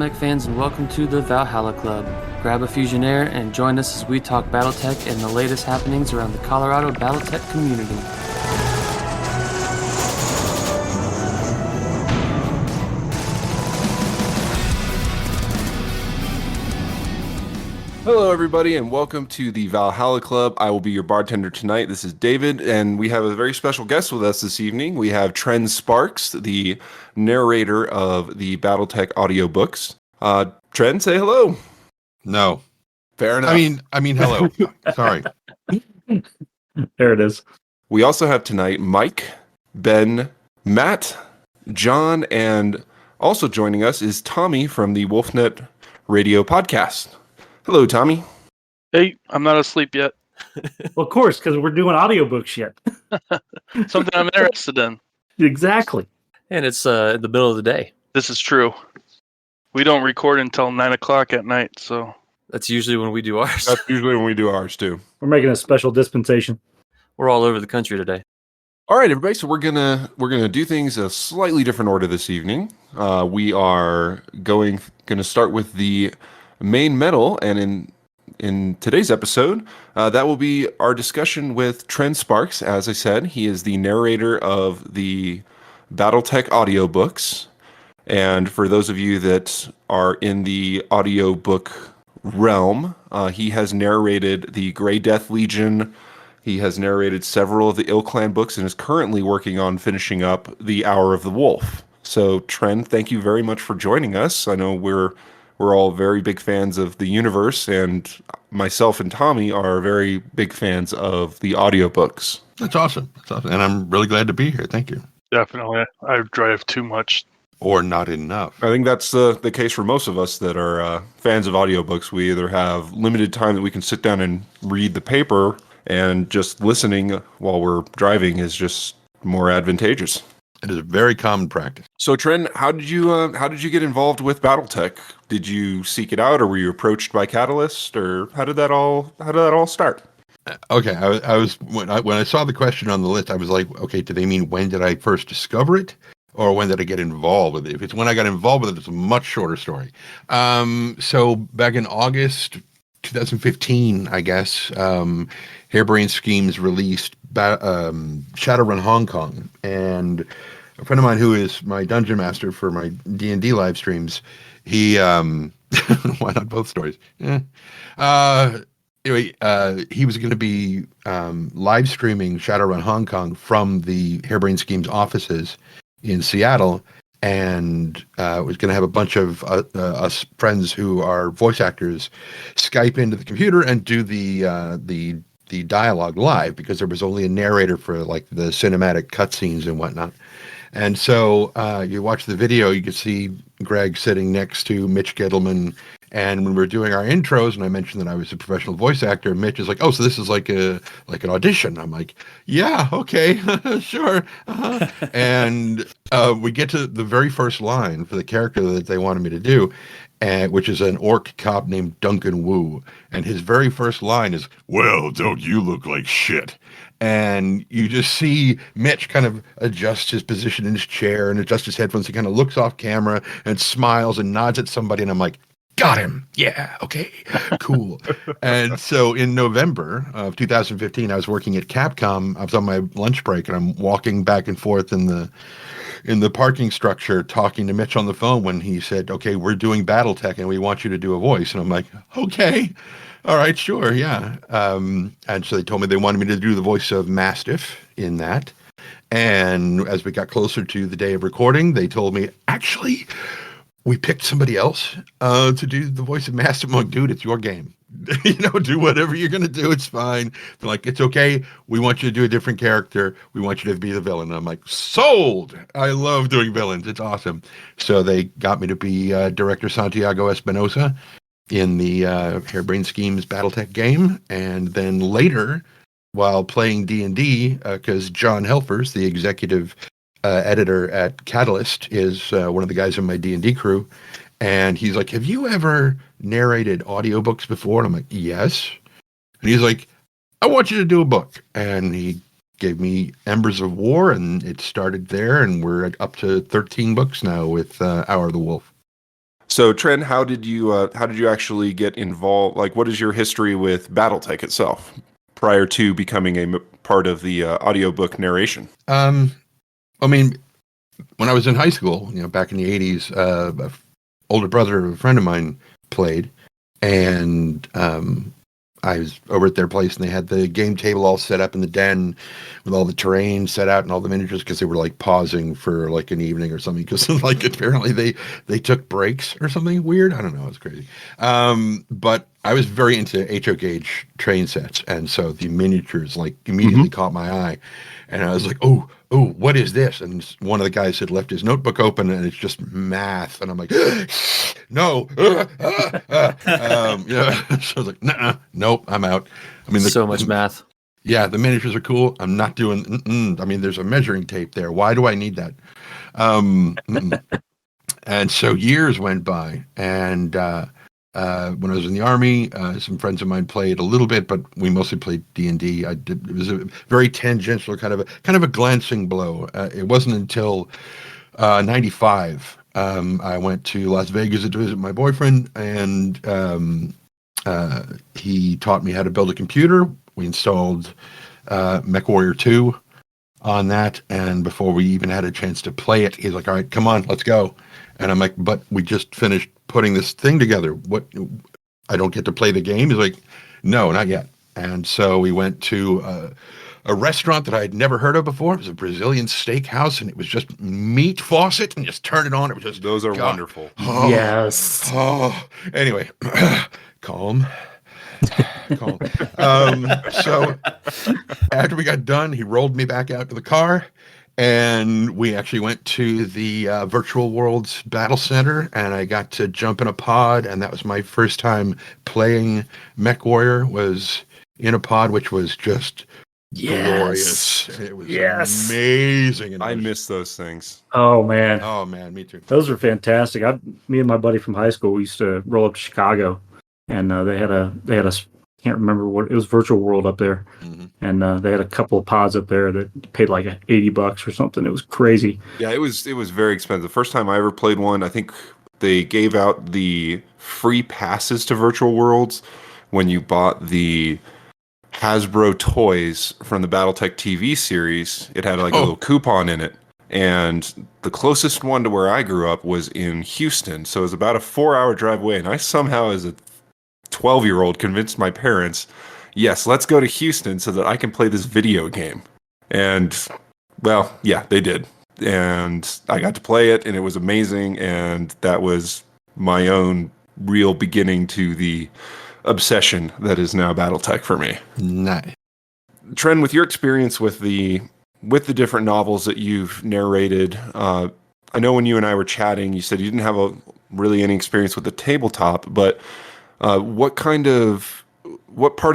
mech fans, and welcome to the Valhalla Club. Grab a Fusionaire and join us as we talk Battletech and the latest happenings around the Colorado Battletech community. Hello, everybody, and welcome to the Valhalla Club. I will be your bartender tonight. This is David, and we have a very special guest with us this evening. We have Tren Sparks, the narrator of the Battletech Audiobooks. Tren, say hello. No. Fair enough. I mean, hello. Sorry. There it is. We also have tonight Mike, Ben, Matt, John, and also joining us is Tommy from the Wolfnet Radio Podcast. Hello, Tommy. Hey, I'm not asleep yet. Well, of course, because we're doing audiobooks yet. Something I'm interested in. Exactly. And it's in the middle of the day. This is true. We don't record until 9 o'clock at night, so... That's usually when we do ours. That's usually when we do ours, too. We're making a special dispensation. We're all over the country today. All right, everybody. So we're gonna do things a slightly different order this evening. We are gonna start with the main metal, and in today's episode, that will be our discussion with Tren Sparks. As I said, he is the narrator of the Battletech audiobooks. And for those of you that are in the audiobook realm, he has narrated the Grey Death Legion. He has narrated several of the Ill Clan books and is currently working on finishing up The Hour of the Wolf. So, Tren, thank you very much for joining us. I know we're all very big fans of the universe, and myself and Tommy are very big fans of the audiobooks. That's awesome. And I'm really glad to be here. Thank you. Definitely. I drive too much. Or not enough. I think that's the case for most of us that are fans of audiobooks. We either have limited time that we can sit down and read the paper, and just listening while we're driving is just more advantageous. It is a very common practice. So, Tren, how did you get involved with Battletech? Did you seek it out, or were you approached by Catalyst, or how did that all start? Okay, I was when I saw the question on the list, I was like, okay, do they mean when did I first discover it, or when did I get involved with it? If it's when I got involved with it, it's a much shorter story. So back in August 2015, I guess, Harebrained Schemes released Shadowrun Hong Kong, and a friend of mine who is my dungeon master for my D&D live streams, he why not both stories? Anyway, he was going to be live streaming Shadowrun Hong Kong from the Harebrained Schemes offices in Seattle, and was going to have a bunch of us friends who are voice actors Skype into the computer and do the dialogue live, because there was only a narrator for like the cinematic cutscenes and whatnot. And so you watch the video, you can see Greg sitting next to Mitch Gettleman. And when we were doing our intros, and I mentioned that I was a professional voice actor, Mitch is like, "Oh, so this is like an audition?" I'm like, "Yeah, okay, sure." And we get to the very first line for the character that they wanted me to do, which is an orc cop named Duncan Wu. And his very first line is, "Well, don't you look like shit?" And you just see Mitch kind of adjust his position in his chair and adjust his headphones. He kind of looks off camera and smiles and nods at somebody. And I'm like, got him. Yeah. Okay. Cool. And so in November of 2015, I was working at Capcom. I was on my lunch break, and I'm walking back and forth in the parking structure talking to Mitch on the phone when he said, "Okay, we're doing Battletech and we want you to do a voice." And I'm like, "Okay. All right, sure. Yeah." And so they told me they wanted me to do the voice of Mastiff in that. And as we got closer to the day of recording, they told me, "Actually, we picked somebody else to do the voice of Mastiff." I'm like, "Dude, it's your game. Do whatever you're going to do. It's fine." They're like, "It's okay. We want you to do a different character. We want you to be the villain." And I'm like, "Sold. I love doing villains. It's awesome." So they got me to be Director Santiago Espinosa in the Harebrained Schemes Battletech game. And then later, while playing D&D, because John Helfers, the executive editor at Catalyst, is one of the guys in my D&D crew, and he's like, "Have you ever narrated audiobooks before?" And I'm like, "Yes." And he's like, "I want you to do a book." And he gave me Embers of War, and it started there, and we're up to 13 books now with Hour of the Wolf. So, Tren, how did you actually get involved? Like, what is your history with BattleTech itself prior to becoming part of the audiobook narration? I mean, when I was in high school, back in the 80s, an older brother of a friend of mine played, and I was over at their place, and they had the game table all set up in the den with all the terrain set out and all the miniatures, because they were like pausing for like an evening or something, because like apparently they took breaks or something weird. I don't know. It's crazy. But I was very into HO gauge train sets, and so the miniatures like immediately caught my eye, and I was like, oh, what is this? And one of the guys had left his notebook open, and it's just math, and I'm like, no, So I was like, nah, nope, I'm out. I mean, So much math. Yeah, the miniatures are cool. I'm not doing. I mean, there's a measuring tape there. Why do I need that? And so years went by, and when I was in the army, some friends of mine played a little bit, but we mostly played D&D. It was a very tangential kind of a glancing blow. It wasn't until '95 I went to Las Vegas to visit my boyfriend, and he taught me how to build a computer. We installed MechWarrior 2 on that, and before we even had a chance to play it, he's like, all right, come on, let's go. And I'm like, but we just finished putting this thing together. What? I don't get to play the game? He's like, no, not yet. And so we went to a restaurant that I had never heard of before. It was a Brazilian steakhouse, and it was just meat faucet, and just turn it on. It was just Those are wonderful. Oh, Yes. Oh, anyway, calm. So after we got done, he rolled me back out to the car, and we actually went to the Virtual Worlds Battle Center, and I got to jump in a pod, and that was my first time playing MechWarrior, was in a pod, which was just glorious. It was amazing. And I miss those things. Oh man. Oh man, me too. Those were fantastic. Me and my buddy from high school, we used to roll up to Chicago, and they had a can't remember what it was, Virtual World up there, and they had a couple of pods up there that paid like $80 or something. It was crazy. Yeah, it was very expensive. The first time I ever played one, I think they gave out the free passes to Virtual Worlds when you bought the Hasbro toys from the BattleTech TV series. It had like a little coupon in it. And the closest one to where I grew up was in Houston. So it was about a 4-hour drive away. And I somehow, as a 12-year-old, convinced my parents, yes, let's go to Houston so that I can play this video game. And, well, yeah, they did. And I got to play it, and it was amazing. And that was my own real beginning to the obsession that is now BattleTech for me. Nice. Tren, with your experience with the different novels that you've narrated, I know when you and I were chatting, you said you didn't have really any experience with the tabletop, but what part of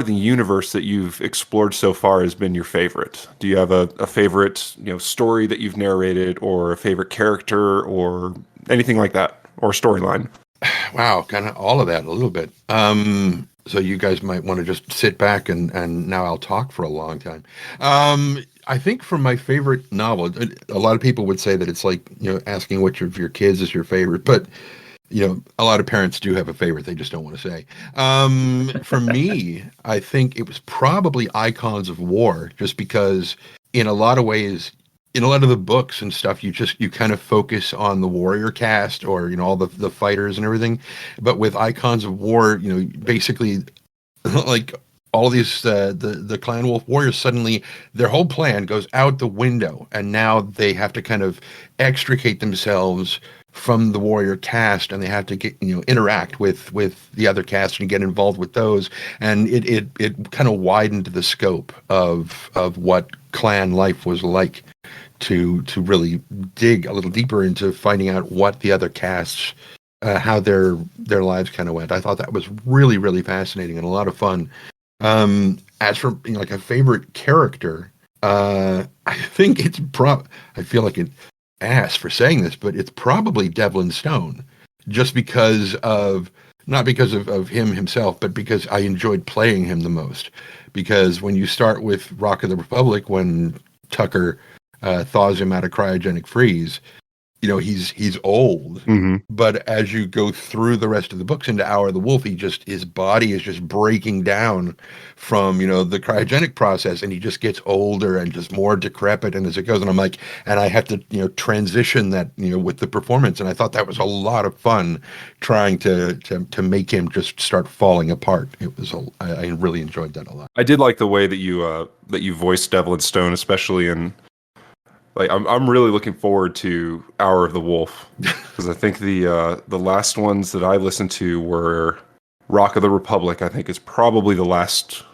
the universe that you've explored so far has been your favorite? Do you have a favorite, story that you've narrated, or a favorite character, or anything like that, or storyline? Wow, kind of all of that a little bit. So you guys might want to just sit back and now I'll talk for a long time. I think for my favorite novel, a lot of people would say that it's like, asking which of your kids is your favorite, but a lot of parents do have a favorite. They just don't want to say. For me, I think it was probably Icons of War, just because in a lot of ways, in a lot of the books and stuff, you kind of focus on the warrior cast, or all the fighters and everything. But with Icons of War, basically, like all of these the Clan Wolf warriors, suddenly their whole plan goes out the window, and now they have to kind of extricate themselves from the warrior cast, and they have to get interact with the other cast and get involved with those, and it kind of widened the scope of what clan life was like, to really dig a little deeper into finding out what the other casts, how their lives kind of went. I thought that was really, really fascinating and a lot of fun. As for like a favorite character, I think it's I feel like an ass for saying this, but it's probably Devlin Stone, just because of, not because of him himself, but because I enjoyed playing him the most. Because when you start with Rock of the Republic, when Tucker thaws him out of cryogenic freeze, he's old, but as you go through the rest of the books into Hour of the Wolf, his body is just breaking down from, the cryogenic process, and he just gets older and just more decrepit. And as it goes, and I'm like, and I have to, transition that, with the performance. And I thought that was a lot of fun trying to make him just start falling apart. I really enjoyed that a lot. I did like the way that you voiced Devlin Stone, especially in. Like I'm really looking forward to Hour of the Wolf, because I think the last ones that I listened to were Rock of the Republic. I think is probably the last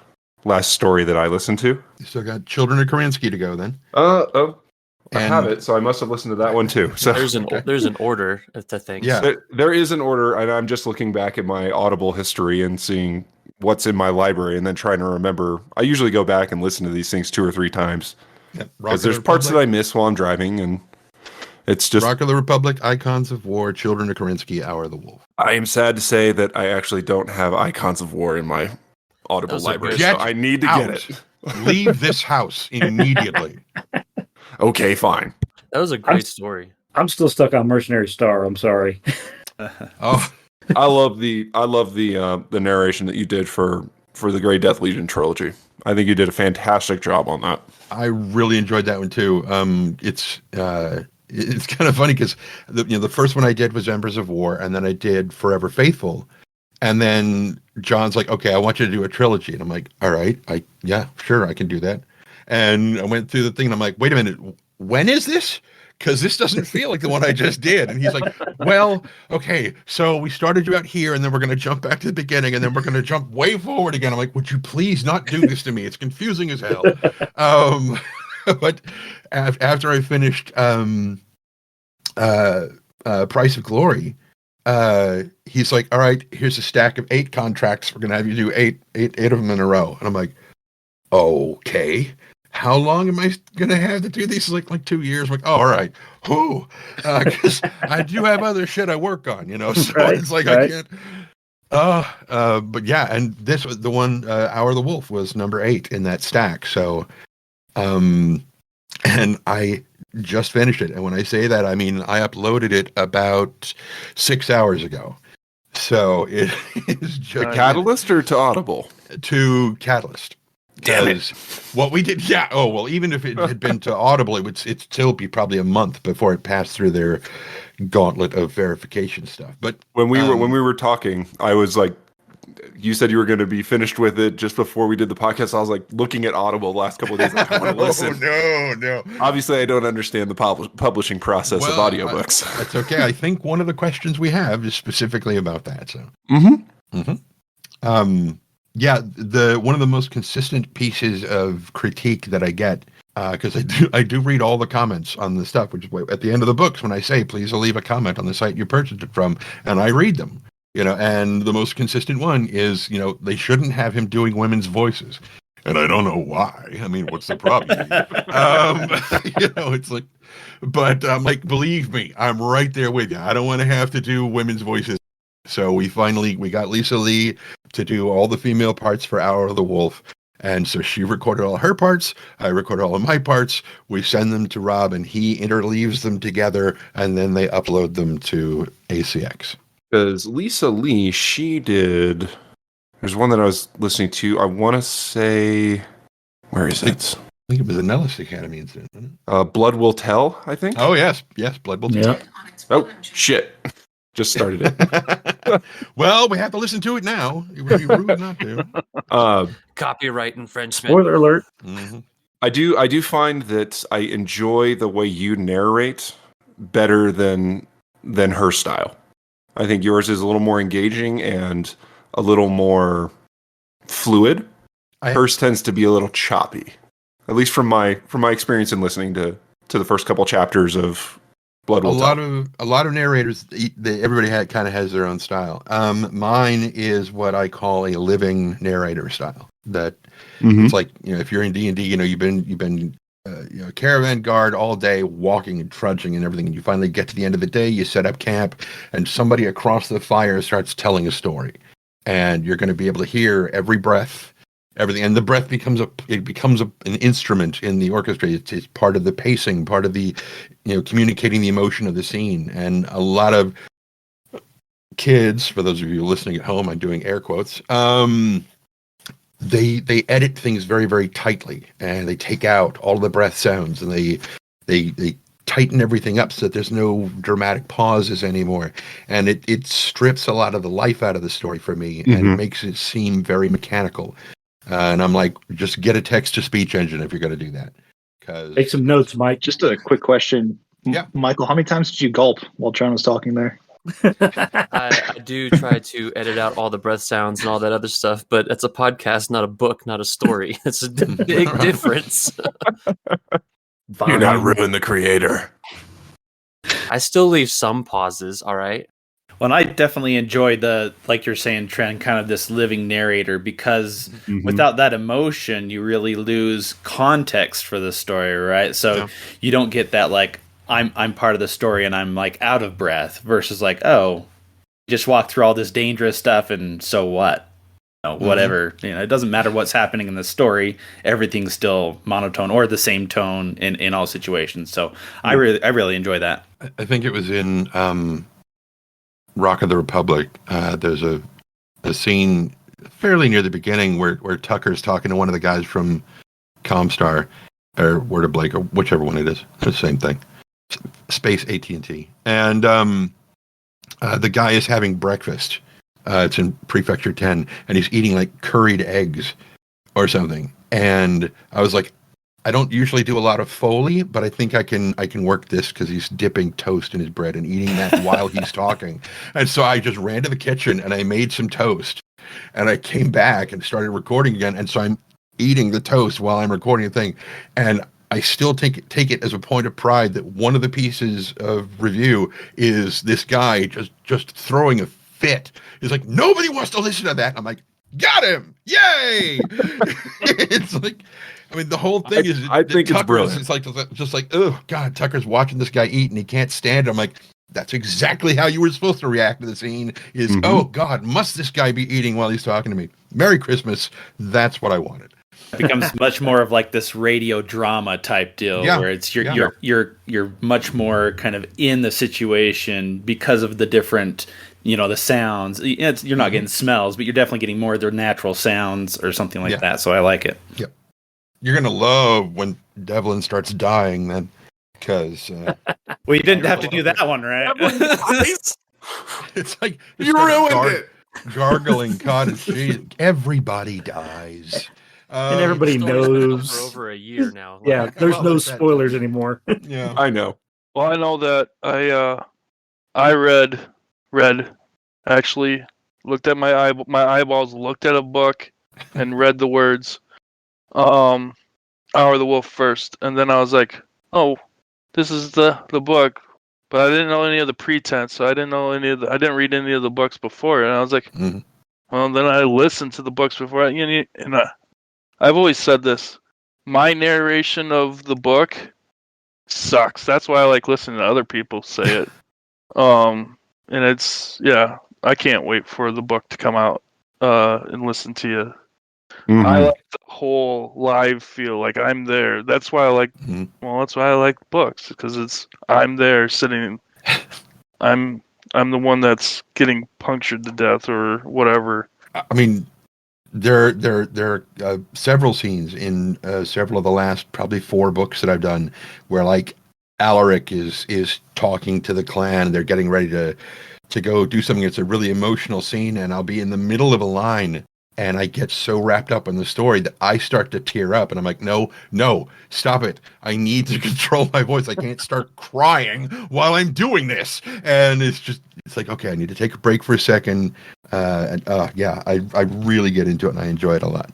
story that I listened to. You still got Children of Karansky to go then. I have it, so I must have listened to that one too. So there's an order to things. Yeah, there is an order, and I'm just looking back at my Audible history and seeing what's in my library, and then trying to remember. I usually go back and listen to these things 2 or 3 times. Because there's parts that I miss while I'm driving, and it's just Rock of the Republic, Icons of War, Children of Karansky, Hour of the Wolf. I am sad to say that I actually don't have Icons of War in my Audible library, so I need to get it. Leave this house immediately. Okay, fine. That was a great story. I'm still stuck on Mercenary Star. I'm sorry. Oh, I love the narration that you did for the Grey Death Legion trilogy. I think you did a fantastic job on that. I really enjoyed that one too. It's kind of funny because the first one I did was Embers of War, and then I did Forever Faithful, and then John's like, "Okay, I want you to do a trilogy," and I'm like, "All right, yeah, sure, I can do that." And I went through the thing, and I'm like, "Wait a minute, when is this? Because this doesn't feel like the one I just did." And he's like, "Well, okay, so we started you out here, and then we're going to jump back to the beginning, and then we're going to jump way forward again." I'm like, "Would you please not do this to me? It's confusing as hell." But after I finished Price of Glory, he's like, "All right, here's a stack of 8 contracts. We're going to have you do eight of them in a row." And I'm like, "Okay. How long am I going to have to do these?" Like 2 years. I'm like, "Oh, all right. Who?" Because I do have other shit I work on, so Right, it's like, right. I can't. But yeah, and this was the one, Hour of the Wolf was number 8 in that stack. So, and I just finished it. And when I say that, I mean, I uploaded it about 6 hours ago. So it is just Catalyst or to Audible? to Catalyst. Damn it. What we did, yeah. Oh, well, even if it had been to Audible, it'd still be probably a month before it passed through their gauntlet of verification stuff. But When we were talking, I was like, you said you were going to be finished with it just before we did the podcast. I was like looking at Audible the last couple of days. Like, I want to listen. No. Obviously, I don't understand the publishing process of audiobooks. That's okay. I think one of the questions we have is specifically about that. So. Yeah, one of the most consistent pieces of critique that I get, because I do read all the comments on the stuff, which is at the end of the books when I say, "Please leave a comment on the site you purchased it from," and I read them, and the most consistent one is, they shouldn't have him doing women's voices, and I don't know why. I mean, what's the problem? It's like, but I'm like, believe me, I'm right there with you. I don't want to have to do women's voices. So we got Lisa Lee to do all the female parts for Hour of the Wolf. And so she recorded all her parts. I recorded all of my parts. We send them to Rob, and he interleaves them together, and then they upload them to ACX. Because Lisa Lee, she did... There's one that I was listening to. I want to say... Where is it? I think it was a Nellis Academy incident, wasn't it? Blood Will Tell, I think. Oh, yes. Blood Will Tell. Yeah. Oh, shit. Just started it. Well, we have to listen to it now. It would be rude not to. Copyright infringement. Spoiler alert. Mm-hmm. I do find that I enjoy the way you narrate better than her style. I think yours is a little more engaging and a little more fluid. Hers tends to be a little choppy, at least from my experience in listening to the first couple chapters of Blood Will Tell. A lot of narrators, everybody kind of has their own style. Mine is what I call a living narrator style. That it's like, if you're in D&D, you've been caravan guard all day, walking and trudging and everything, and you finally get to the end of the day, you set up camp, and somebody across the fire starts telling a story, and you're going to be able to hear every breath everything, and the breath becomes an instrument in the orchestra. It's part of the pacing, part of the communicating the emotion of the scene. And a lot of kids, for those of you listening at home, I'm doing air quotes, they edit things very, very tightly, and they take out all the breath sounds, and they tighten everything up so that there's no dramatic pauses anymore, and it strips a lot of the life out of the story for me, and it makes it seem very mechanical. And I'm like, just get a text-to-speech engine if you're going to do that. Take some notes, Mike. Just a quick question. Yeah. Michael, how many times did you gulp while Tren was talking there? I do try to edit out all the breath sounds and all that other stuff, but it's a podcast, not a book, not a story. It's a big difference. You're not ruining the creator. I still leave some pauses, all right? Well, and I definitely enjoy like you're saying, Trent, kind of this living narrator, because without that emotion, you really lose context for the story, right? So you don't get that, like, I'm part of the story and I'm like out of breath, versus like, oh, just walk through all this dangerous stuff and so what? Whatever. It doesn't matter what's happening in the story. Everything's still monotone or the same tone in all situations. So I really enjoy that. I think it was in Rock of the Republic. There's a scene fairly near the beginning where Tucker's talking to one of the guys from Comstar or Word of Blake or whichever one it is. It's the same thing. Space AT&T. And the guy is having breakfast. It's in Prefecture 10, and he's eating like curried eggs or something. And I was like, I don't usually do a lot of Foley, but I think I can work this because he's dipping toast in his bread and eating that while he's talking. And so I just ran to the kitchen and I made some toast, and I came back and started recording again. And so I'm eating the toast while I'm recording the thing, and I still take it as a point of pride that one of the pieces of review is this guy just throwing a fit. He's like, nobody wants to listen to that. I'm like, got him! Yay! It's like, I mean, the whole thing is. I think it's brilliant. It's like just like, oh God, Tucker's watching this guy eat and he can't stand it. I'm like, that's exactly how you were supposed to react to the scene. Is oh God, must this guy be eating while he's talking to me? Merry Christmas. That's what I wanted. It becomes much more of like this radio drama type deal, where it's you're much more kind of in the situation because of the different, the sounds. You're not getting smells, but you're definitely getting more of their natural sounds or something like that. So I like it. Yep. You're gonna love when Devlin starts dying then, because well, you didn't have to do that one, right? It's like you ruined it. Gargling cottage cheese. Everybody dies. And everybody knows. For over a year now. Yeah, there's no spoilers anymore. Yeah, I know. Well, I know that I read, actually looked at my eyeballs, looked at a book, and read the words, Hour of the Wolf first, and then I was like, oh, this is the book, but I didn't know any of the pretense, so I didn't know I didn't read any of the books before, and I was like, well, then I listened to the books before, I've always said this, my narration of the book sucks. That's why I like listening to other people say it. And it's, I can't wait for the book to come out and listen to you. I like the whole live feel, like I'm there. That's why I like, that's why I like books, because I'm there sitting, I'm the one that's getting punctured to death or whatever. I mean, there are several scenes in several of the last probably 4 books that I've done where like Alaric is talking to the clan and they're getting ready to go do something. It's a really emotional scene, and I'll be in the middle of a line and I get so wrapped up in the story that I start to tear up, and I'm like, no, stop it. I need to control my voice. I can't start crying while I'm doing this. And it's like, okay, I need to take a break for a second. I really get into it and I enjoy it a lot.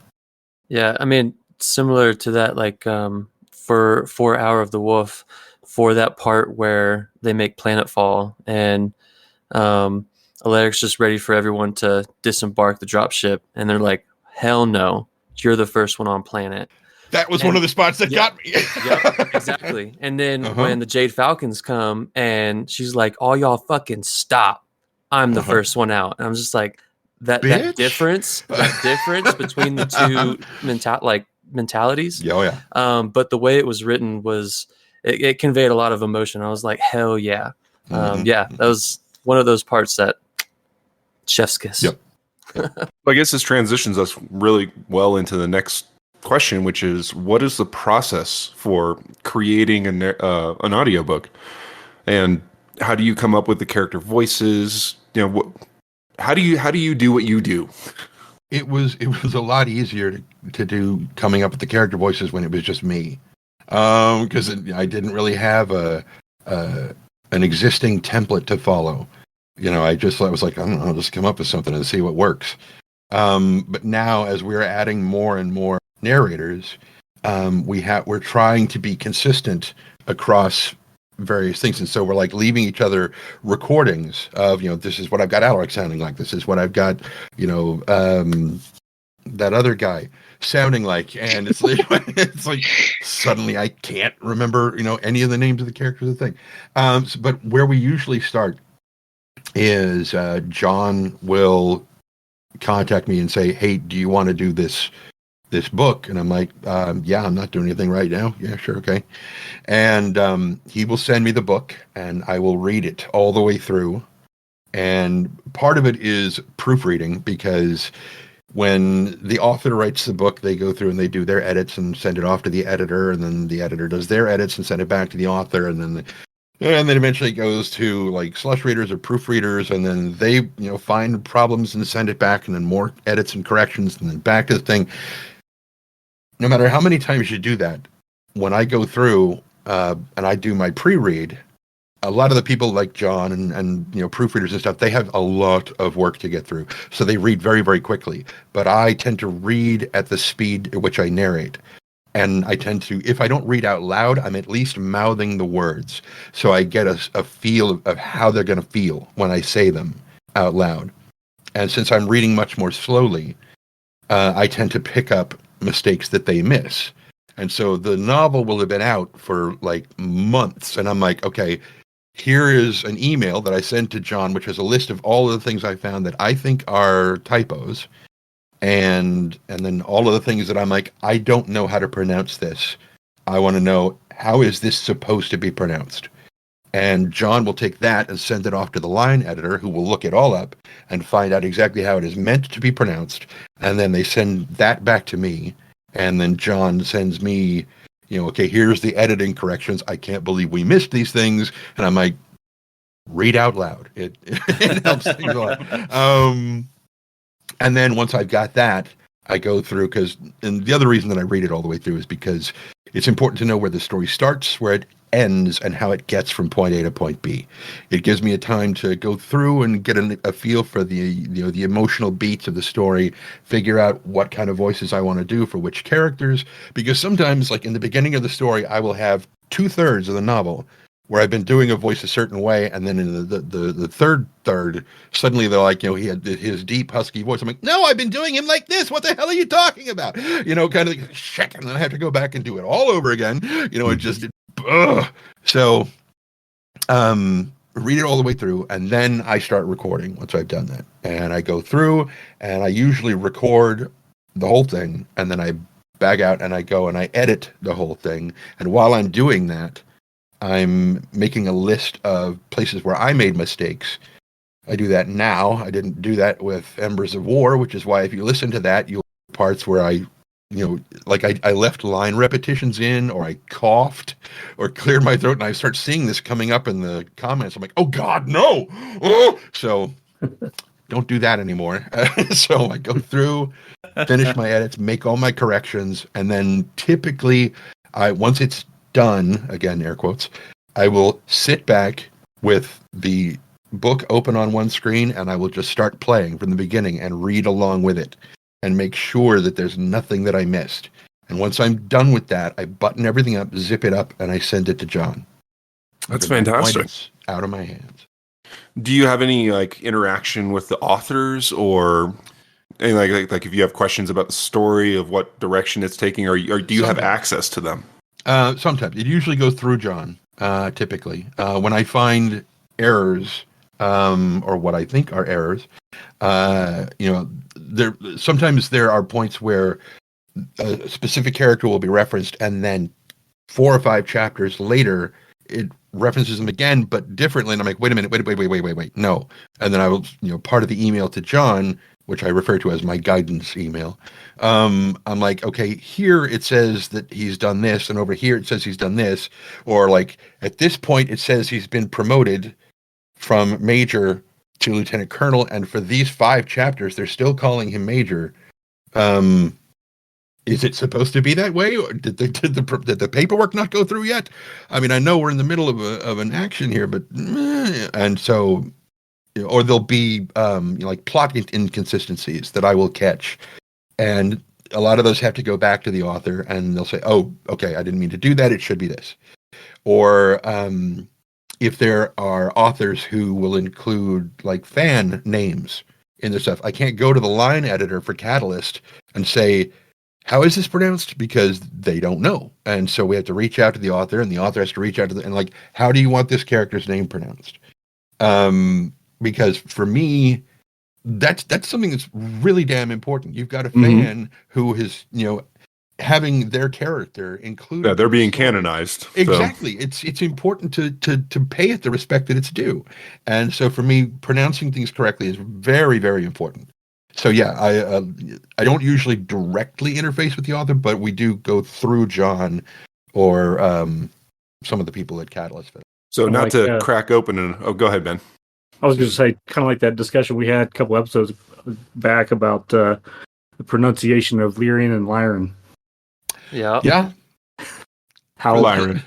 Yeah, I mean, similar to that, like for Hour of the Wolf, for that part where they make planetfall and Alaric's just ready for everyone to disembark the dropship, and they're like, hell no, you're the first one on planet. That was one of the spots that got me. Yeah, exactly. And then when the Jade Falcons come and she's like, all y'all fucking stop. I'm the first one out. And I'm just like, that Bitch. that difference between the two mentalities. Oh yeah. But the way it was written was it conveyed a lot of emotion. I was like, hell yeah. Yeah, that was one of those parts that chef's kiss. Yep. I guess this transitions us really well into the next question, which is, what is the process for creating an audiobook, and how do you come up with the character voices? How do you do what you do? It was a lot easier to do coming up with the character voices when it was just me, because I didn't really have an existing template to follow. I was like, I don't know, I'll just come up with something and see what works. But now, as we're adding more and more narrators, we're trying to be consistent across various things, and so we're like leaving each other recordings of this is what I've got Alaric sounding like, this is what I've got that other guy sounding like, and it's like it's like suddenly I can't remember any of the names of the characters of the thing. But where we usually start is John will contact me and say, hey, do you want to do this book? And I'm like, yeah, I'm not doing anything right now. Yeah, sure, okay. And he will send me the book, and I will read it all the way through. And part of it is proofreading, because when the author writes the book, they go through and they do their edits and send it off to the editor, and then the editor does their edits and send it back to the author, and then eventually it goes to like slush readers or proofreaders, and then they find problems and send it back, and then more edits and corrections, and then back to the thing. No matter how many times you do that, when I go through and I do my pre-read, a lot of the people like John and proofreaders and stuff, they have a lot of work to get through, so they read very, very quickly. But I tend to read at the speed at which I narrate. And I tend to, if I don't read out loud, I'm at least mouthing the words, so I get a feel of how they're going to feel when I say them out loud. And since I'm reading much more slowly, I tend to pick up mistakes that they miss. And so the novel will have been out for like months, and I'm like, okay, here is an email that I sent to John, which has a list of all of the things I found that I think are typos. And then all of the things that I'm like, I don't know how to pronounce this. I want to know, how is this supposed to be pronounced? And John will take that and send it off to the line editor, who will look it all up and find out exactly how it is meant to be pronounced. And then they send that back to me. And then John sends me, okay, here's the editing corrections. I can't believe we missed these things. And I'm like, read out loud. It helps things a lot. And then once I've got that, I go through, and the other reason that I read it all the way through is because it's important to know where the story starts, where it ends, and how it gets from point A to point B. It gives me a time to go through and get a feel for the emotional beats of the story, figure out what kind of voices I want to do for which characters, because sometimes, like in the beginning of the story, I will have 2/3 of the novel where I've been doing a voice a certain way, and then in the third, suddenly they're like, he had his deep, husky voice. I'm like, no, I've been doing him like this. What the hell are you talking about? Kind of like, shit, and then I have to go back and do it all over again. So, read it all the way through, and then I start recording once I've done that. And I go through, and I usually record the whole thing, and then I bag out, and I go and I edit the whole thing. And while I'm doing that, I'm making a list of places where I made mistakes. I do that now. I didn't do that with Embers of War, which is why if you listen to that, you'll hear parts where I left line repetitions in, or I coughed, or cleared my throat, and I start seeing this coming up in the comments. I'm like, oh God, no! Oh! So don't do that anymore. So I go through, finish my edits, make all my corrections, and then typically, once it's done, again, air quotes, I will sit back with the book open on one screen, and I will just start playing from the beginning and read along with it and make sure that there's nothing that I missed. And once I'm done with that, I button everything up, zip it up, and I send it to John. That's fantastic. It's out of my hands. Do you have any interaction with the authors, or any, like if you have questions about the story, of what direction it's taking, or do you have access to them? Sometimes. It usually goes through John, typically. When I find errors, or what I think are errors. Sometimes there are points where a specific character will be referenced, and then 4 or 5 chapters later, it references them again, but differently. And I'm like, wait a minute, wait, no. And then I will, part of the email to John, which I refer to as my guidance email. I'm like, okay, here it says that he's done this, and over here it says he's done this, or like at this point it says he's been promoted from major to lieutenant colonel, and for these 5 chapters they're still calling him major. Is it supposed to be that way, or did the paperwork not go through yet? I mean, I know we're in the middle of an action here, but and so, or there'll be like plot inconsistencies that I will catch, and a lot of those have to go back to the author, and they'll say, "Oh, okay, I didn't mean to do that. It should be this," or if there are authors who will include like fan names in their stuff, I can't go to the line editor for Catalyst and say, how is this pronounced? Because they don't know. And so we have to reach out to the author, and the author has to reach out to and like, how do you want this character's name pronounced? Because for me, that's something that's really damn important. You've got a fan who is, having their character included. Yeah, they're being canonized. Exactly. So. It's important to pay it the respect that it's due. And so for me, pronouncing things correctly is very, very important. So yeah, I don't usually directly interface with the author, but we do go through John or some of the people at Catalyst. So not to crack open go ahead, Ben. I was going to say, kind of like that discussion we had a couple episodes back about the pronunciation of Lyrian and Lyran. Yeah. How Lyran.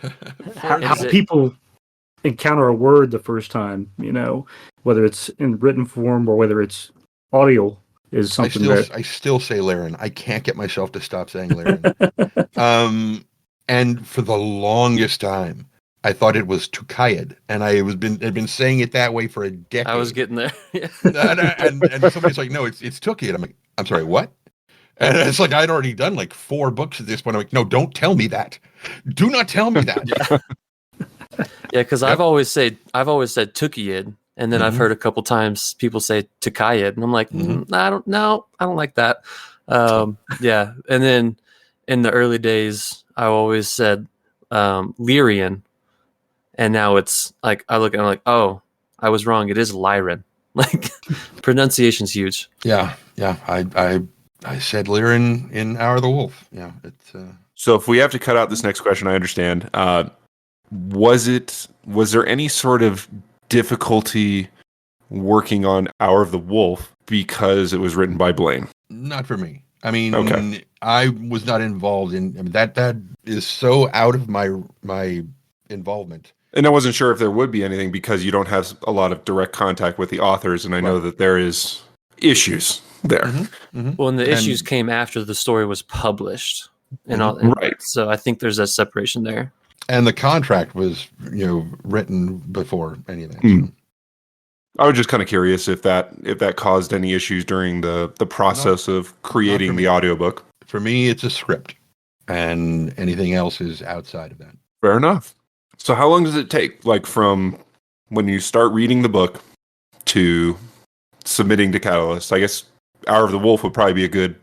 how people encounter a word the first time, whether it's in written form or whether it's audio. Is something I still say Lyran. I can't get myself to stop saying Lyran. And for the longest time, I thought it was Tukayed, and had been saying it that way for a decade. I was getting there. and somebody's like, "No, it's Tukayed." I'm like, "I'm sorry, what?" And it's like I'd already done like 4 books at this point. I'm like, "No, don't tell me that. Do not tell me that." Yeah, because I've always said Tukayed. And then I've heard a couple times people say Tukayed, and I'm like, I don't like that. Yeah. And then in the early days, I always said Lyrian, and now it's like I look and I'm like, oh, I was wrong. It is Lyran. Like pronunciation's huge. Yeah. I said Lyran in Hour of the Wolf. Yeah. It's. So if we have to cut out this next question, I understand. Was there any sort of difficulty working on Hour of the Wolf because it was written by Blaine? Not for me. I mean, okay. I was not involved in that is so out of my involvement. And I wasn't sure if there would be anything because you don't have a lot of direct contact with the authors, and I know that there is issues there. Well, and the issues came after the story was published, and right. So I think there's a separation there. And the contract was, written before any of that. So. I was just kind of curious if that caused any issues during the process of creating the audiobook. For me, it's a script, and anything else is outside of that. Fair enough. So how long does it take, like from when you start reading the book to submitting to Catalyst? I guess Hour of the Wolf would probably be a good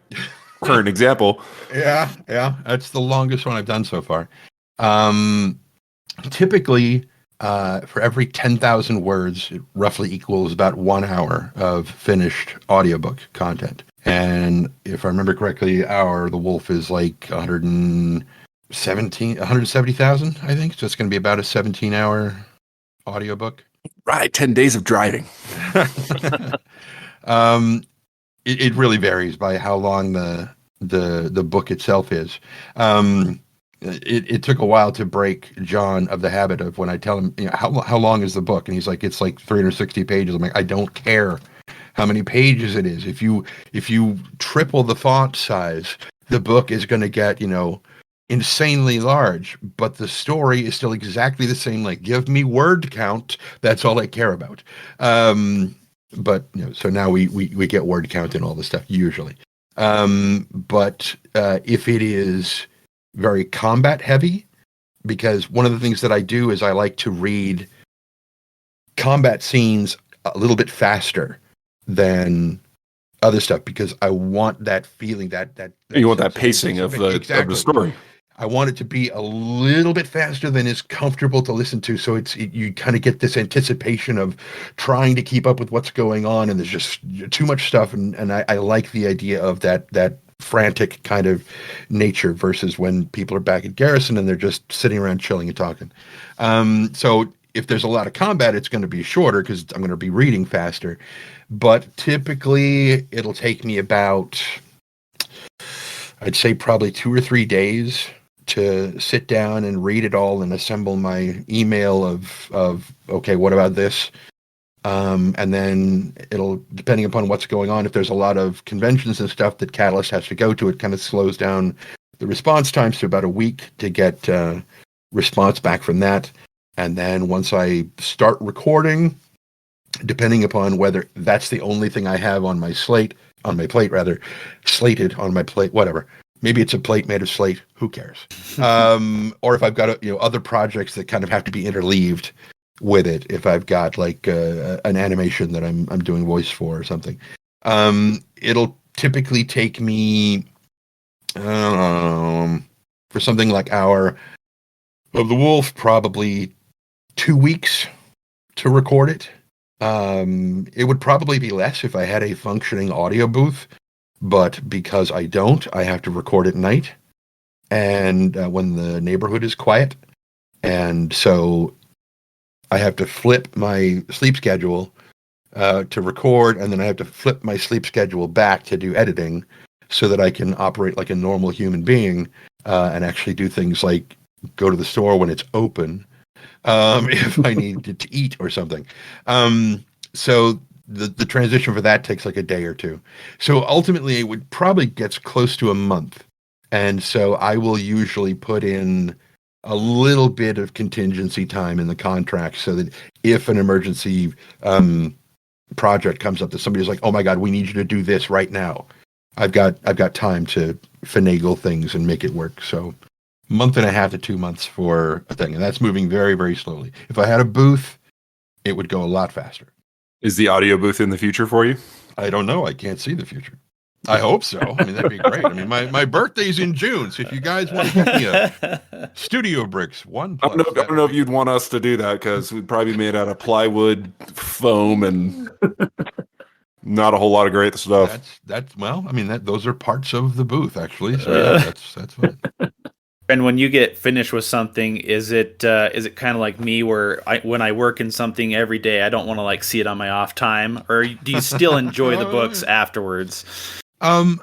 current example. Yeah. That's the longest one I've done so far. Typically, for every 10,000 words, it roughly equals about 1 hour of finished audiobook content. And if I remember correctly, Hour of the Wolf is like 170,000, I think. So it's going to be about a 17-hour audiobook. Right, 10 days of driving. It really varies by how long the book itself is. It took a while to break John of the habit of when I tell him, how long is the book? And he's like, it's like 360 pages. I'm like, I don't care how many pages it is. If you triple the font size, the book is going to get, insanely large, but the story is still exactly the same. Like, give me word count. That's all I care about. But so now we get word count and all this stuff usually. But if it is very combat heavy, because one of the things that I do is I like to read combat scenes a little bit faster than other stuff because I want that feeling that you want that pacing of the story. I want it to be a little bit faster than is comfortable to listen to, so you kind of get this anticipation of trying to keep up with what's going on, and there's just too much stuff, and I like the idea of that frantic kind of nature versus when people are back at Garrison and they're just sitting around chilling and talking. So if there's a lot of combat, it's going to be shorter because I'm going to be reading faster. But typically, it'll take me about, I'd say probably 2 or 3 days to sit down and read it all and assemble my email of okay, what about this? And then it'll, depending upon what's going on, if there's a lot of conventions and stuff that Catalyst has to go to, it kind of slows down the response times to about a week to get response back from that. And then once I start recording, depending upon whether that's the only thing I have on my plate, slated on my plate, whatever. Maybe it's a plate made of slate. Who cares? Or if I've got other projects that kind of have to be interleaved with it. If I've got like an animation that I'm doing voice for or something, it'll typically take me for something like Hour of the Wolf probably 2 weeks to record it. It would probably be less if I had a functioning audio booth. But because I don't, I have to record at night and when the neighborhood is quiet. And so I have to flip my sleep schedule to record, and then I have to flip my sleep schedule back to do editing so that I can operate like a normal human being and actually do things like go to the store when it's open if I need to eat or something. So the transition for that takes like a day or two. So ultimately, it would probably gets close to a month. And so I will usually put in a little bit of contingency time in the contract so that if an emergency project comes up that somebody's like, oh my God, we need you to do this right now, I've got time to finagle things and make it work. So month and a half to 2 months for a thing. And that's moving very, very slowly. If I had a booth, it would go a lot faster. Is the audio booth in the future for you? I don't know. I can't see the future. I hope so. I mean, that'd be great. I mean, my birthday's in June, so if you guys want to get me a studio bricks, I don't know if you'd want us to do that because we'd probably be made out of plywood, foam, and not a whole lot of great stuff. Those are parts of the booth, actually. So yeah, that's fine. And when you get finished with something, is it kind of like me, where when I work in something every day, I don't want to like see it on my off time, or do you still enjoy the books afterwards? A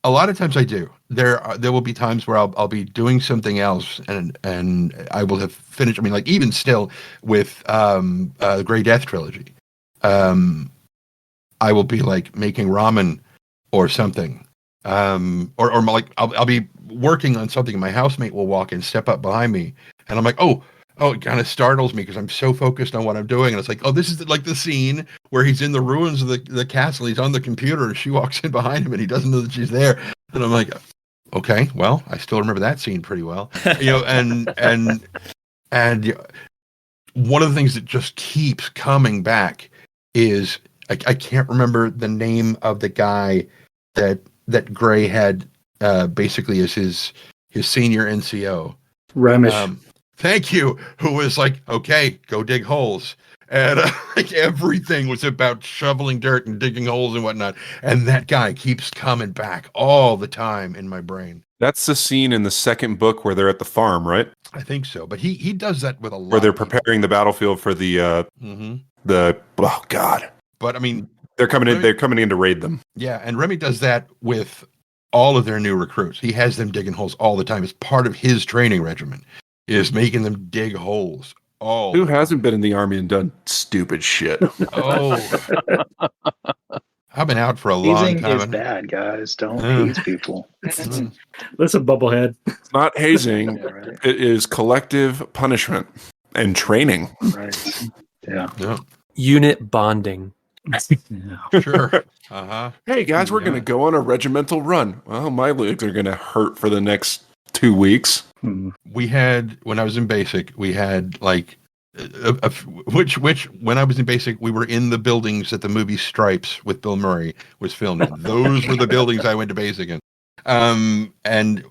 lot of times I do. There will be times where I'll be doing something else, and I will have finished. I mean, like even still with the Grey Death trilogy, I will be like making ramen or something, or like I'll be working on something, and my housemate will walk in, step up behind me, and I'm like, oh, it kind of startles me because I'm so focused on what I'm doing, and it's like, oh, this is like the scene where he's in the ruins of the castle, he's on the computer, and she walks in behind him, and he doesn't know that she's there, and I'm like, okay, well, I still remember that scene pretty well, and one of the things that just keeps coming back is I can't remember the name of the guy that Gray had basically as his senior NCO. Ramish. Thank you. Who was like, okay, go dig holes. And like everything was about shoveling dirt and digging holes and whatnot. And that guy keeps coming back all the time in my brain. That's the scene in the second book where they're at the farm, right? I think so. But he does that with a lot. Where they're preparing the battlefield for the oh God. But I mean, they're coming in to raid them. Yeah, and Remy does that with all of their new recruits. He has them digging holes all the time. It's part of his training regimen, is making them dig holes. Who hasn't been in the army and done stupid shit? I've been out for a long time. Hazing is bad, guys. Don't haze people. Listen, bubblehead. It's not hazing. Yeah, right. It is collective punishment and training. Right. Yeah. Unit bonding. Sure. Uh-huh. Hey guys, we're gonna go on a regimental run. Well, my legs are gonna hurt for the next 2 weeks. We had, when I was in basic, we had like Which when I was in basic, we were in the buildings that the movie Stripes with Bill Murray was filmed in. Those were the buildings I went to basic in. And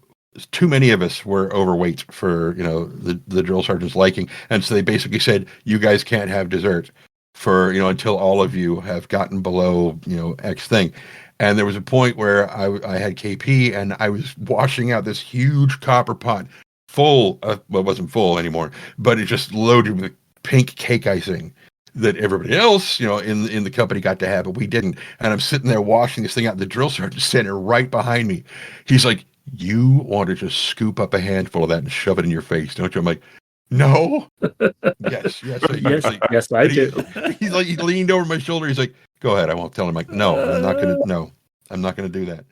too many of us were overweight for the drill sergeant's liking, and so they basically said, you guys can't have dessert for until all of you have gotten below X thing. And there was a point where I had KP and I was washing out this huge copper pot full of, well, it wasn't full anymore, but it just loaded with pink cake icing that everybody else, in the company got to have, but we didn't. And I'm sitting there washing this thing out, and the drill sergeant standing right behind me. He's like, you want to just scoop up a handful of that and shove it in your face, don't you? I'm like, no. yes, I do. He's like, he leaned over my shoulder. He's like, go ahead. I won't tell him. I'm like, no, I'm not gonna do that.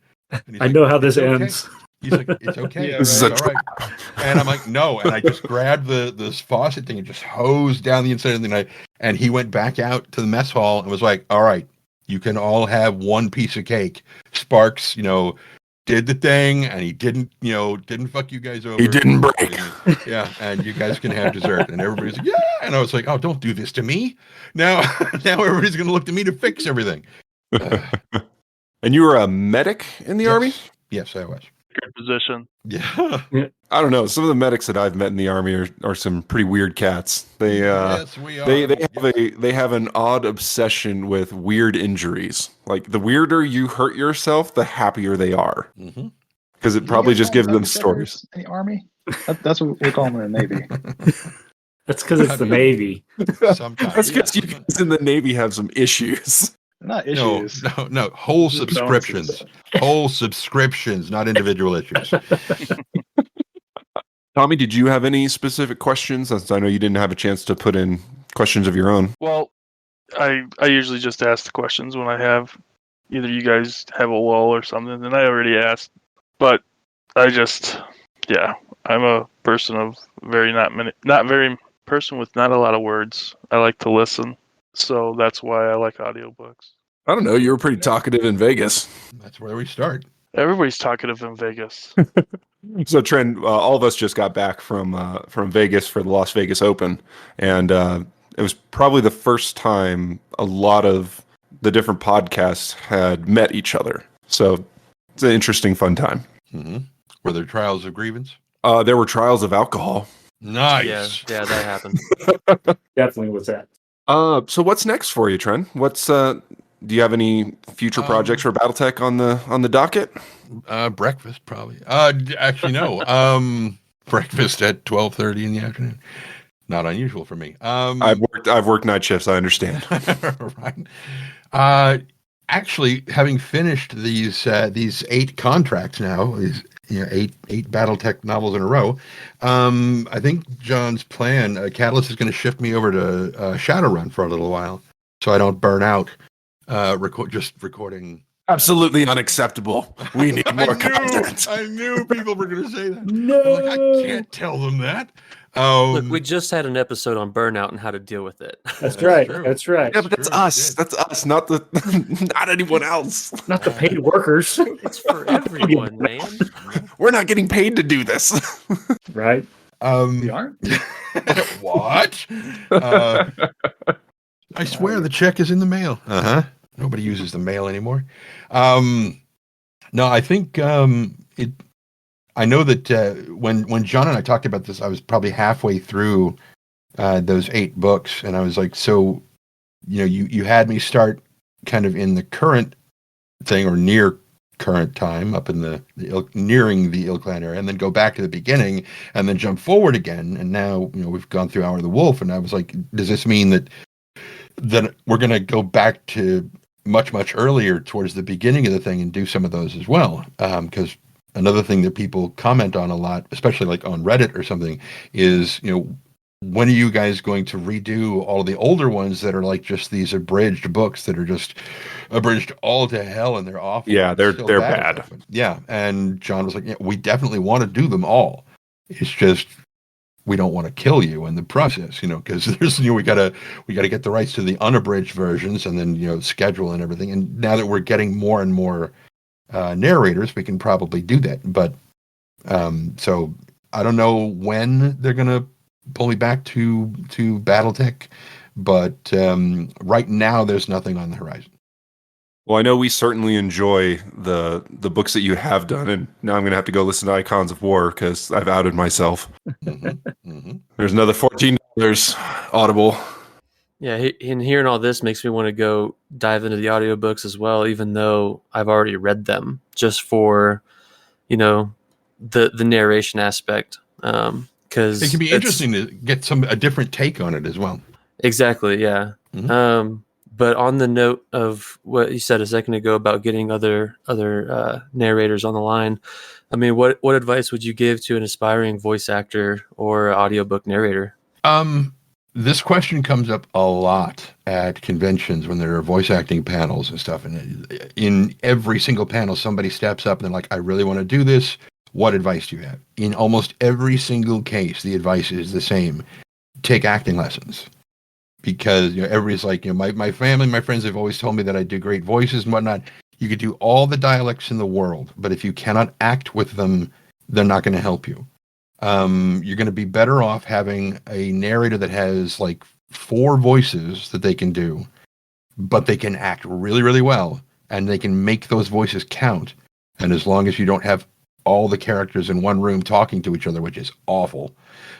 I know how this okay. ends. He's like, it's okay. Yeah, This is a all right. And I'm like, no. And I just grabbed this faucet thing and just hosed down the inside of the night. And he went back out to the mess hall and was like, all right, you can all have one piece of cake. Sparks, did the thing, and he didn't fuck you guys over. He didn't break. Yeah, and you guys can have dessert. And everybody's like, yeah. And I was like, oh, don't do this to me. Now everybody's going to look to me to fix everything. And you were a medic in the Army? Yes, I was. Good position. Yeah. I don't know. Some of the medics that I've met in the Army are some pretty weird cats. They Yes, we are. they have an odd obsession with weird injuries. Like the weirder you hurt yourself, the happier they are. Mm-hmm. Because it probably just gives them stories. In the Army? That's what we call them in the Navy. That's because it's the Navy. Sometimes. That's because you guys in the Navy have some issues. Not issues. No. Whole subscriptions. Whole subscriptions, not individual issues. Tommy, did you have any specific questions? Since I know you didn't have a chance to put in questions of your own. Well, I usually just ask the questions when I have either you guys have a lull or something, and I already asked. But I'm a person of person with not a lot of words. I like to listen. So that's why I like audiobooks. I don't know. You were pretty talkative in Vegas. That's where we start. Everybody's talkative in Vegas. So, Tren, all of us just got back from Vegas for the Las Vegas Open, and it was probably the first time a lot of the different podcasts had met each other. So it's an interesting, fun time. Mm-hmm. Were there trials of grievance? There were trials of alcohol. Nice. Yeah, that happened. Definitely was that. So what's next for you, Tren? Do you have any future projects for BattleTech on the docket? Breakfast, probably. Actually, no. Breakfast at 12:30 in the afternoon. Not unusual for me. I've worked night shifts. I understand. Right. Actually, having finished these 8 contracts now, eight BattleTech novels in a row. I think John's plan, Catalyst, is going to shift me over to Shadowrun for a little while, so I don't burn out. Recording. Absolutely unacceptable. We need more content. I knew people were going to say that. No, I'm like, I can't tell them that. Look, we just had an episode on burnout and how to deal with it. That's right. true. That's right. Yeah, but that's us. That's us, not not anyone else. Not the paid workers. It's for everyone, man. We're not getting paid to do this. Right. We aren't? What? I swear the check is in the mail. Nobody uses the mail anymore. No, I think I know that when John and I talked about this, I was probably halfway through those 8 books, and I was like, so you had me start kind of in the current thing or near current time, up in nearing the Ilklan era, and then go back to the beginning, and then jump forward again. And now we've gone through Hour of the Wolf, and I was like, does this mean that we're going to go back to much earlier towards the beginning of the thing and do some of those as well? Because another thing that people comment on a lot, especially like on Reddit or something, is when are you guys going to redo all of the older ones that are like just these abridged books that are just abridged all to hell and they're awful? Yeah, they're bad. Yeah, and John was like, yeah, we definitely want to do them all. It's just we don't want to kill you in the process, because there's we gotta get the rights to the unabridged versions and then schedule and everything. And now that we're getting more and more narrators, we can probably do that. But so I don't know when they're gonna pull me back to BattleTech, but right now there's nothing on the horizon. Well, I know we certainly enjoy the books that you have done, and now I'm going to have to go listen to Icons of War because I've outed myself. There's another $14 Audible. Yeah, and hearing all this makes me want to go dive into the audiobooks as well, even though I've already read them, just for, the narration aspect. Because it can be interesting to get a different take on it as well. Exactly, yeah. But on the note of what you said a second ago about getting other narrators on the line, I mean, what advice would you give to an aspiring voice actor or audiobook narrator? This question comes up a lot at conventions when there are voice acting panels and stuff. And in every single panel, somebody steps up and they're like, I really want to do this. What advice do you have? In almost every single case, the advice is the same. Take acting lessons. Because everybody's like, my family, my friends have always told me that I do great voices and whatnot. You could do all the dialects in the world, but if you cannot act with them, they're not going to help you. You're going to be better off having a narrator that has like 4 voices that they can do, but they can act really, really well, and they can make those voices count. And as long as you don't have all the characters in one room talking to each other, which is awful,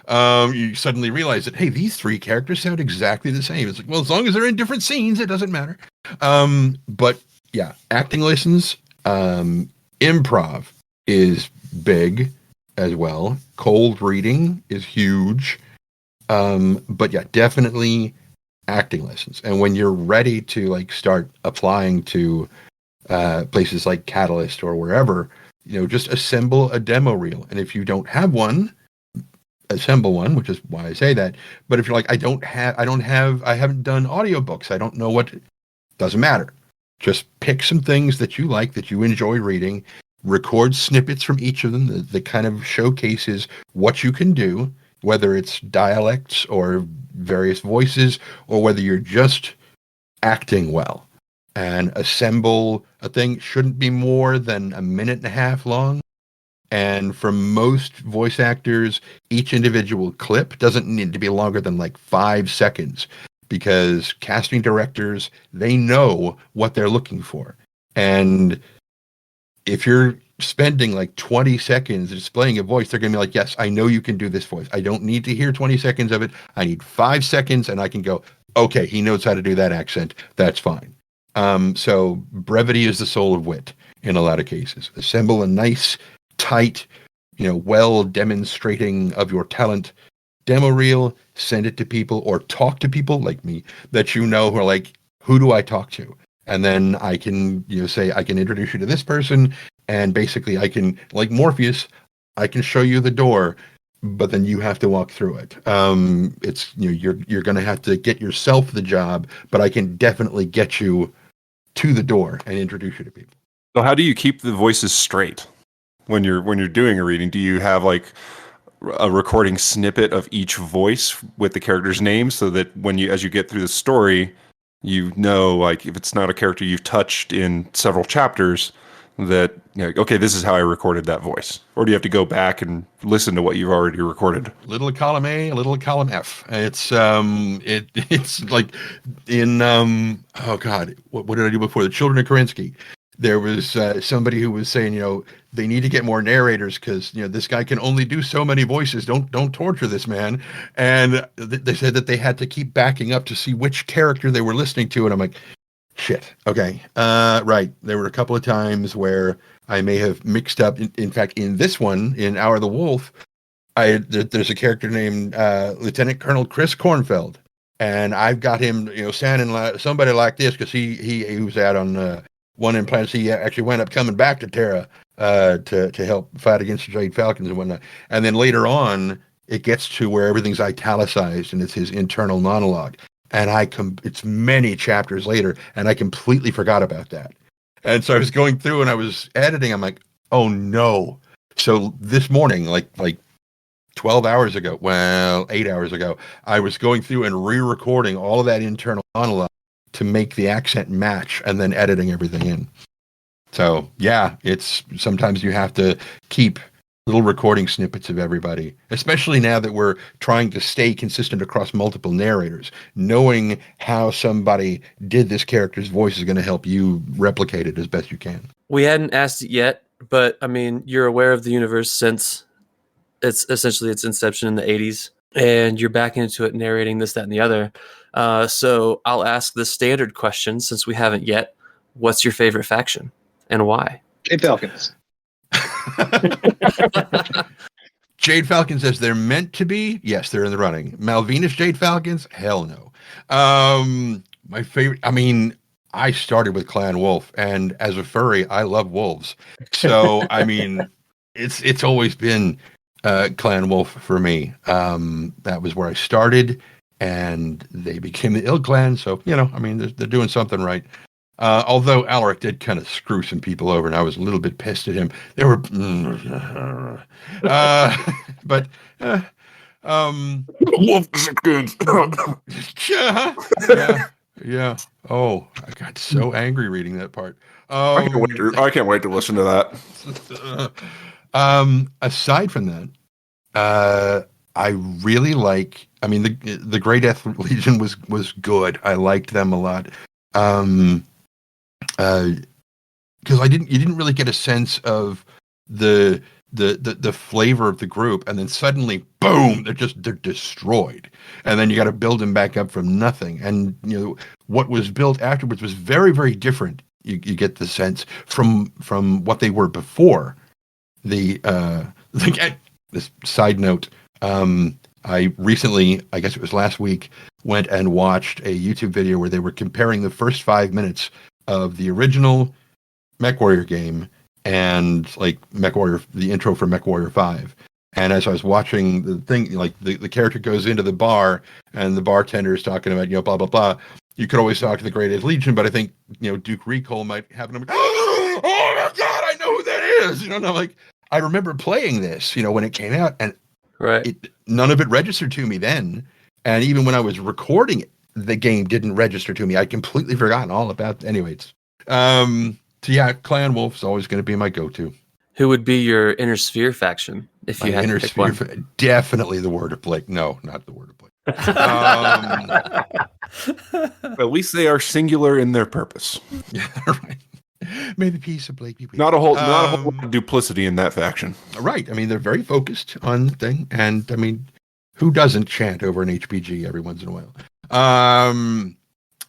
you suddenly realize that, hey, these 3 characters sound exactly the same. It's like, well, as long as they're in different scenes, it doesn't matter. But yeah, acting lessons, improv is big as well. Cold reading is huge. But yeah, definitely acting lessons. And when you're ready to like start applying to places like Catalyst or wherever, just assemble a demo reel. And if you don't have one, assemble one, which is why I say that. But if you're like, I haven't done audiobooks, I don't know what, doesn't matter. Just pick some things that you like, that you enjoy reading, record snippets from each of them that kind of showcases what you can do, whether it's dialects or various voices, or whether you're just acting well. And assemble a thing. Shouldn't be more than a minute and a half long. And for most voice actors, each individual clip doesn't need to be longer than like 5 seconds, because casting directors, they know what they're looking for. And if you're spending like 20 seconds displaying a voice, they're going to be like, yes, I know you can do this voice. I don't need to hear 20 seconds of it. I need 5 seconds, and I can go, okay, he knows how to do that accent. That's fine. So brevity is the soul of wit in a lot of cases. Assemble a nice, tight, well demonstrating of your talent demo reel, send it to people, or talk to people like me that who are like, who do I talk to? And then I can say, I can introduce you to this person, and basically I can, like Morpheus, I can show you the door, but then you have to walk through it. It's you're going to have to get yourself the job, but I can definitely get you to the door and introduce you to people. So how do you keep the voices straight when you're doing a reading? Do you have like a recording snippet of each voice with the character's name, so that as you get through the story, like if it's not a character you've touched in several chapters, that okay, this is how I recorded that voice? Or do you have to go back and listen to what you've already recorded? Little column A, a little column F. It's it's like in oh god, what did I do before? The Children of Kerensky. There was somebody who was saying, they need to get more narrators because this guy can only do so many voices. Don't torture this man. And they said that they had to keep backing up to see which character they were listening to. And I'm like, shit. Okay. Right. There were a couple of times where I may have mixed up. In fact, in this one, in Hour of the Wolf, there's a character named Lieutenant Colonel Chris Kornfeld, and I've got him, sounding like somebody like this because he was out on one in plans. He actually wound up coming back to Terra to help fight against the Jade Falcons and whatnot. And then later on, it gets to where everything's italicized and it's his internal monologue. And it's many chapters later, and I completely forgot about that. And so I was going through and I was editing. I'm like, oh no. So this morning, like 12 hours ago, 8 hours ago, I was going through and re-recording all of that internal monologue to make the accent match, and then editing everything in. So yeah, it's sometimes you have to keep little recording snippets of everybody, especially now that we're trying to stay consistent across multiple narrators. Knowing how somebody did this character's voice is going to help you replicate it as best you can. We hadn't asked it yet, but I mean, you're aware of the universe since it's essentially its inception in the 80s, and you're back into it narrating this, that, and the other. So I'll ask the standard question since we haven't yet. What's your favorite faction and why? Jade Falcons. Jade Falcons as they're meant to be. Yes, they're in the running. Malvinas Jade Falcons? Hell no. My favorite, I mean, I started with Clan Wolf, and as a furry, I love wolves. So, I mean, it's always been Clan Wolf for me. That was where I started, and they became the Ill Clan. So, you know, I mean, they're doing something right. Although Alaric did kind of screw some people over, and I was a little bit pissed at him. They were, but Wolf good. yeah. Oh, I got so angry reading that part. I can't wait to listen to that. Aside from that, I really like. I mean, the Grey Death Legion was good. I liked them a lot. Because you didn't really get a sense of the flavor of the group, and then suddenly, boom, they're destroyed, and then you got to build them back up from nothing. And you know what was built afterwards was very, very different. You get the sense from what they were before. This side note, I recently, I guess it was last week, went and watched a YouTube video where they were comparing the first 5 minutes of the original MechWarrior game and like MechWarrior, the intro for MechWarrior 5. And as I was watching the thing, like the character goes into the bar and the bartender is talking about, you know, blah, blah, blah. You could always talk to the Grey Death Legion, but I think, you know, Duke Recall might have an, oh my God, I know who that is. You know, and I'm like, I remember playing this, you know, when it came out, and Right. None of it registered to me then. And even when I was recording it, the game didn't register to me. I'd completely forgotten all about it. Anyways. So yeah, Clan Wolf's always going to be my go-to. Who would be your Inner Sphere faction if you had to pick one? Definitely the Word of Blake. No, not the Word of Blake. At least they are singular in their purpose. Yeah, right. May the peace of Blake be with you. Not a whole lot of duplicity in that faction. Right. I mean, they're very focused on the thing, and I mean, who doesn't chant over an HPG every once in a while?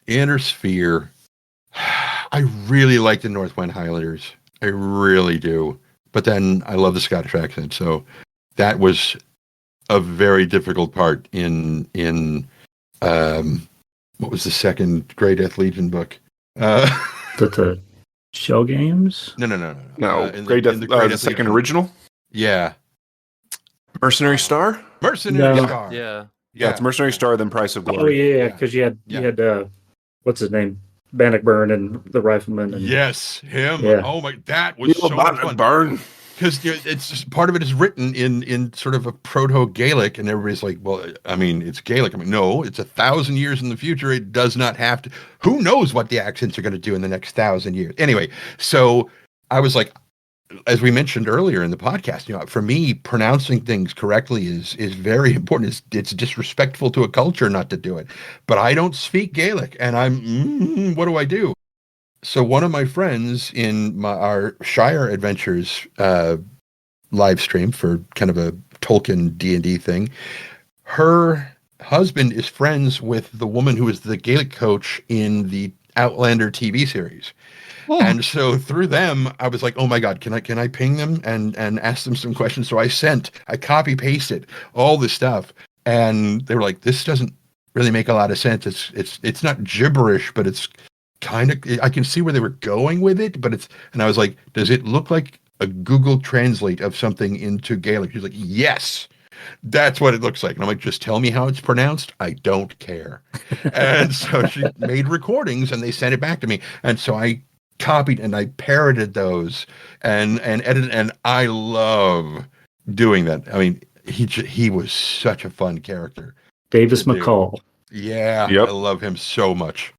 Inner Sphere. I really like the Northwind Highlanders. I really do. But then I love the Scottish accent, so that was a very difficult part in what was the second Grey Death Legion book? The Shell Games? No. Grey Death, the second original? Yeah. Mercenary Star? Mercenary No. Star. Yeah. Yeah, it's Mercenary Star, then Price of Oh Glory. yeah, because you had what's his name, Bannockburn and the Rifleman. And, Yes, him. Yeah. Oh my, that was so much fun. Burn. Because it's just, part of it is written in sort of a proto-Gaelic, and everybody's like, well, I mean, it's Gaelic. I mean, no, it's 1,000 years in the future. It does not have to. Who knows what the accents are going to do in the next 1,000 years? Anyway, so I was like, as we mentioned earlier in the podcast, you know, for me, pronouncing things correctly is very important. It's disrespectful to a culture not to do it. But I don't speak Gaelic, and what do I do? So one of my friends in our Shire Adventures live stream for kind of a Tolkien D&D thing, her husband is friends with the woman who is the Gaelic coach in the Outlander TV series. Oh. And so through them, I was like, oh my God, can I ping them and ask them some questions? So I copy pasted all this stuff, and they were like, this doesn't really make a lot of sense. It's not gibberish, but it's kind of, I can see where they were going with it, but and I was like, does it look like a Google Translate of something into Gaelic? She's like, yes, that's what it looks like. And I'm like, just tell me how it's pronounced. I don't care. And so she made recordings and they sent it back to me. And so I copied and I parroted those and edited, and I love doing that. I mean, he was such a fun character. Davis McCall. Yeah, yep. I love him so much.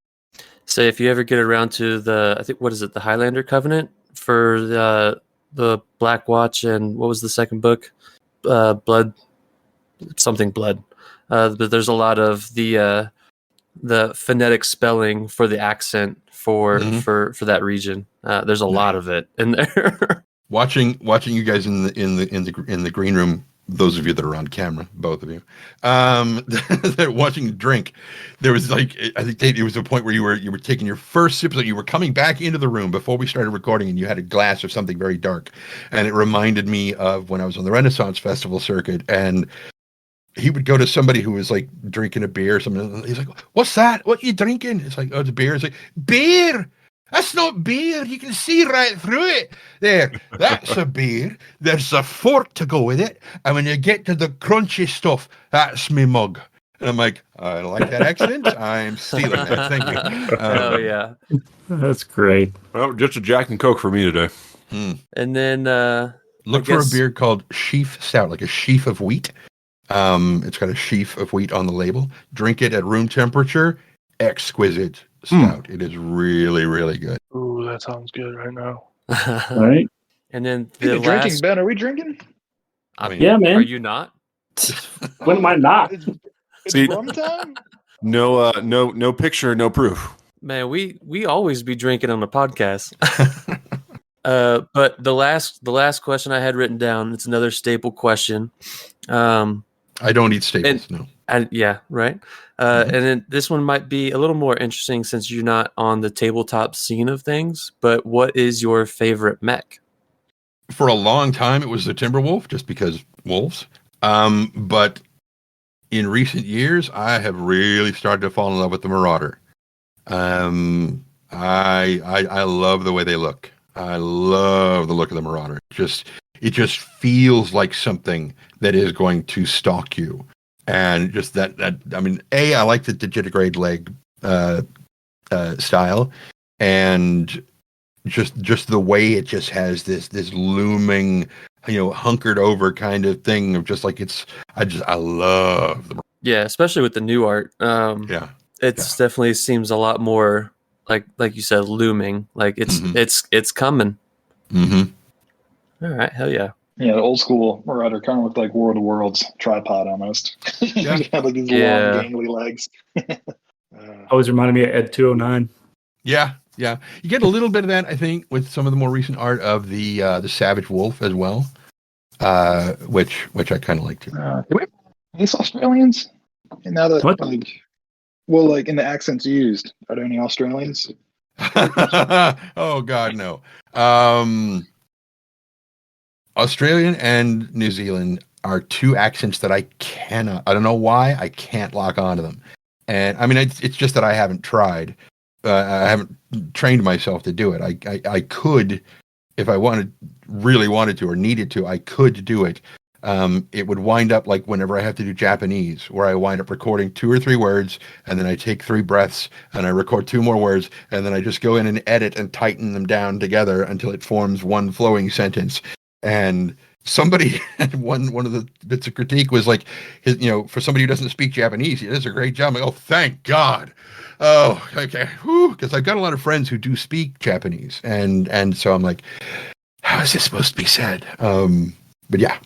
So if you ever get around to the Highlander Covenant for the Black Watch and what was the second book? Blood. But there's a lot of the phonetic spelling for the accent for that region. There's a lot of it in there. Watching you guys in the green room, those of you that are on camera, both of you, that watching drink, there was like, I think it was a point where you were taking your first sip, so you were coming back into the room before we started recording, and you had a glass of something very dark, and it reminded me of when I was on the Renaissance Festival circuit, and he would go to somebody who was like drinking a beer or something. He's like, "What's that? What are you drinking?" It's like, "Oh, it's a beer." It's like, "Beer? That's not beer. You can see right through it. There, that's a beer. There's a fork to go with it. And when you get to the crunchy stuff, that's me mug." And I'm like, "I like that accent. I'm stealing that. Thank you." Oh yeah, That's great. Well, just a Jack and Coke for me today. and then Look for a beer called Sheaf Stout, like a sheaf of wheat. It's got a sheaf of wheat on the label. Drink it at room temperature. Exquisite stout. It is really, really good. Ooh, that sounds good right now. All right. And then Speaking the of drinking, last. Ben, are we drinking? I mean, Yeah, man. Are you not? When am I not? It's See- rum time? No picture, no proof. Man, we always be drinking on the podcast. But the last question I had written down, it's another staple question. I don't eat staples. No. And yeah, right. And then this one might be a little more interesting since you're not on the tabletop scene of things. But what is your favorite mech? For a long time, it was the Timberwolf, just because wolves. But in recent years, I have really started to fall in love with the Marauder. I love the way they look. I love the look of the Marauder. It just feels like something that is going to stalk you. And just that I mean, I like the digitigrade leg style, and just the way it just has this looming, hunkered over kind of thing of just like I love the Yeah, especially with the new art. It's definitely seems a lot more like you said, looming. Like it's coming. Mm-hmm. All right, hell yeah. Yeah, the old school Marauder kind of looked like World of Worlds tripod almost. Yeah. It had like these Yeah. long, gangly legs. Always reminded me of Ed 209. Yeah. You get a little bit of that, I think, with some of the more recent art of the Savage Wolf as well, which I kind of like too. Do we have these Australians? And now that What? like in the accents used, are there any Australians? Oh God, no. Australian and New Zealand are two accents that I don't know why I can't lock onto them. And I mean, it's just that I haven't tried. I haven't trained myself to do it. I could, if I really wanted to or needed to, I could do it. It would wind up like whenever I have to do Japanese, where I wind up recording 2 or 3 words, and then I take 3 breaths, and I record 2 more words, and then I just go in and edit and tighten them down together until it forms one flowing sentence. And somebody had one of the bits of critique was like, for somebody who doesn't speak Japanese, he does a great job. I'm like, oh, thank God. Oh, okay. Because I've got a lot of friends who do speak Japanese, and so I'm like, how is this supposed to be said? But yeah.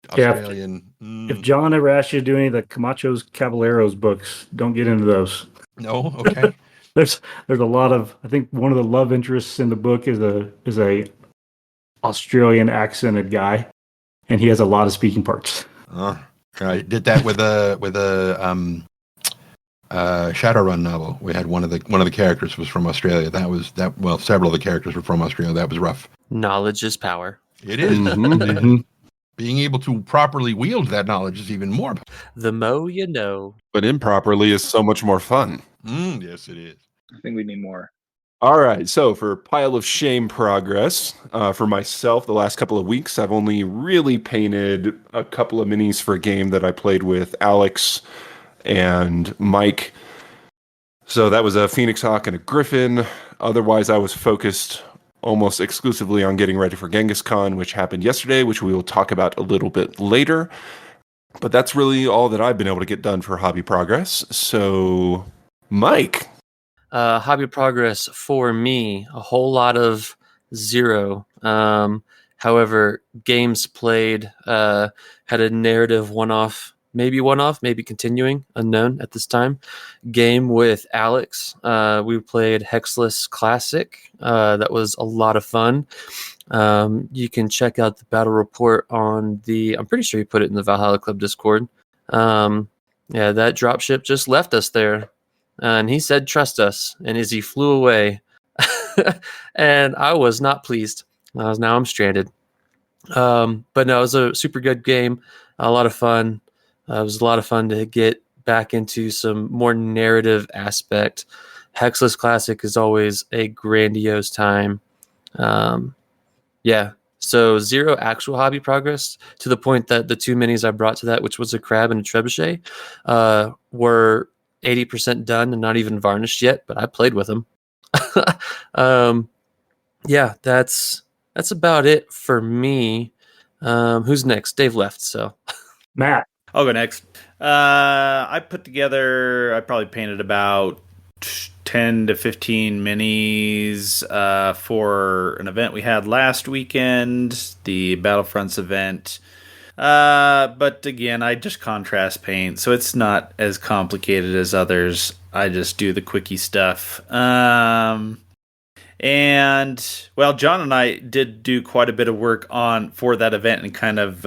Australian. If John ever asks you to do any of the Camacho's Caballeros books, don't get into those. No, okay. There's a lot of, I think one of the love interests in the book is a Australian accented guy, and he has a lot of speaking parts. I did that with a Shadowrun novel. We had one of the characters was from Australia. Several of the characters were from Australia. That was rough. Knowledge is power. It is. Mhm. Being able to properly wield that knowledge is even more. The mo you know. But improperly is so much more fun. Yes, it is. I think we need more. All right, so for pile of shame progress, for myself, the last couple of weeks, I've only really painted a couple of minis for a game that I played with Alex and Mike. So that was a Phoenix Hawk and a Griffin. Otherwise, I was focused almost exclusively on getting ready for Genghis Khan, which happened yesterday, which we will talk about a little bit later. But that's really all that I've been able to get done for hobby progress. So, Mike. Hobby progress for me, a whole lot of 0. However, games played had a narrative one-off, maybe continuing, unknown at this time. Game with Alex. We played Hexless Classic. That was a lot of fun. You can check out the battle report on I'm pretty sure you put it in the Valhalla Club Discord. Yeah, that dropship just left us there. And he said, trust us. And as he flew away, and I was not pleased. Now I'm stranded. But no, it was a super good game. A lot of fun. It was a lot of fun to get back into some more narrative aspect. Hexless Classic is always a grandiose time. Yeah. So 0 actual hobby progress, to the point that the 2 minis I brought to that, which was a crab and a trebuchet, were 80% done and not even varnished yet, but I played with them. Yeah, that's about it for me. Who's next? Dave left, so Matt. I'll go next. I probably painted about 10 to 15 minis for an event we had last weekend, the Battlefronts event. But again, I just contrast paint, so it's not as complicated as others. I just do the quickie stuff. And well, John and I did do quite a bit of work for that event and kind of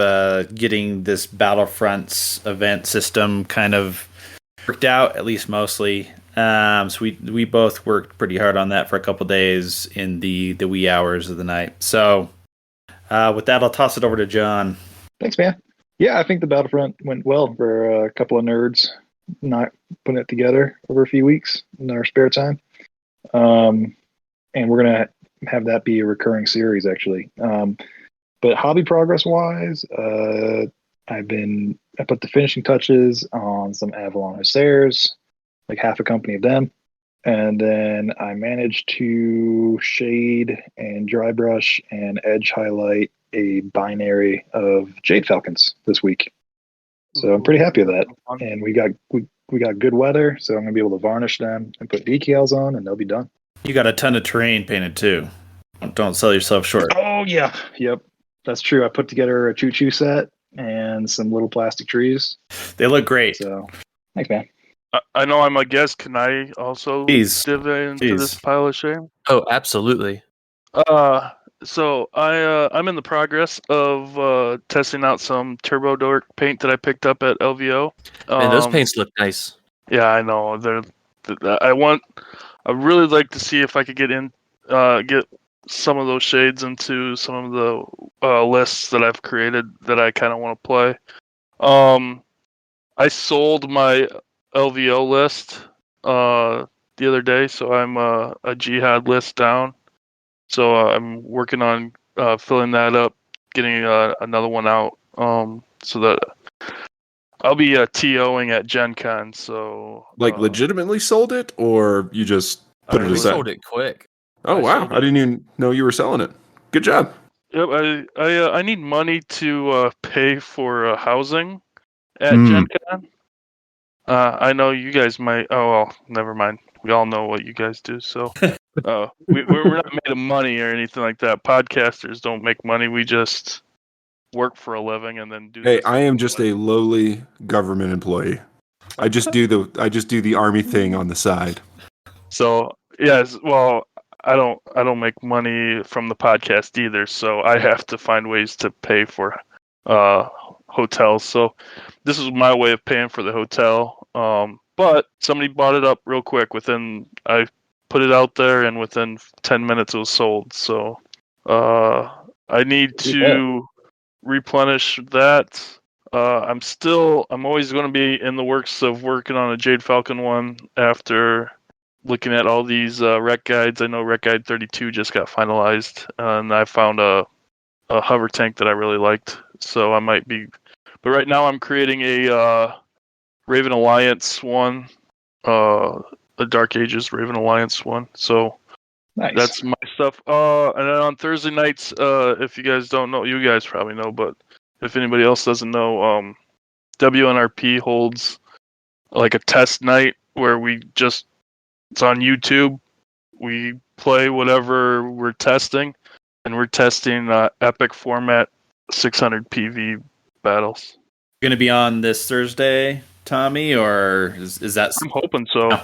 getting this Battlefronts event system kind of worked out, at least mostly. So we both worked pretty hard on that for a couple days in the wee hours of the night. So with that, I'll toss it over to John. Thanks, man. Yeah, I think the Battlefront went well for a couple of nerds not putting it together over a few weeks in our spare time. And we're going to have that be a recurring series, actually. But hobby progress-wise, I put the finishing touches on some Avalon Hussars, like half a company of them. And then I managed to shade and dry brush and edge highlight a binary of Jade Falcons this week. So I'm pretty happy with that. And we got good weather, so I'm going to be able to varnish them and put decals on, and they'll be done. You got a ton of terrain painted too. Don't sell yourself short. Oh, yeah. Yep. That's true. I put together a choo-choo set and some little plastic trees. They look great. So, thanks, man. I know I'm a guest. Can I also dive into this pile of shame? Oh, absolutely. So I'm in the progress of testing out some Turbo Dork paint that I picked up at LVO. And those paints look nice. Yeah, I know. I really like to see if I could get some of those shades into some of the lists that I've created that I kind of want to play. I sold my LVO list the other day, so I'm a Jihad list down. So I'm working on filling that up, getting another one out, so that I'll be TOing at Gen Con. So legitimately sold it, or you just put it aside? Sold it quick. Oh wow! I didn't even know you were selling it. Good job. Yep, I need money to pay for housing at Gen Con. I know you guys might. Oh well, never mind. We all know what you guys do. So we're not made of money or anything like that. Podcasters don't make money. We just work for a living and then do. Hey, I am just a lowly government employee. I just do the army thing on the side. So yes, well, I don't make money from the podcast either. So I have to find ways to pay for hotels. So this is my way of paying for the hotel. But somebody bought it up real quick. I put it out there, and within 10 minutes it was sold. So I need to replenish that. I'm always going to be in the works of working on a Jade Falcon one after looking at all these rec guides. I know Rec Guide 32 just got finalized, and I found a hover tank that I really liked. So I might be, but right now I'm creating a Raven Alliance one, a Dark Ages Raven Alliance one. So nice. That's my stuff. And then on Thursday nights, if you guys don't know, you guys probably know, but if anybody else doesn't know, WNRP holds like a test night where it's on YouTube. We play whatever we're testing. and we're testing epic format 600 PV battles. Going to be on this Thursday, Tommy, or is that? I'm hoping so.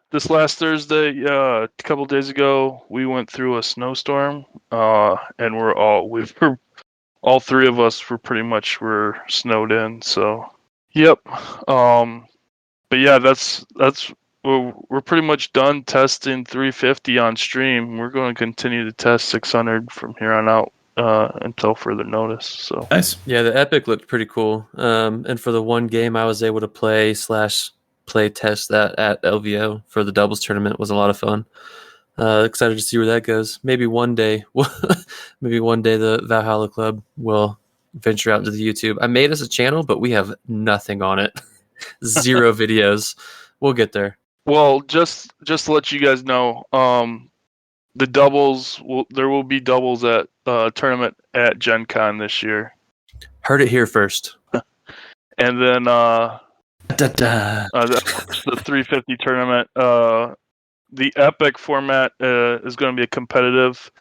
This last Thursday, a couple days ago, we went through a snowstorm, and all three of us were snowed in. So, yep. But yeah, we're pretty much done testing 350 on stream. We're going to continue to test 600 from here on out until further notice. So Nice. Yeah, the Epic looked pretty cool. And for the one game I was able to play test that at LVO for the doubles tournament was a lot of fun. Excited to see where that goes. Maybe one day the Valhalla Club will venture out to the YouTube. I made us a channel, but we have nothing on it. 0 videos. We'll get there. Well, just to let you guys know, the doubles there will be doubles at tournament at Gen Con this year. Heard it here first. And then the 350 tournament, the epic format is going to be a competitive,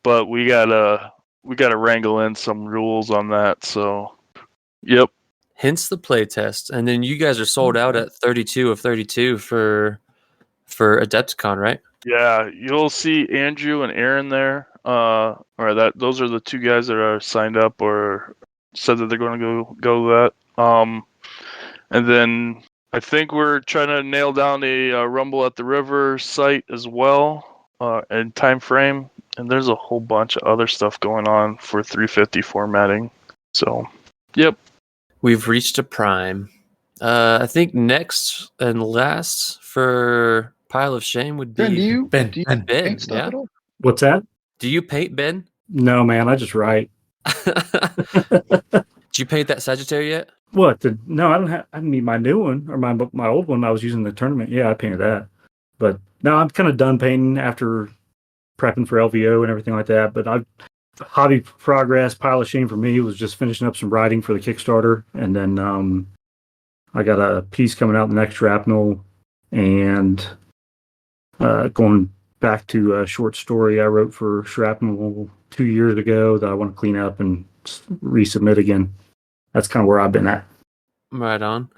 but we gotta wrangle in some rules on that. So, yep. Hence the playtest, and then you guys are sold out at 32 of 32 for Adepticon, right? Yeah, you'll see Andrew and Aaron there. Those are the 2 guys that are signed up or said that they're going to go that. And then I think we're trying to nail down a Rumble at the River site as well, and time frame. And there's a whole bunch of other stuff going on for 350 formatting. So, yep. We've reached a prime. I think next and last for Pile of Shame would be Ben, do you Ben. paint stuff Yeah. at all? What's that? Do you paint, Ben? No, man, I just write. Did you paint that Sagittarius yet? What? No, I don't have. I mean, my new one or my old one I was using in the tournament. Yeah, I painted that. But no, I'm kind of done painting after prepping for LVO and everything like that. But hobby progress, Pile of Shame for me was just finishing up some writing for the Kickstarter, and then I got a piece coming out the next Shrapnel, and going back to a short story I wrote for Shrapnel 2 years ago that I want to clean up and resubmit again. That's kind of where I've been at. Right on.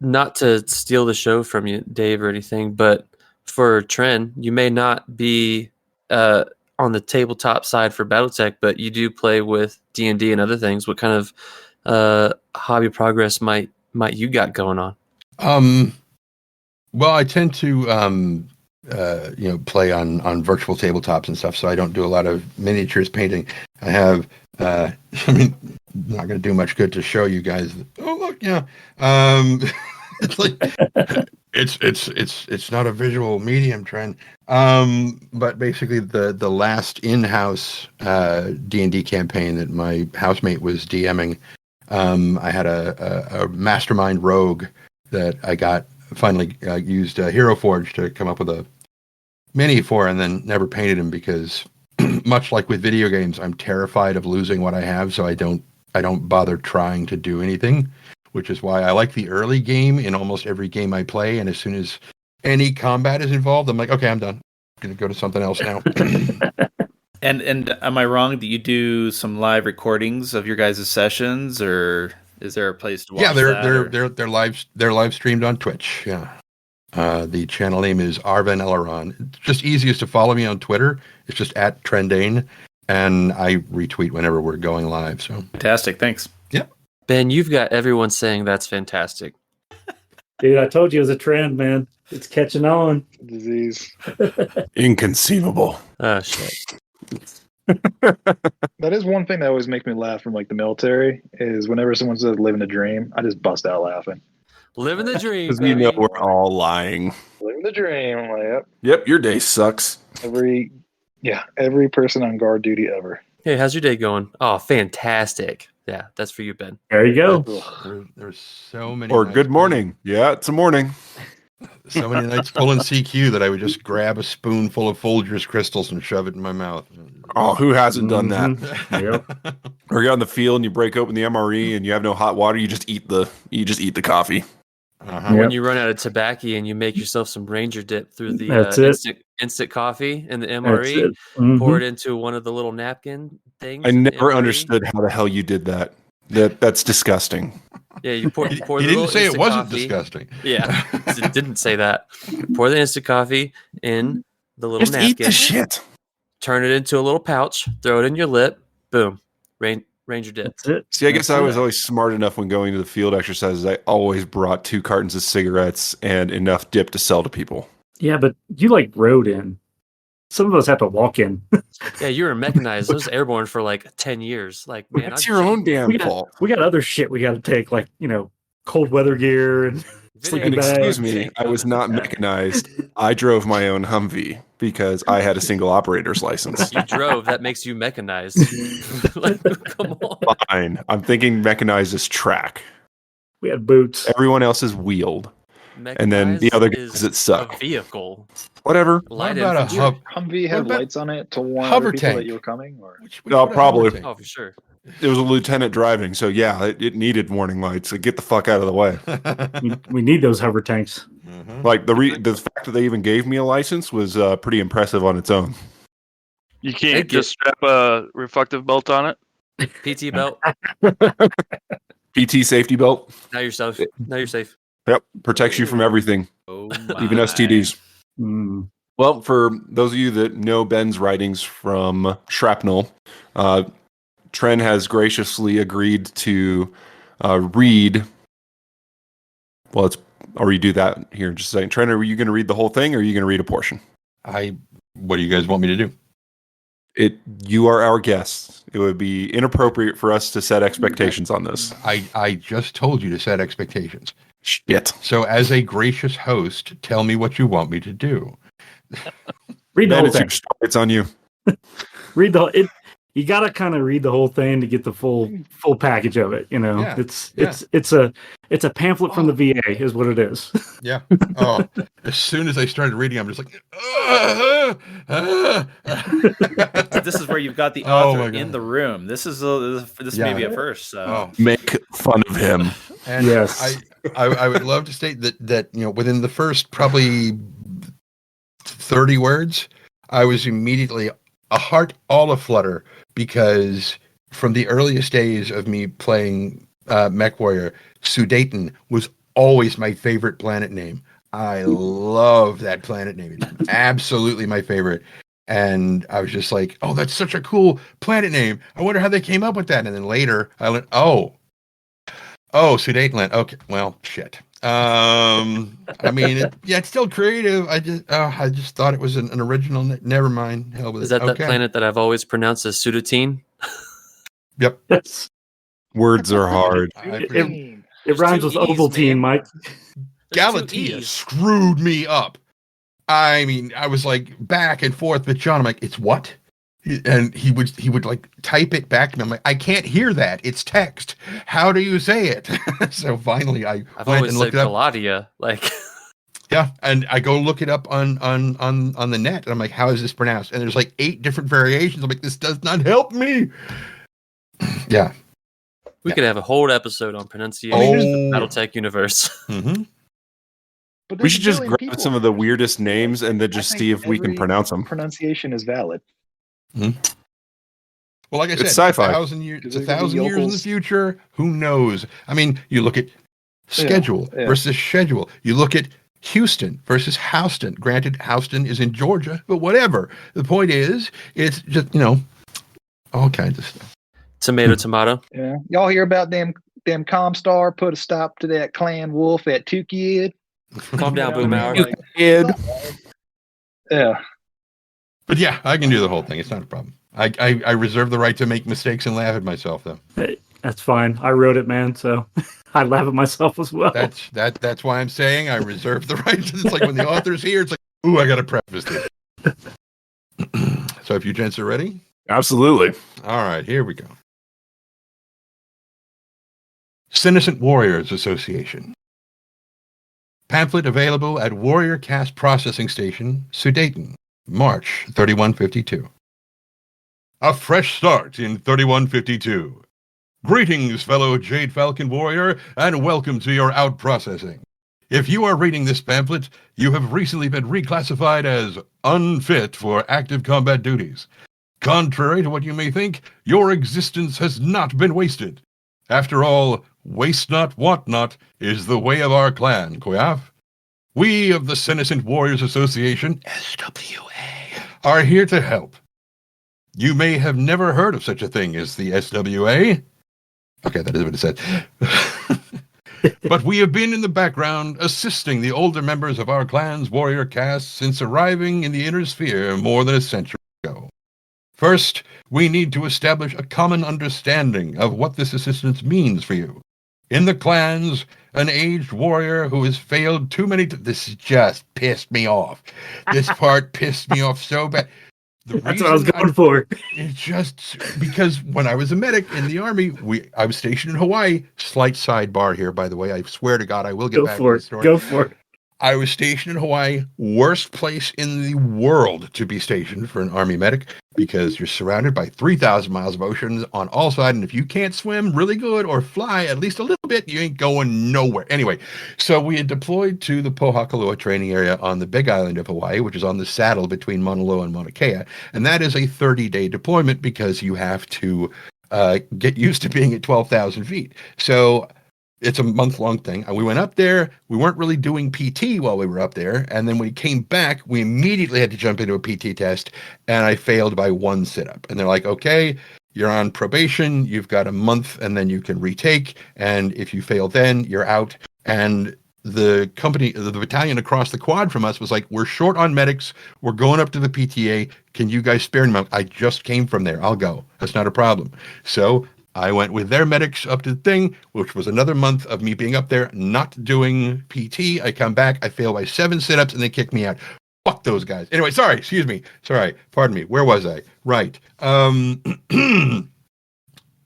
Not to steal the show from you, Dave, or anything, but for Tren, you may not be on the tabletop side for BattleTech, but you do play with D&D and other things. What kind of hobby progress might you got going on? Well, I tend to play on virtual tabletops and stuff, so I don't do a lot of miniatures painting. I have not going to do much good to show you guys. Oh, look, yeah. It's like it's not a visual medium trend. But basically the last in-house D&D campaign that my housemate was DMing, I had a mastermind rogue that I got finally used Hero Forge to come up with a mini for, and then never painted him because much like with video games, I'm terrified of losing what I have, so I don't bother trying to do anything, which is why I like the early game in almost every game I play, and as soon as any combat is involved, I'm like, okay, I'm done. I'm going to go to something else now. And am I wrong that you do some live recordings of your guys' sessions, or is there a place to watch? Yeah, they're live streamed on Twitch. Yeah. The channel name is Arven Eleron. It's just easiest to follow me on Twitter. It's just at Trendane, and I retweet whenever we're going live. So fantastic, thanks. Yeah, Ben, you've got everyone saying that's fantastic. Dude, I told you it was a trend, man. It's catching on. Disease. Inconceivable. Oh shit. That is one thing that always makes me laugh from like the military is whenever someone says living a dream, I just bust out laughing. Living the dream. Because we know we're all lying. Living the dream. I'm like, yep. Yep, your day sucks. Every person on guard duty ever. Hey, how's your day going? Oh, fantastic. Yeah, that's for you, Ben. There you go. there's so many. Or nights good morning. Yeah, it's a morning. So many nights pulling CQ that I would just grab a spoonful of Folgers crystals and shove it in my mouth. Oh, who hasn't done that? Yep. Or you're on the field and you break open the MRE and you have no hot water. You just eat the coffee. Uh-huh. When Yep. you run out of tobacco and you make yourself some Ranger dip through the That's it. instant coffee and the That's MRE, it. Mhm. pour it into one of the little napkin things. I in the never MRE. understood how the hell you did that. That's disgusting. Yeah, you pour He the didn't little say it instant wasn't coffee. disgusting. Yeah, it didn't say that. Pour the instant coffee in the little Just eat napkin. the shit. Turn it into a little pouch. Throw it in your lip. Boom. Ranger dip. That's it. See, I guess That's I was it. always smart enough when going to the field exercises. I always brought 2 cartons of cigarettes and enough dip to sell to people. Yeah, but you like rode in. Some of us have to walk in. Yeah, you were mechanized. I was airborne for like 10 years. Like, man, It's your own damn fault. We got other shit we got to take, like cold weather gear and sleeping And excuse bags. me, I was not mechanized. I drove my own Humvee because I had a single operator's license. You drove. That makes you mechanized. Like, come on. Fine. I'm thinking mechanized is track. We had boots. Everyone else is wheeled. And then the Mechanized other guys is that suck. A vehicle. Whatever. Light about a infantry. hub? Humvee What had about lights on it to warn hover other people tank? that you were coming, or No, What a probably. hover tank. Oh, for sure. It was a lieutenant driving, so yeah, it needed warning lights. So get the fuck out of the way. We need those hover tanks. Mhm. Like the fact that they even gave me a license was pretty impressive on its own. You can't Thank just strap a reflective belt on it. PT belt. PT safety belt. Now you're safe. Now you're safe. Yep, protects you from everything, Oh even my. STDs. Mm. Well, for those of you that know Ben's writings from Shrapnel, Tren has graciously agreed to read. Well, I'll redo that here in just a second. Tren, are you going to read the whole thing, or are you going to read a portion? What do you guys want me to do? You are our guests. It would be inappropriate for us to set expectations on this. I just told you to set expectations. Shit. So as a gracious host, tell me what you want me to do. Read the Ben, whole it's thing. your story. It's on you. Read the it. You got to kind of read the whole thing to get the full package of it. Yeah, It's a pamphlet from the VA is what it is. Yeah. Oh, as soon as I started reading, I'm just like, This is where you've got the Oh author my God. in the room. This is this Yeah. may be a first. So. Oh. Make fun of him. And Yes. I would love to state that within the first probably 30 words, I was immediately a heart all aflutter because from the earliest days of me playing Mech Warrior, Sudetan was always my favorite planet name. I love that planet name. It's absolutely my favorite. And I was just like, oh, that's such a cool planet name. I wonder how they came up with that. And then later I learned, Sudetenland. Okay, well, shit. I mean, it's still creative. I just thought it was an original. Never mind. Hell with Is it. that that planet that I've always pronounced as Sudotine? Yep. Yes. Words are hard. It rhymes with two E's, Ovaltine, man. Mike. There's two Galatea E's. screwed me up. I mean, I was like back and forth with John. I'm like, it's what? And he would like type it back to me. I'm like, I can't hear that. It's text. How do you say it? So finally, I I've went always and said looked it up. Galatia. Like, Yeah, and I go look it up on the net, and I'm like, how is this pronounced? And there's like 8 different variations. I'm like, this does not help me. Yeah. we Yeah. could have a whole episode on pronunciation Oh. of the BattleTech universe. Mm-hmm. But We there's should a just billion grab people. some of the weirdest names and then just I see think if we can every pronounce them. Pronunciation is valid. Well, like I It's said, sci-fi. 1,000 years. It's They're gonna be 1,000 years in the yokels. future. Who knows? I mean, you look at schedule yeah. versus schedule. You look at Houston versus Houston. Granted, Houston is in Georgia, but whatever. The point is, it's just all kinds of stuff. Tomato, tomato. Yeah, y'all hear about them Comstar put a stop to that clan wolf at Tukid? Calm down, You know what I Boom mean? Hour. Like, Kid. yeah, But yeah, I can do the whole thing. It's not a problem. I reserve the right to make mistakes and laugh at myself, though. Hey, that's fine. I wrote it, man. So I laugh at myself as well. That's why I'm saying I reserve the right. It's like when the author's here, it's like, ooh, I got to preface this. So if you gents are ready, Absolutely. all right, here we go. Senescent Warriors Association. Pamphlet available at Warrior Cast Processing Station, Sudetan, March 3152. A fresh start in 3152. Greetings, fellow Jade Falcon Warrior, and welcome to your out processing. If you are reading this pamphlet, you have recently been reclassified as unfit for active combat duties. Contrary to what you may think, your existence has not been wasted. After all, waste not, want not is the way of our clan, Koyaf. We of the Senescent Warriors Association, SWA, are here to help. You may have never heard of such a thing as the SWA. Okay, that is what it said. But we have been in the background assisting the older members of our clan's warrior caste since arriving in the Inner Sphere more than a century ago. First, we need to establish a common understanding of what this assistance means for you. In the clans, an aged warrior who has failed too many this just pissed me off. This part pissed me off so bad. That's what I was going for. It's just because when I was a medic in the Army, I was stationed in Hawaii. Slight sidebar here, by the way. I swear to God, I will get back to the story. Go for it. I was stationed in Hawaii, worst place in the world to be stationed for an Army medic, because you're surrounded by 3,000 miles of oceans on all sides, and if you can't swim really good or fly at least a little bit, you ain't going nowhere. Anyway, so we had deployed to the Pohakalua training area on the Big Island of Hawaii, which is on the saddle between Mauna Loa and Mauna Kea, and that is a 30-day deployment because you have to get used to being at 12,000 feet. So it's a month-long thing. We went up there. We weren't really doing PT while we were up there. And then when we came back, we immediately had to jump into a PT test, and I failed by one sit-up. And they're like, okay, you're on probation. You've got a month, and then you can retake. And if you fail then, you're out. And the company, the battalion across the quad from us was like, we're short on medics. We're going up to the PTA. Can you guys spare them? I just came from there. I'll go. That's not a problem. So I went with their medics up to the thing, which was another month of me being up there, not doing PT. I come back, I fail by 7 sit-ups, and they kick me out. Fuck those guys. Anyway, sorry, excuse me. Sorry, pardon me. Where was I? Right.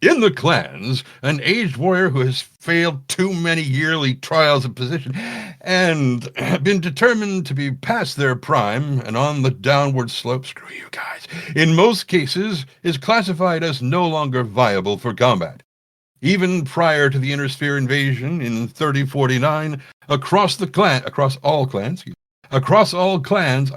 In the clans, an aged warrior who has failed too many yearly trials of position and been determined to be past their prime and on the downward slope, screw you guys, in most cases is classified as no longer viable for combat. Even prior to the Inner Sphere invasion in 3049, across all clans, I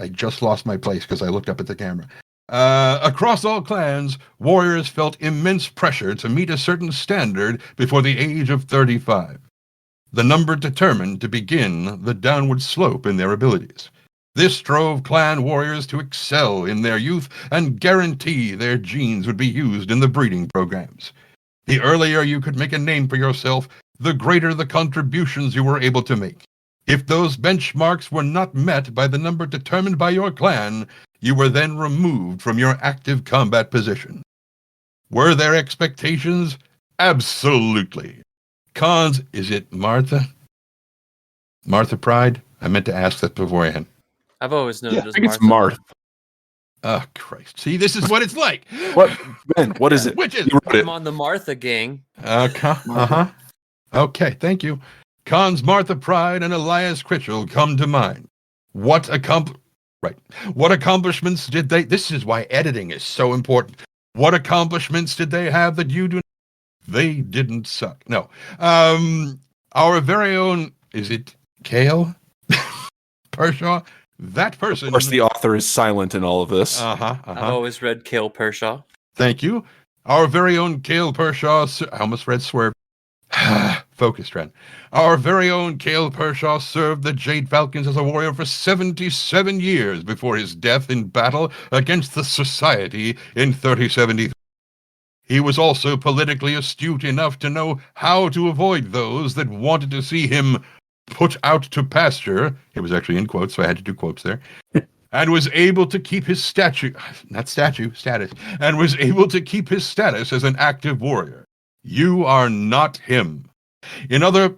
just lost my place because I looked up at the camera. Across all clans, warriors felt immense pressure to meet a certain standard before the age of 35. The number determined to begin the downward slope in their abilities. This drove clan warriors to excel in their youth and guarantee their genes would be used in the breeding programs. The earlier you could make a name for yourself, the greater the contributions you were able to make. If those benchmarks were not met by the number determined by your clan, you were then removed from your active combat position. Were there expectations? Absolutely. Cons, is it Martha? Martha Pride? I meant to ask that beforehand. I've always known it as I think Martha. it's Marth. Oh, Christ. See, this is what it's like. What, Ben, what is it? Which is You wrote it. I'm on the Martha gang. Uh-huh. Okay, thank you. Cons Martha Pride and Elias Critchell come to mind. What accomplishments did they... This is why editing is so important. What accomplishments did they have that you do? They didn't suck. No. Our very own... Is it Kale? Pershaw? That person... Of course, the author is silent in all of this. I've always read Kale Pershaw. Thank you. Our very own Kale Pershaw... I almost read Swerve. Focus, Tren. Our very own Kale Pershaw served the Jade Falcons as a warrior for 77 years before his death in battle against the Society in 3073. He was also politically astute enough to know how to avoid those that wanted to see him put out to pasture. It was actually in quotes, so I had to do quotes there. And was able to keep his status, and was able to keep his status as an active warrior. You are not him. In other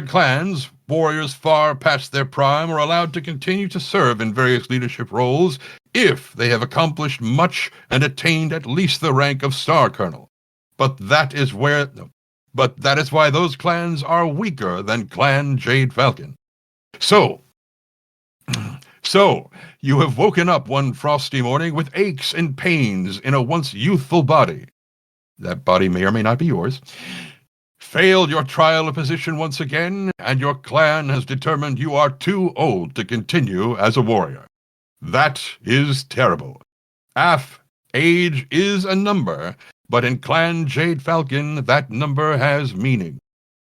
clans, warriors far past their prime are allowed to continue to serve in various leadership roles if they have accomplished much and attained at least the rank of Star Colonel. But that is why those clans are weaker than Clan Jade Falcon. So, you have woken up one frosty morning with aches and pains in a once youthful body. That body may or may not be yours. failed your trial of position once again, and your clan has determined you are too old to continue as a warrior. That is terrible. Age is a number, but in Clan Jade Falcon, that number has meaning.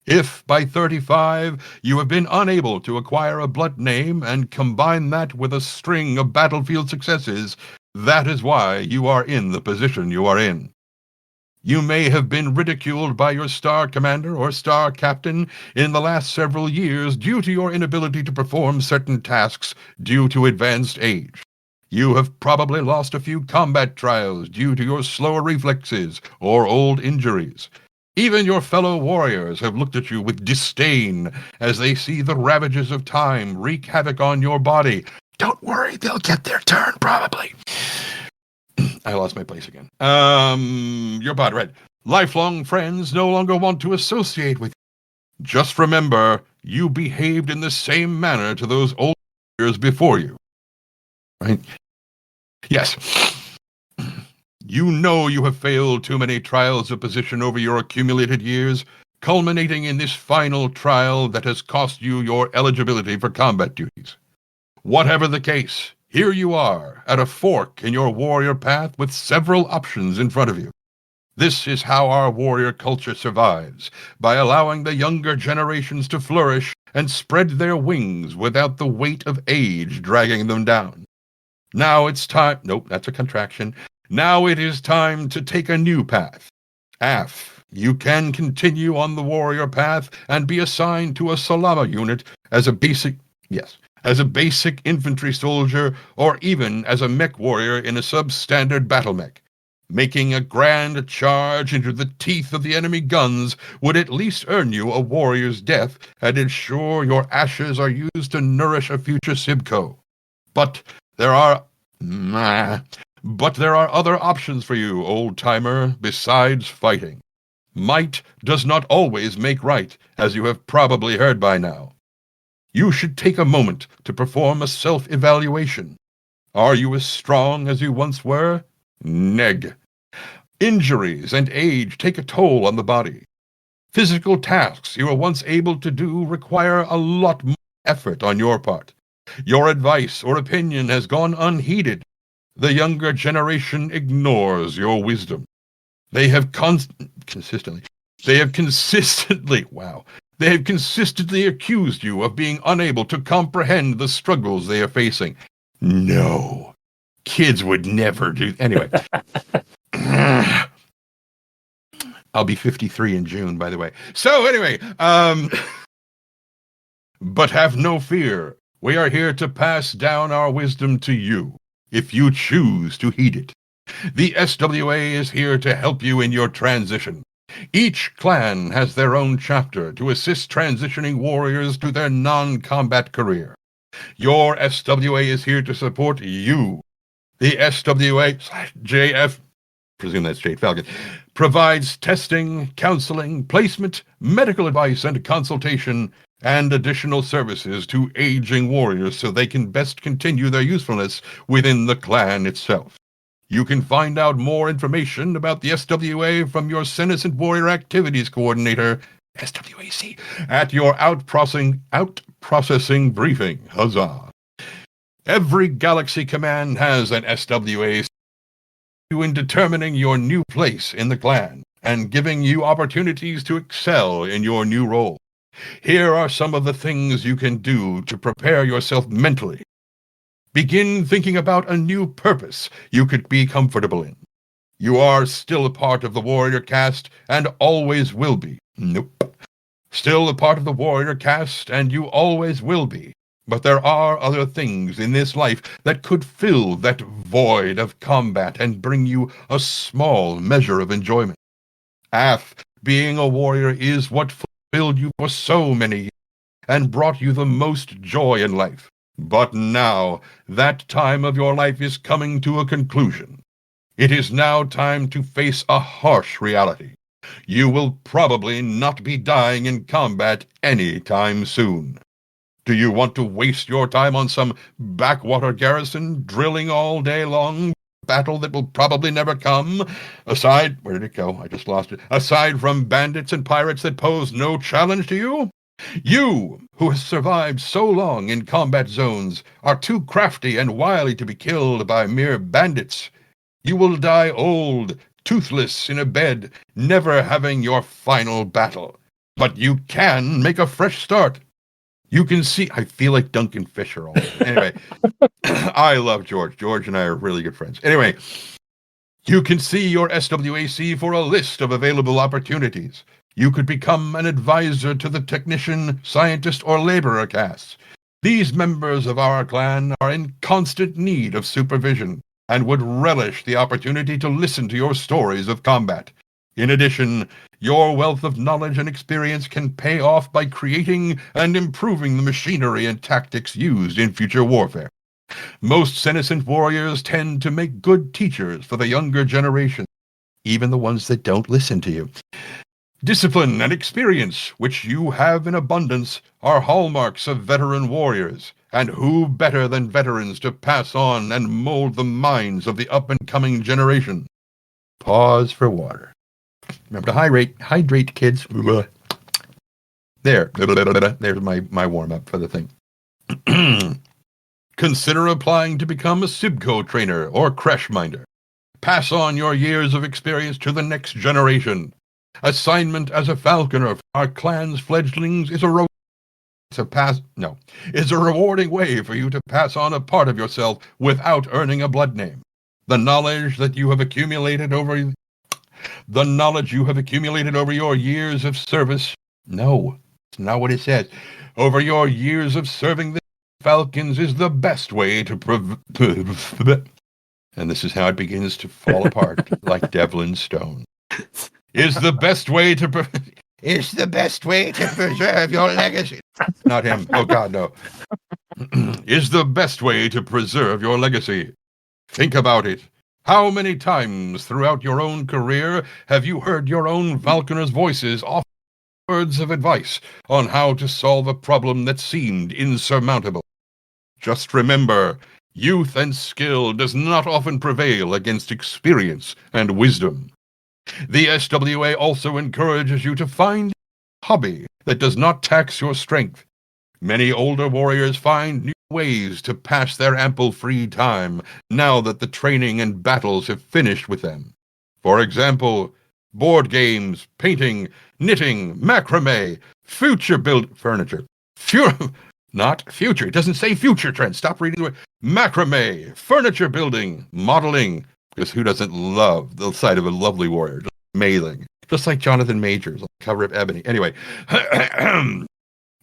If by 35 you have been unable to acquire a blood name and combine that with a string of battlefield successes, that is why you are in the position you are in. You may have been ridiculed by your star commander or star captain in the last several years due to your inability to perform certain tasks due to advanced age. You have probably lost a few combat trials due to your slower reflexes or old injuries. Even your fellow warriors have looked at you with disdain as they see the ravages of time wreak havoc on your body. Don't worry, they'll get their turn, probably. I lost my place again. Your bot read. Lifelong friends no longer want to associate with you. Just remember, you behaved in the same manner to those old warriors before you. Right? Yes. You know you have failed too many trials of position over your accumulated years, culminating in this final trial that has cost you your eligibility for combat duties. Whatever the case, here you are, at a fork in your warrior path with several options in front of you. This is how our warrior culture survives, by allowing the younger generations to flourish and spread their wings without the weight of age dragging them down. Now it's time... Nope, that's a contraction. Now it is time to take a new path. You can continue on the warrior path and be assigned to a Salama unit as a basic infantry soldier or even as a mech warrior in a substandard battle mech. Making a grand charge into the teeth of the enemy guns would at least earn you a warrior's death and ensure your ashes are used to nourish a future Sibco. But there are other options for you, old-timer, besides fighting. Might does not always make right, as you have probably heard by now. You should take a moment to perform a self-evaluation. Are you as strong as you once were? Neg. Injuries and age take a toll on the body. Physical tasks you were once able to do require a lot more effort on your part. Your advice or opinion has gone unheeded. The younger generation ignores your wisdom. They have consistently accused you of being unable to comprehend the struggles they are facing. No, kids would never do. Anyway, I'll be 53 in June, by the way. So anyway, but have no fear. We are here to pass down our wisdom to you, if you choose to heed it. The SWA is here to help you in your transition. Each clan has their own chapter to assist transitioning warriors to their non-combat career. Your SWA is here to support you. The SWA/JF, presume that's Jade Falcon, provides testing, counseling, placement, medical advice and consultation, and additional services to aging warriors so they can best continue their usefulness within the clan itself. You can find out more information about the SWA from your Senescent Warrior Activities Coordinator, SWAC, at your out-processing briefing. Huzzah! Every Galaxy command has an SWA in determining your new place in the clan and giving you opportunities to excel in your new role. Here are some of the things you can do to prepare yourself mentally. Begin thinking about a new purpose you could be comfortable in. You are still a part of the warrior caste and always will be. Nope. Still a part of the warrior caste and you always will be. But there are other things in this life that could fill that void of combat and bring you a small measure of enjoyment. Being a warrior is what fulfilled you for so many years and brought you the most joy in life. But now, that time of your life is coming to a conclusion. It is now time to face a harsh reality. You will probably not be dying in combat any time soon. Do you want to waste your time on some backwater garrison, drilling all day long, battle that will probably never come. Aside, where did it go? I just lost it. Aside from bandits and pirates that pose no challenge to you, you, who has survived so long in combat zones, are too crafty and wily to be killed by mere bandits. You will die old, toothless in a bed, never having your final battle. But you can make a fresh start. You can see, I feel like Duncan Fisher all over. Anyway, I love George. George and I are really good friends. Anyway, you can see your SWAC for a list of available opportunities. You could become an advisor to the technician, scientist, or laborer castes. These members of our clan are in constant need of supervision and would relish the opportunity to listen to your stories of combat. In addition, your wealth of knowledge and experience can pay off by creating and improving the machinery and tactics used in future warfare. Most senescent warriors tend to make good teachers for the younger generation, even the ones that don't listen to you. Discipline and experience, which you have in abundance, are hallmarks of veteran warriors, and who better than veterans to pass on and mold the minds of the up-and-coming generation? Pause for water. Remember to hydrate, kids. There. There's my warm-up for the thing. Consider applying to become a Sibco trainer or crash minder. Pass on your years of experience to the next generation. Assignment as a falconer for our clan's fledglings is a rewarding way for you to pass on a part of yourself without earning a blood name. The knowledge you have accumulated over your years of service. No, it's not what it says. Over your years of serving the Falcons is the best way to and this is how it begins to fall apart like Devlin Stone. Is the best way to preserve your legacy. Not him. Oh God, no. Is the best way to preserve your legacy. Think about it. How many times throughout your own career have you heard your own falconers' voices offer words of advice on how to solve a problem that seemed insurmountable? Just remember, youth and skill does not often prevail against experience and wisdom. The SWA also encourages you to find a hobby that does not tax your strength. Many older warriors find new ways to pass their ample free time now that the training and battles have finished with them. For example, board games, painting, knitting, macrame, furniture. Not future. It doesn't say future, Trent. Stop reading the word. Macrame, furniture building, modeling. Because who doesn't love the sight of a lovely warrior just mailing? Just like Jonathan Majors on the cover of Ebony. Anyway,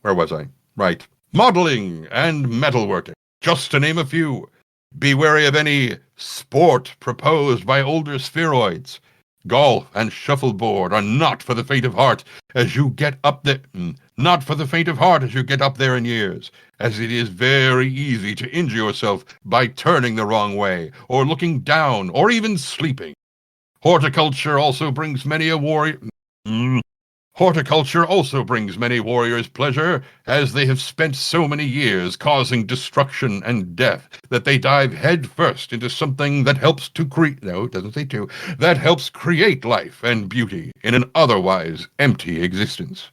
where was I? Right. Modeling and metalworking, just to name a few. Be wary of any sport proposed by older spheroids. Golf and shuffleboard are not for the faint of heart as you get up there. Not for the faint of heart as you get up there in years, as it is very easy to injure yourself by turning the wrong way, or looking down, or even sleeping. Horticulture also brings many warriors pleasure, as they have spent so many years causing destruction and death that they dive headfirst into something that helps to that helps create life and beauty in an otherwise empty existence.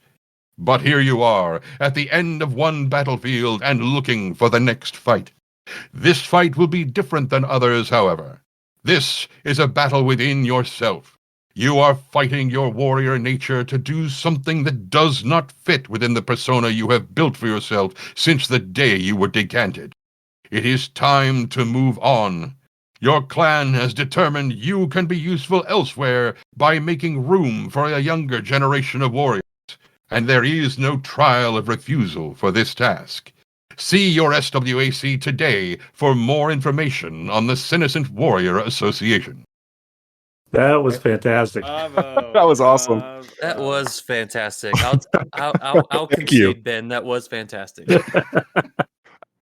But here you are, at the end of one battlefield and looking for the next fight. This fight will be different than others, however. This is a battle within yourself. You are fighting your warrior nature to do something that does not fit within the persona you have built for yourself since the day you were decanted. It is time to move on. Your clan has determined you can be useful elsewhere by making room for a younger generation of warriors, and there is no trial of refusal for this task. See your SWAC today for more information on the Senescent Warrior Association. That was fantastic. That was awesome. That was fantastic. I'll concede, Ben. That was fantastic.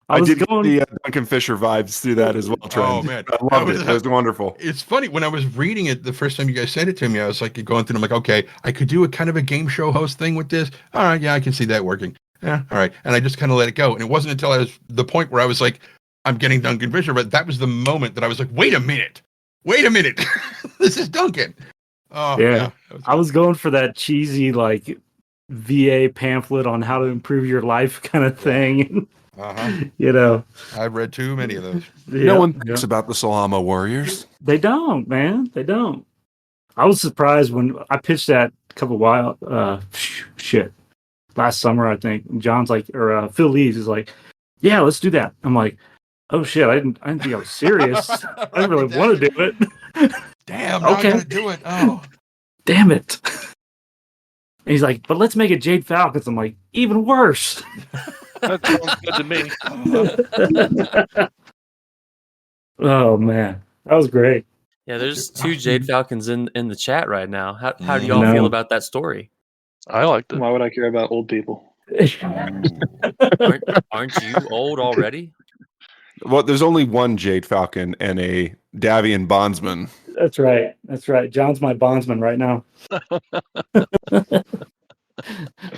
I did get the Duncan Fisher vibes through that as well, Trent. Oh, man. I loved it. It was wonderful. It's funny, when I was reading it the first time you guys said it to me, I was like going through, I'm like, okay, I could do a kind of a game show host thing with this. All right, yeah, I can see that working. Yeah, all right. And I just kind of let it go. And it wasn't until I was the point where I was like, I'm getting Duncan Fisher, but that was the moment that I was like, wait a minute. Wait a minute. This is Duncan. Oh, Yeah. I was going for that cheesy, like, VA pamphlet on how to improve your life kind of thing. You know, I've read too many of those. No one thinks about the Salama Warriors. They don't, man. They don't. I was surprised when I pitched that a couple last summer, I think. John's like, or Phil Lees is like, yeah, let's do that. I'm like, oh shit, I didn't think I was serious. I didn't really want to do it. Damn, now I gotta do it. Oh, damn it. And he's like, but let's make it Jade Falcons. I'm like, even worse. That sounds good to me. Oh man, that was great. Yeah, there's 2 Jade Falcons in the chat right now. How do y'all feel about that story? I liked it. Why would I care about old people? Aren't you old already? Well, there's only one Jade Falcon and a Davian bondsman. That's right. That's right. John's my bondsman right now.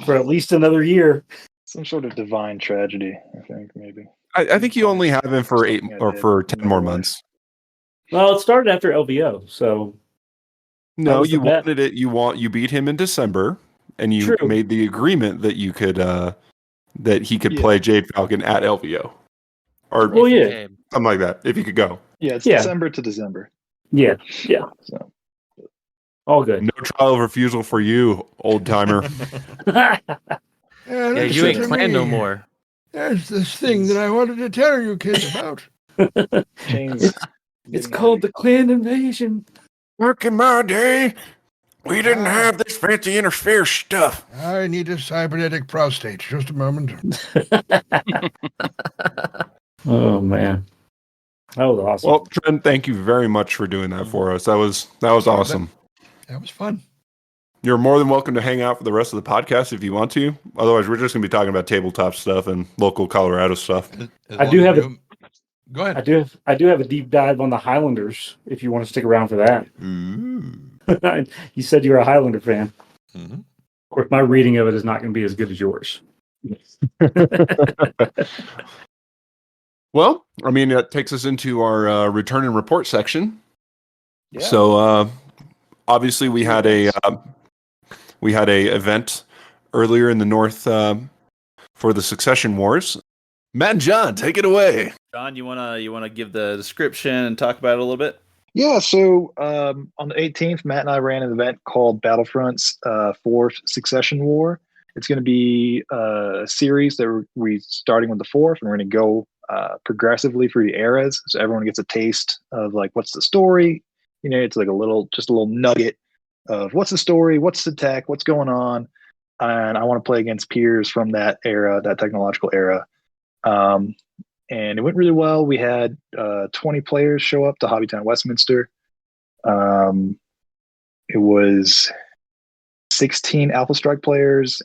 For at least another year. Some sort of divine tragedy, I think, maybe. I think you only have him for 8 or for 10 more months. Well, it started after LVO, so no, you wanted it. You beat him in December, and you made the agreement that you could that he could play Jade Falcon at LVO, or something like that. If you could go, it's December to December. Yeah. So all good. No trial of refusal for you, old timer. Yeah, you ain't clan no more. There's this thing that I wanted to tell you kids about. It's called the clan invasion. Back in my day, we didn't have this fancy intersphere stuff. I need a cybernetic prostate. Just a moment. Oh man, that was awesome. Well, Trent, thank you very much for doing that for us. That was awesome. That was fun. You're more than welcome to hang out for the rest of the podcast if you want to. Otherwise, we're just going to be talking about tabletop stuff and local Colorado stuff. I do have Go ahead. I do have a deep dive on the Highlanders if you want to stick around for that. You said you're a Highlander fan. Mm-hmm. Of course, my reading of it is not going to be as good as yours. Well, I mean, that takes us into our return and report section. Yeah. So, obviously, we had a event earlier in the north for the Succession Wars. Matt and John, take it away. John, you wanna give the description and talk about it a little bit? Yeah. So on the 18th, Matt and I ran an event called Battlefront's Fourth Succession War. It's going to be a series that we're starting with the fourth, and we're going to go progressively through the eras, so everyone gets a taste of like what's the story. You know, it's like a little nugget of what's the story, what's the tech, what's going on, and I want to play against peers from that era, that technological era. And it went really well. We had 20 players show up to Hobbytown Westminster. It was 16 Alpha Strike players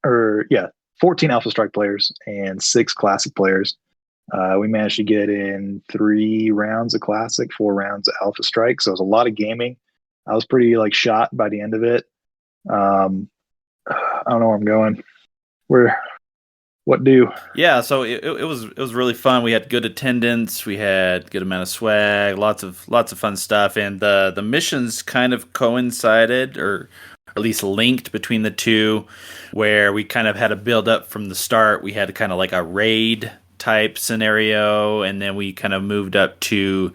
14 Alpha Strike players and 6 Classic players. We managed to get in 3 rounds of Classic, 4 rounds of Alpha Strike. So it was a lot of gaming. I was pretty shot by the end of it. I don't know where I'm going. What do? Yeah, so it was really fun. We had good attendance. We had good amount of swag. Lots of fun stuff. And the missions kind of coincided, or at least linked between the two, where we kind of had a build up from the start. We had kind of like a raid type scenario, and then we kind of moved up to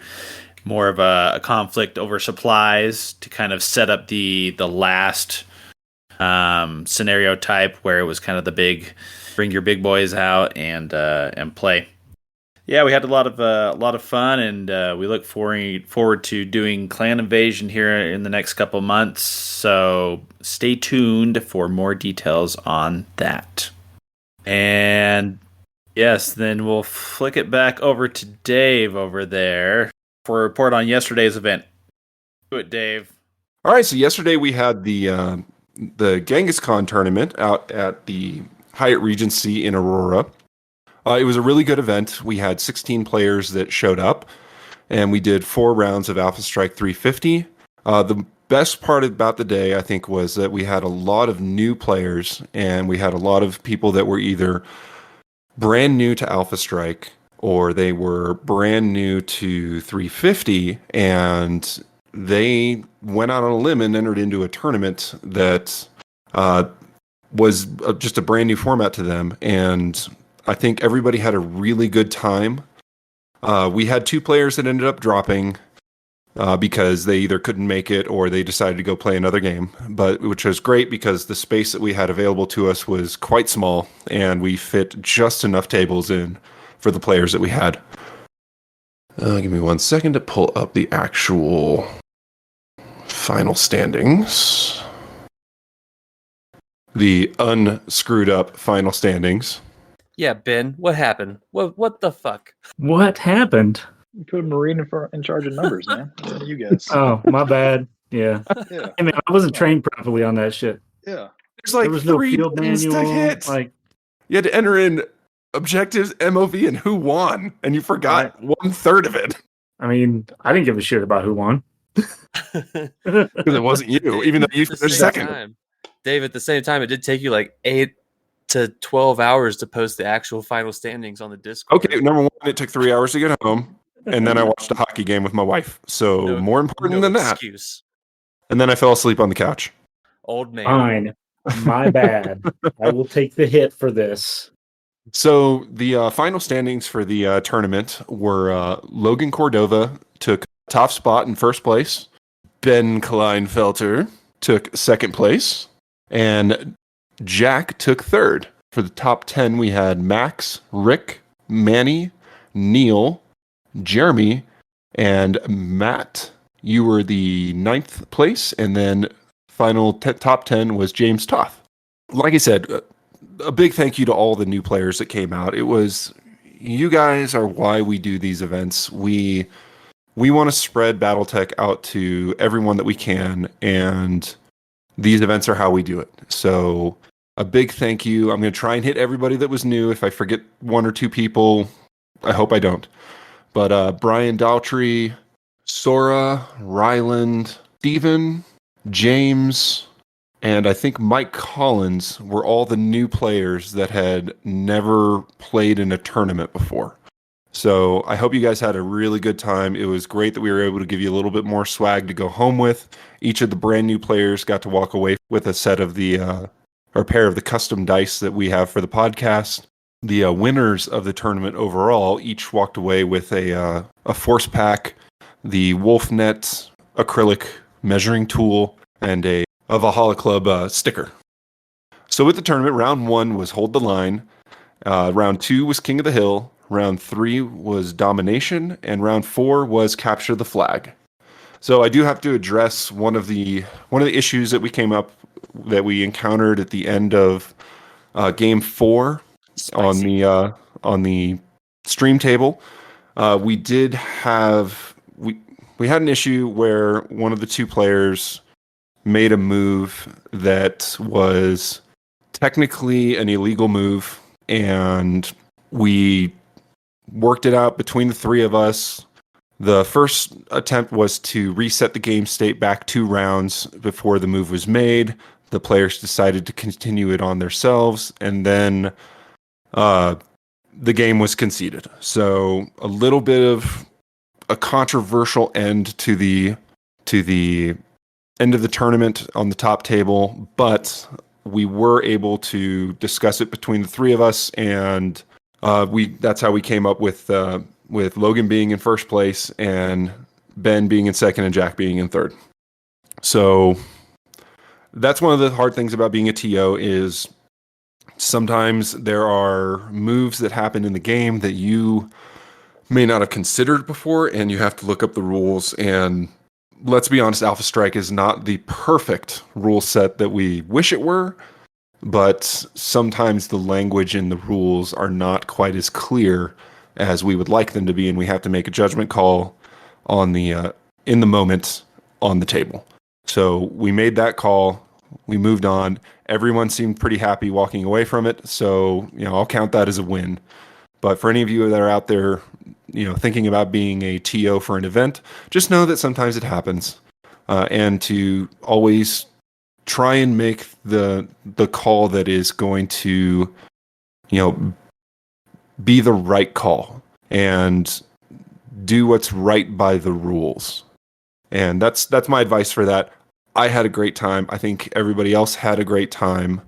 more of a conflict over supplies to kind of set up the last scenario type, where it was kind of the big bring your big boys out and play. Yeah, we had a lot of fun, and we look forward to doing Clan Invasion here in the next couple months. So stay tuned for more details on that. And yes, then we'll flick it back over to Dave over there for a report on yesterday's event. Do it, Dave. All right, so yesterday we had the Genghis Khan tournament out at the Hyatt Regency in Aurora. It was a really good event. We had 16 players that showed up, and we did 4 rounds of Alpha Strike 350. The best part about the day, I think, was that we had a lot of new players, and we had a lot of people that were either brand new to Alpha Strike or they were brand new to 350, and they went out on a limb and entered into a tournament that was just a brand new format to them. And I think everybody had a really good time. We had 2 players that ended up dropping because they either couldn't make it or they decided to go play another game, which was great because the space that we had available to us was quite small, and we fit just enough tables in for the players that we had. Give me 1 second to pull up the actual final standings. The unscrewed up final standings. Yeah, Ben, what happened? What the fuck? What happened? You put a Marine in charge of numbers, man. You guys. Oh, my bad. Yeah. Yeah. Hey, man, I wasn't trained properly on that shit. Yeah. There's like There was no 3 field buttons to manual. hit. Like, You had to enter in objectives, MOV, and who won, and you forgot 1/3 of it I mean, I didn't give a shit about who won. because it wasn't you, even though you At the finished same second. time, Dave, at the same time, it did take you like 8 to 12 hours to post the actual final standings on the Discord. Okay, number 1, it took 3 hours to get home, and then I watched a hockey game with my wife. So No- more important no than that. excuse. And then I fell asleep on the couch. Old man. Fine. My bad. I will take the hit for this. So the final standings for the tournament were Logan Cordova took top spot in first place. Ben Kleinfelter took second place. And Jack took third. For the top 10, we had Max, Rick, Manny, Neil, Jeremy, and Matt. You were the 9th place. And then final top 10 was James Toth. Like I said, a big thank you to all the new players that came out. You guys are why we do these events. We want to spread Battletech out to everyone that we can, and these events are how we do it. So a big thank you. I'm going to try and hit everybody that was new. If I forget 1 or 2 people, I hope I don't. But Brian Daltrey, Sora, Ryland, Steven, James, and I think Mike Collins were all the new players that had never played in a tournament before. So I hope you guys had a really good time. It was great that we were able to give you a little bit more swag to go home with. Each of the brand new players got to walk away with a set of or pair of the custom dice that we have for the podcast. The winners of the tournament overall each walked away with a force pack, the Wolfnet acrylic measuring tool, and a Valhalla Club sticker. So with the tournament, round 1 was Hold the Line. Round 2 was King of the Hill. Round 3 was Domination. And round 4 was Capture the Flag. So I do have to address one of the issues that we encountered at the end of game 4 on the stream table. We had an issue where one of the 2 players made a move that was technically an illegal move, and we worked it out between the 3 of us. The first attempt was to reset the game state back 2 rounds before the move was made. The players decided to continue it on themselves, and then the game was conceded. So a little bit of a controversial end to the end of the tournament on the top table, but we were able to discuss it between the 3 of us, and that's how we came up with Logan being in first place and Ben being in second and Jack being in third. So that's one of the hard things about being a TO is sometimes there are moves that happen in the game that you may not have considered before, and you have to look up the rules. And let's be honest, Alpha Strike is not the perfect rule set that we wish it were, but sometimes the language in the rules are not quite as clear as we would like them to be, and we have to make a judgment call on the in the moment on the table. So we made that call. We moved on. Everyone seemed pretty happy walking away from it. So, I'll count that as a win. But for any of you that are out there, thinking about being a TO for an event, just know that sometimes it happens. And to always try and make the call that is going to, be the right call. and do what's right by the rules. And that's my advice for that. I had a great time. I think everybody else had a great time,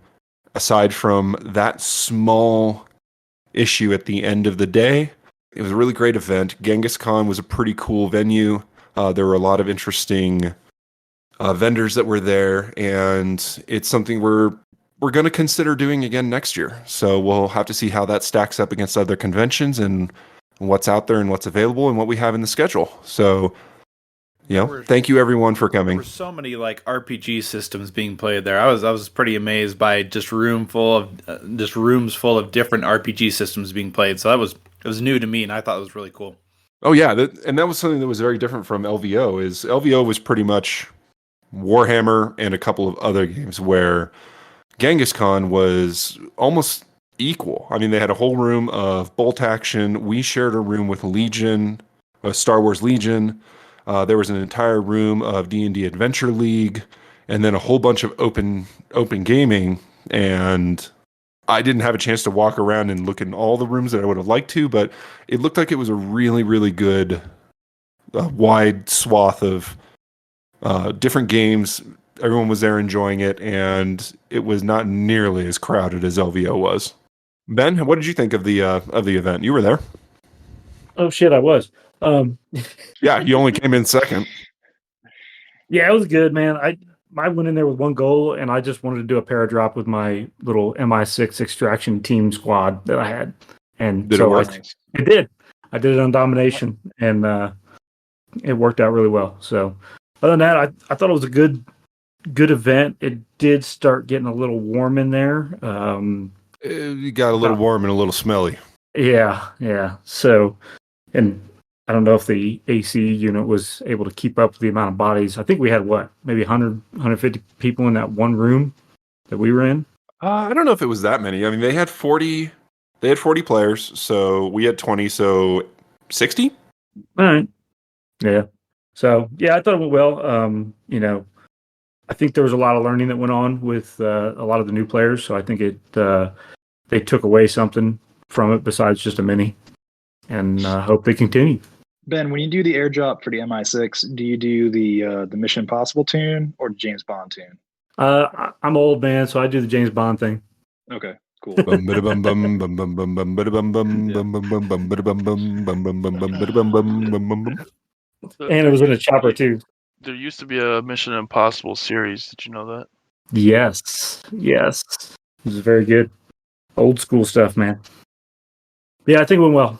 aside from that small issue at the end of the day. It was a really great event. Genghis Khan was a pretty cool venue. There were a lot of interesting vendors that were there, and it's something we're going to consider doing again next year. So we'll have to see how that stacks up against other conventions and what's out there and what's available and what we have in the schedule. So, thank you everyone for coming. There were so many like RPG systems being played there. I was pretty amazed by just rooms full of different RPG systems being played. So it was new to me, and I thought it was really cool. Oh yeah, and that was something that was very different from LVO. Is LVO was pretty much Warhammer and a couple of other games, where Genghis Khan was almost equal. I mean, they had a whole room of bolt action. We shared a room with Legion, Star Wars Legion. There was an entire room of D&D Adventure League, and then a whole bunch of open gaming. And I didn't have a chance to walk around and look in all the rooms that I would have liked to, but it looked like it was a really, really good, wide swath of different games. Everyone was there enjoying it, and it was not nearly as crowded as LVO was. Ben, what did you think of the event? You were there. Oh shit, I was. Yeah, you only came in second. Yeah, it was good, man. I went in there with one goal, and I just wanted to do a paradrop with my little MI6 extraction team squad that I had. And did so it work? It did. I did it on domination, and it worked out really well. So other than that, I thought it was a good event. It did start getting a little warm in there. It got a little warm and a little smelly. Yeah. So, and I don't know if the AC unit was able to keep up with the amount of bodies. I think we had maybe 100, 150 people in that one room that we were in. I don't know if it was that many. I mean, they had 40 players, so we had 20, so 60? All right. Yeah. So, yeah, I thought it went well. I think there was a lot of learning that went on with a lot of the new players, so I think they took away something from it besides just a mini, and hope they continue. Ben, when you do the airdrop for the MI6, do you do the Mission Impossible tune or the James Bond tune? I'm old, man, so I do the James Bond thing. Okay, cool. And it was in a chopper too. There used to be a Mission Impossible series. Did you know that? Yes. It was very good. Old school stuff, man. Yeah, I think it went well.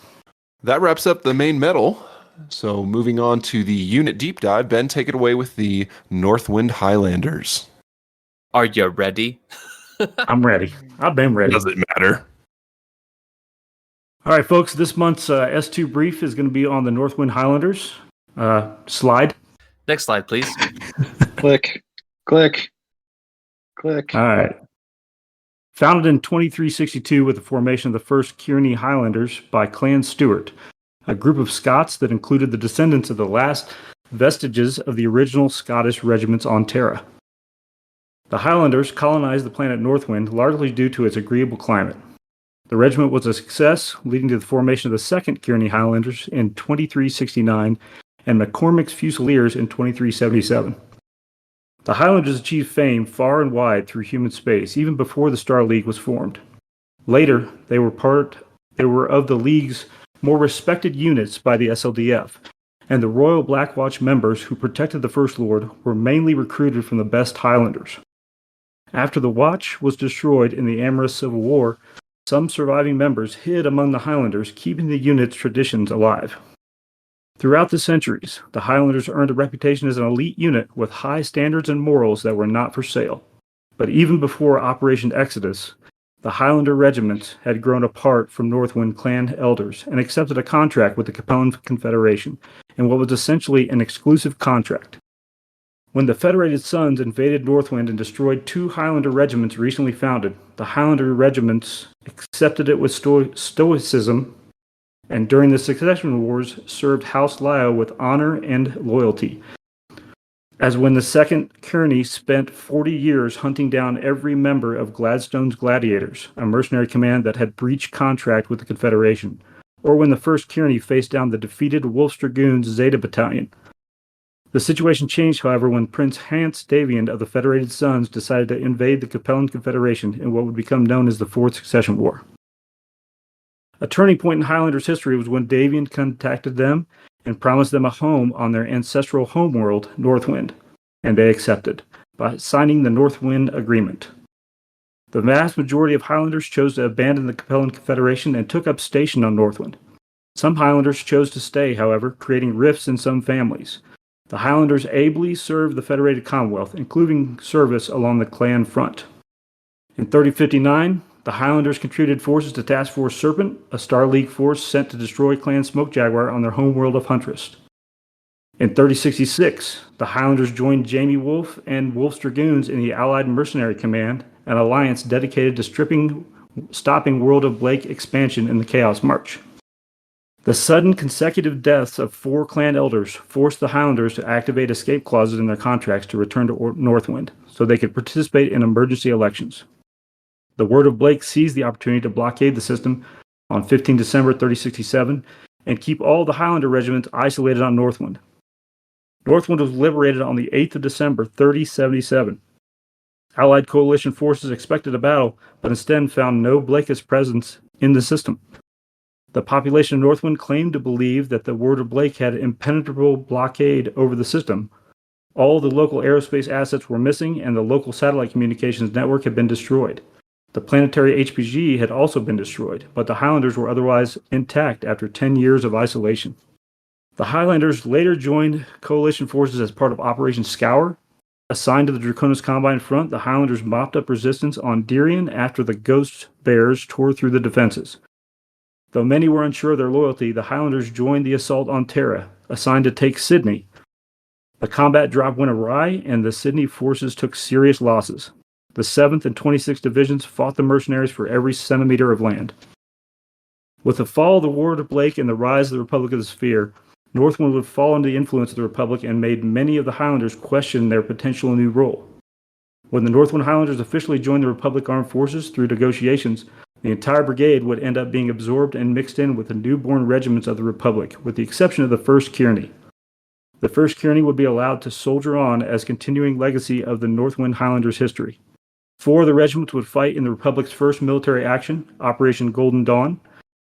That wraps up the main medal. So moving on to the unit deep dive, Ben, take it away with the Northwind Highlanders. Are you ready? I'm ready. I've been ready. Does it matter? All right, folks. This month's S2 brief is going to be on the Northwind Highlanders. Slide. Next slide, please. Click. All right. Founded in 2362 with the formation of the first Kearney Highlanders by Clan Stewart, a group of Scots that included the descendants of the last vestiges of the original Scottish regiments on Terra. The Highlanders colonized the planet Northwind largely due to its agreeable climate. The regiment was a success, leading to the formation of the second Kearney Highlanders in 2369 and McCormick's Fusiliers in 2377. The Highlanders achieved fame far and wide through human space, even before the Star League was formed. Later, they were of the League's more respected units by the SLDF, and the Royal Black Watch members who protected the First Lord were mainly recruited from the best Highlanders. After the Watch was destroyed in the Amorous Civil War, some surviving members hid among the Highlanders, keeping the unit's traditions alive. Throughout the centuries, the Highlanders earned a reputation as an elite unit with high standards and morals that were not for sale. But even before Operation Exodus, the Highlander regiments had grown apart from Northwind clan elders and accepted a contract with the Capone Confederation in what was essentially an exclusive contract. When the Federated Sons invaded Northwind and destroyed 2 Highlander regiments recently founded, the Highlander regiments accepted it with stoicism, and during the Succession Wars served House Lyo with honor and loyalty. As when the Second Kearney spent 40 years hunting down every member of Gladstone's Gladiators, a mercenary command that had breached contract with the Confederation, or when the 1st Kearney faced down the defeated Wolf's Dragoons Zeta Battalion. The situation changed, however, when Prince Hans Davian of the Federated Sons decided to invade the Capellan Confederation in what would become known as the Fourth Succession War. A turning point in Highlanders history was when Davian contacted them and promised them a home on their ancestral homeworld, Northwind, and they accepted, by signing the Northwind Agreement. The vast majority of Highlanders chose to abandon the Capellan Confederation and took up station on Northwind. Some Highlanders chose to stay, however, creating rifts in some families. The Highlanders ably served the Federated Commonwealth, including service along the clan front. In 3059, the Highlanders contributed forces to Task Force Serpent, a Star League force sent to destroy Clan Smoke Jaguar on their homeworld of Huntress. In 3066, the Highlanders joined Jamie Wolfe and Wolf's Dragoons in the Allied Mercenary Command, an alliance dedicated to stopping World of Blake expansion in the Chaos March. The sudden consecutive deaths of 4 clan elders forced the Highlanders to activate escape clauses in their contracts to return to Northwind, so they could participate in emergency elections. The Word of Blake seized the opportunity to blockade the system on 15 December 3067 and keep all the Highlander regiments isolated on Northwind. Northwind was liberated on the 8th of December 3077. Allied coalition forces expected a battle, but instead found no Blakeist presence in the system. The population of Northwind claimed to believe that the Word of Blake had impenetrable blockade over the system. All the local aerospace assets were missing, and the local satellite communications network had been destroyed. The planetary HPG had also been destroyed, but the Highlanders were otherwise intact after 10 years of isolation. The Highlanders later joined coalition forces as part of Operation Scour. Assigned to the Draconis Combine front, the Highlanders mopped up resistance on Dirian after the Ghost Bears tore through the defenses. Though many were unsure of their loyalty, the Highlanders joined the assault on Terra, assigned to take Sydney. The combat drop went awry, and the Sydney forces took serious losses. The 7th and 26th Divisions fought the mercenaries for every centimeter of land. With the fall of the Ward of Blake and the rise of the Republic of the Sphere, Northwind would fall under the influence of the Republic and made many of the Highlanders question their potential new role. When the Northwind Highlanders officially joined the Republic Armed Forces through negotiations, the entire brigade would end up being absorbed and mixed in with the newborn regiments of the Republic, with the exception of the 1st Kearney. The 1st Kearney would be allowed to soldier on as continuing legacy of the Northwind Highlanders' history. 4 of the regiments would fight in the Republic's first military action, Operation Golden Dawn,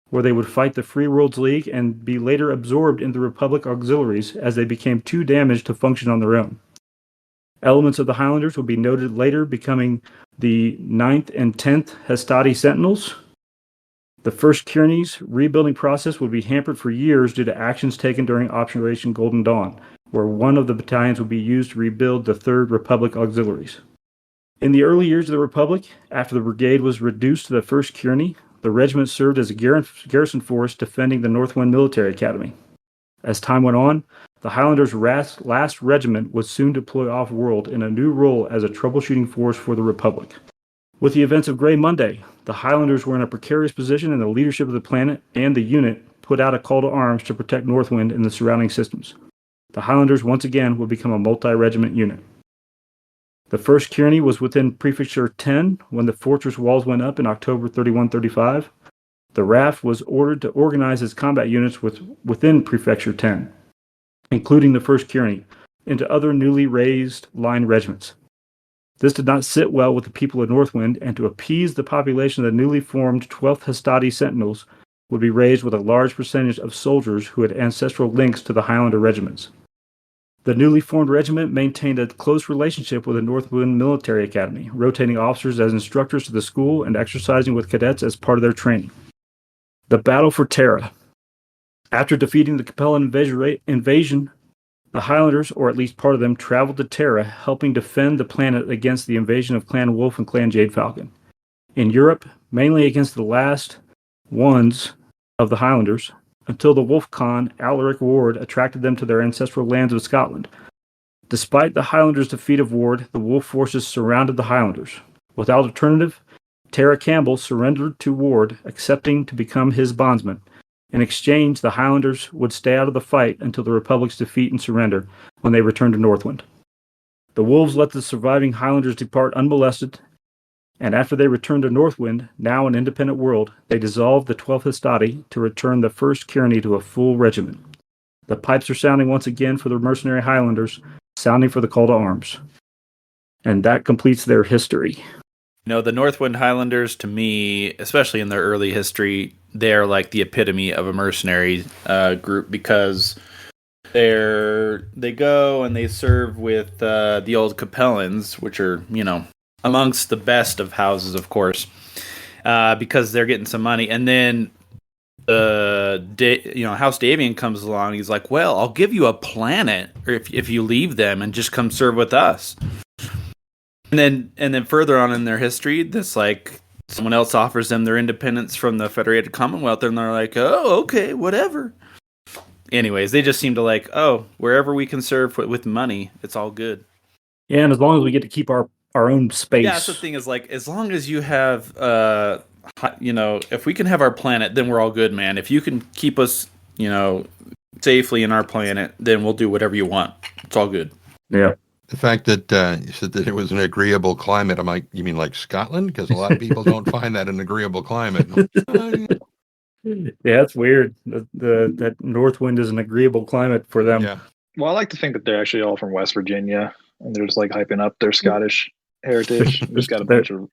where they would fight the Free Worlds League and be later absorbed into Republic auxiliaries as they became too damaged to function on their own. Elements of the Highlanders would be noted later becoming the 9th and 10th Hastati Sentinels. The 1st Kearney's rebuilding process would be hampered for years due to actions taken during Operation Golden Dawn, where one of the battalions would be used to rebuild the 3rd Republic auxiliaries. In the early years of the Republic, after the brigade was reduced to the 1st Kearney, the regiment served as a garrison force defending the Northwind Military Academy. As time went on, the Highlanders' last regiment was soon deployed off-world in a new role as a troubleshooting force for the Republic. With the events of Grey Monday, the Highlanders were in a precarious position, and the leadership of the planet and the unit put out a call to arms to protect Northwind and the surrounding systems. The Highlanders once again would become a multi-regiment unit. The 1st Kearney was within Prefecture 10 when the fortress walls went up in October 3135. The RAF was ordered to organize its combat units within Prefecture 10, including the 1st Kearney, into other newly raised line regiments. This did not sit well with the people of Northwind, and to appease the population of the newly formed 12th Hastati Sentinels would be raised with a large percentage of soldiers who had ancestral links to the Highlander regiments. The newly formed regiment maintained a close relationship with the Northwind Military Academy, rotating officers as instructors to the school and exercising with cadets as part of their training. The Battle for Terra. After defeating the Capellan invasion, the Highlanders, or at least part of them, traveled to Terra, helping defend the planet against the invasion of Clan Wolf and Clan Jade Falcon. In Europe, mainly against the last ones of the Highlanders, until the Wolf Khan, Alaric Ward, attracted them to their ancestral lands of Scotland. Despite the Highlanders' defeat of Ward, the Wolf forces surrounded the Highlanders. Without alternative, Tara Campbell surrendered to Ward, accepting to become his bondsman. In exchange, the Highlanders would stay out of the fight until the Republic's defeat and surrender when they returned to Northwind. The Wolves let the surviving Highlanders depart unmolested, And after they returned to Northwind, now an independent world, they dissolved the 12th Hastati to return the first Kearney to a full regiment. The pipes are sounding once again for the mercenary Highlanders, sounding for the call to arms. And that completes their history. The Northwind Highlanders, to me, especially in their early history, they're like the epitome of a mercenary group because they go and they serve with the old Capellans, which are, amongst the best of houses, of course, because they're getting some money. And then House Davian comes along. He's like, well, I'll give you a planet if you leave them and just come serve with us. And then further on in their history, this like someone else offers them their independence from the Federated Commonwealth, and they're like, oh, okay, whatever. Anyways, they just seem to like, oh, wherever we can serve with money, it's all good. Yeah, and as long as we get to keep our own space. Yeah, that's the thing is like, as long as you have, if we can have our planet, then we're all good, man. If you can keep us, safely in our planet, then we'll do whatever you want. It's all good. Yeah. The fact that you said that it was an agreeable climate, I'm like, you mean like Scotland? Because a lot of people don't find that an agreeable climate. Yeah, it's weird. That Northwind is an agreeable climate for them. Yeah. Well, I like to think that they're actually all from West Virginia, and they're just like hyping up their Scottish heritage. Just got a bunch of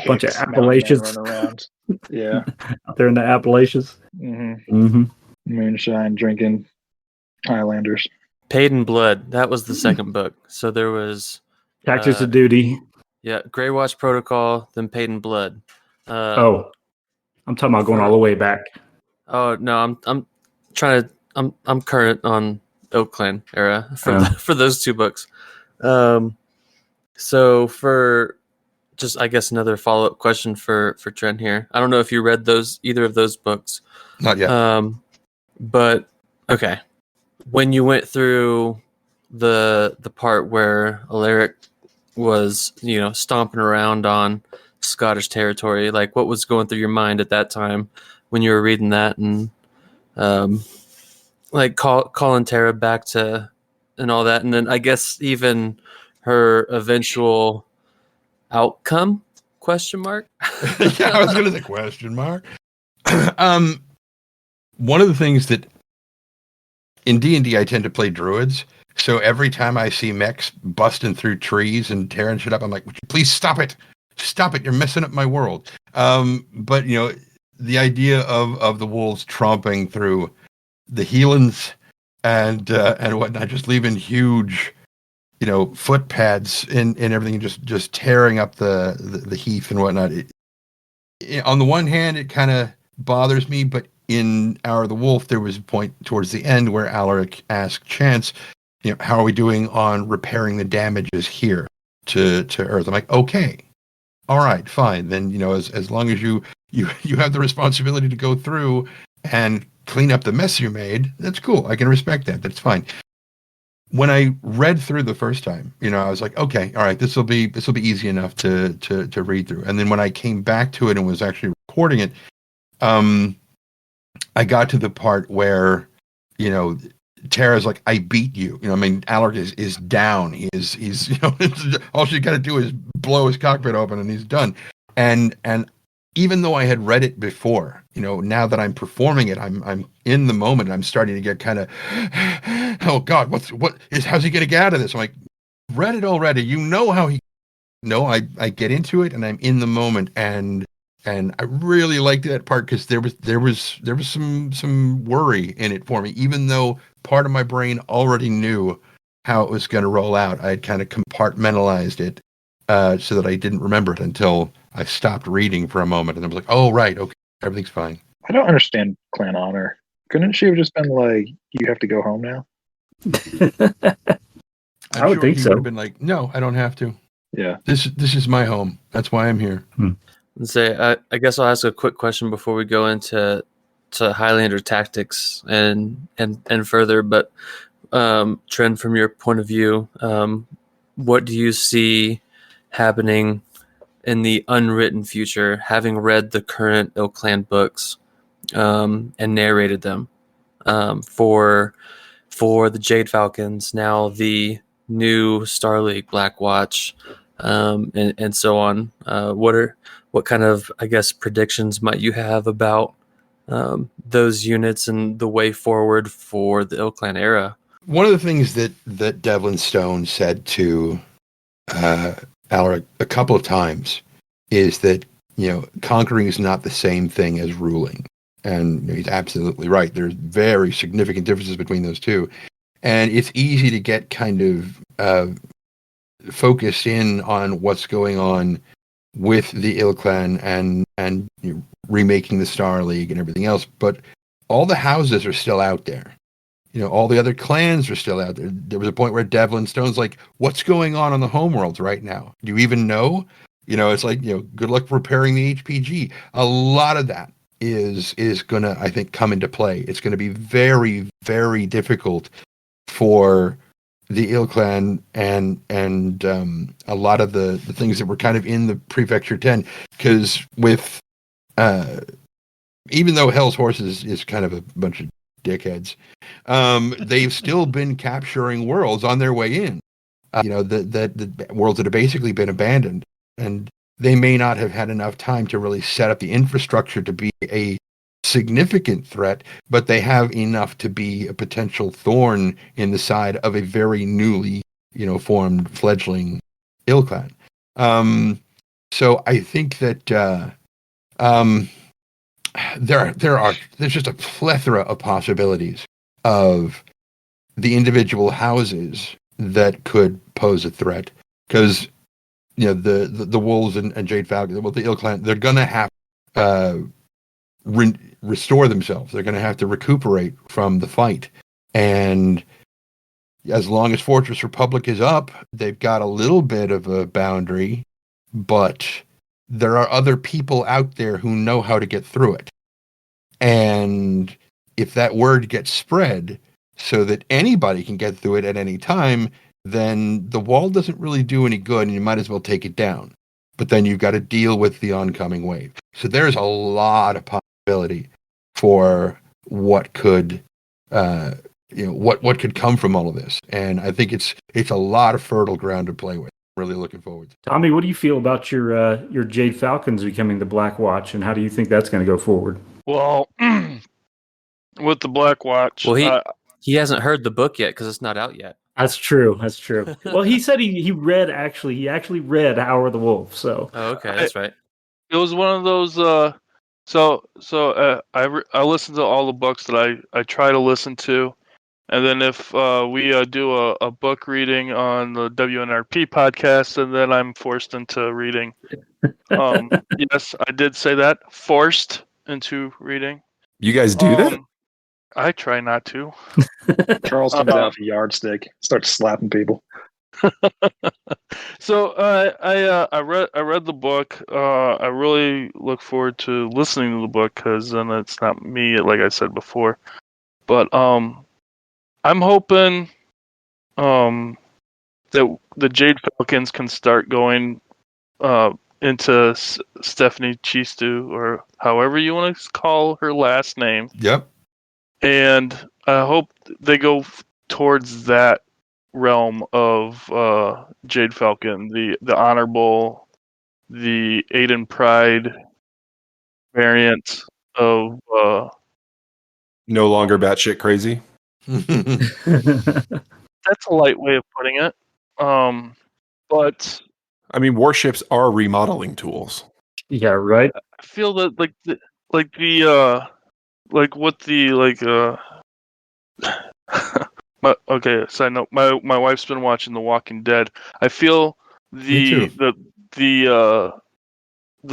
Appalachians running around. Yeah, out there in the Appalachians. Moonshine drinking Highlanders. Paid in Blood. That was the second book. So there was Tactics of Duty. Yeah, Grey Watch Protocol, then Paid in Blood. I'm talking about going all the way back. Oh no, I'm current on Oak Clan era for those two books. So for just I guess another follow up question for Tren here. I don't know if you read either of those books. Not yet. But okay. When you went through the part where Alaric was, stomping around on Scottish territory, like what was going through your mind at that time when you were reading that, and like calling Tara back to and all that, and then I guess even her eventual outcome? Question mark. Yeah, I was going to say question mark. One of the things that in D&D, I tend to play druids. So every time I see mechs busting through trees and tearing shit up, I'm like, would you please stop it? Stop it. You're messing up my world. But, the idea of the wolves tromping through the heathlands and whatnot, just leaving huge, footpads and everything, just tearing up the heath and whatnot. On the one hand, it kind of bothers me, but in Hour of the Wolf, there was a point towards the end where Alaric asked Chance, how are we doing on repairing the damages here to Earth? I'm like, okay, all right, fine. Then, as long as you have the responsibility to go through and clean up the mess you made, that's cool. I can respect that. That's fine. When I read through the first time, I was like, okay, all right, this will be easy enough to read through. And then when I came back to it and was actually recording it, I got to the part where, Tara's like, I beat you. Alaric is down. He's all she got to do is blow his cockpit open and he's done. And even though I had read it before, now that I'm performing it, I'm in the moment. I'm starting to get kind of, oh God, how's he going to get out of this? I'm like, read it already. How he. No, I get into it and I'm in the moment, and I really liked that part because there was some worry in it for me, even though part of my brain already knew how it was going to roll out. I had kind of compartmentalized it so that I didn't remember it until I stopped reading for a moment, and I was like, "Oh, right, okay, everything's fine." I don't understand clan honor. Couldn't she have just been like, "You have to go home now"? I would think he so. Would have been like, "No, I don't have to. Yeah, this is my home. That's why I'm here." Say, I guess I'll ask a quick question before we go into Highlander tactics and further. But Tren, from your point of view, what do you see happening in the unwritten future, having read the current Oak Clan books and narrated them for the Jade Falcons, now the new Star League Black Watch, and so on. What kind of, I guess, predictions might you have about those units and the way forward for the Ilklan era? One of the things that Devlin Stone said to Alaric a couple of times is that, conquering is not the same thing as ruling. And he's absolutely right. There's very significant differences between those two. And it's easy to get kind of focused in on what's going on with the Ilklan and remaking the Star League and everything else. But all the houses are still out there. All the other clans are still out there. There was a point where Devlin Stone's like, what's going on the homeworlds right now? Do you even know? It's like, good luck preparing the HPG. A lot of that is going to, I think, come into play. It's going to be very, very difficult for the Ilklan and a lot of the things that were kind of in the Prefecture 10, because with even though Hell's Horses is kind of a bunch of dickheads, they've still been capturing worlds on their way in. The worlds that have basically been abandoned, and they may not have had enough time to really set up the infrastructure to be a significant threat, but they have enough to be a potential thorn in the side of a very newly, formed fledgling Ilklan. So I think that there's just a plethora of possibilities of the individual houses that could pose a threat, because the Wolves and Jade Falcon, the Ilklan, they're gonna have restore themselves. They're gonna have to recuperate from the fight, and as long as Fortress Republic is up, they've got a little bit of a boundary, but there are other people out there who know how to get through it. And if that word gets spread so that anybody can get through it at any time, then the wall doesn't really do any good, and you might as well take it down. But then you've got to deal with the oncoming wave. So there's a lot of possibility for what could what could come from all of this. And I think it's a lot of fertile ground to play with. Really looking forward to it. Tommy, what do you feel about your Jade Falcons becoming the Black Watch, and how do you think that's going to go forward? Well, with the Black Watch, he hasn't heard the book yet because it's not out yet. That's true. Well, he said he actually read Hour of the Wolf. So okay, that's right. It was one of those. I listen to all the books that I try to listen to, and then if we do a book reading on the WNRP podcast, and then I'm forced into reading. Yes, I did say that. Forced into reading. You guys do that? I try not to. Charles comes out with a yardstick, starts slapping people. So I read the book. I really look forward to listening to the book, because then it's not me, like I said before. But I'm hoping that the Jade Falcons can start going into Stephanie Chistu, or however you want to call her last name. Yep. And I hope they go towards that realm of Jade Falcon, the honorable, the Aiden Pride variant of no longer batshit crazy. That's a light way of putting it. But I mean, warships are remodeling tools. Yeah, right. I feel that okay, side note. My wife's been watching The Walking Dead. I feel the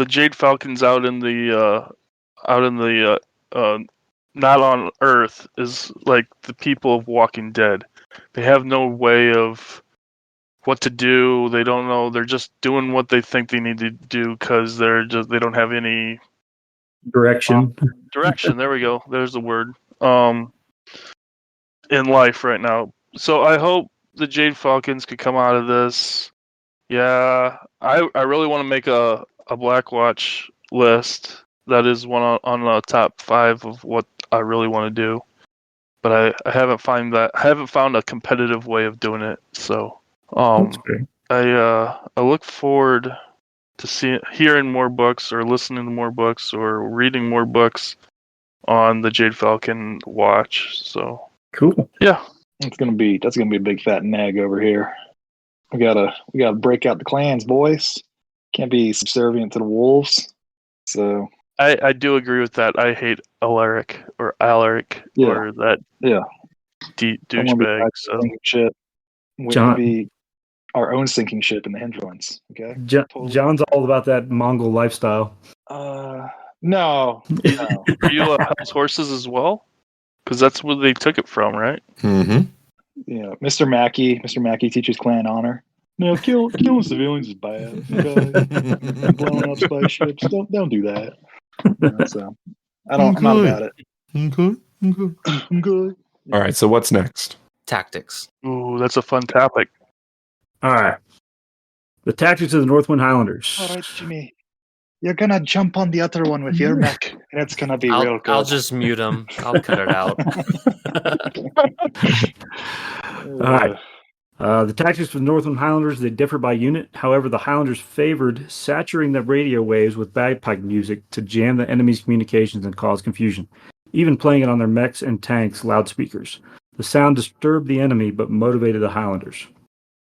Jade Falcons out in the not on Earth is like the people of Walking Dead. They have no way of what to do. They don't know. They're just doing what they think they need to do because they don't have any direction. Direction. There we go. There's the word. In life right now. So I hope the Jade Falcons could come out of this. Yeah, I really want to make a Black Watch list. That is one on the top 5 of what I really want to do. But I haven't found a competitive way of doing it. So That's great. I look forward to hearing more books, or listening to more books, or reading more books on the Jade Falcon watch. So Cool. yeah, that's gonna be a big fat nag over here. We gotta break out the clans, boys. Can't be subservient to the wolves. So I do agree with that. I hate Alaric or or that douchebag. So ship. We John- need to be our own sinking ship in the hindrance. Okay. John's all about that Mongol lifestyle. No. are you House Horses as well? Because that's where they took it from, right? Mm-hmm. Yeah, Mr. Mackey teaches clan honor. No, killing civilians is bad. Okay? Blowing up spaceships. Don't do that. So I'm not about it. I'm good. All right, so what's next? Tactics. Ooh, that's a fun topic. All right. The tactics of the Northwind Highlanders. All right, Jimmy. You're gonna jump on the other one with your mech, and it's gonna be real good. I'll just mute him. I'll cut it out. All right. The tactics for the Northwind Highlanders, they differ by unit. However, the Highlanders favored saturating the radio waves with bagpipe music to jam the enemy's communications and cause confusion, even playing it on their mechs and tanks' loudspeakers. The sound disturbed the enemy but motivated the Highlanders.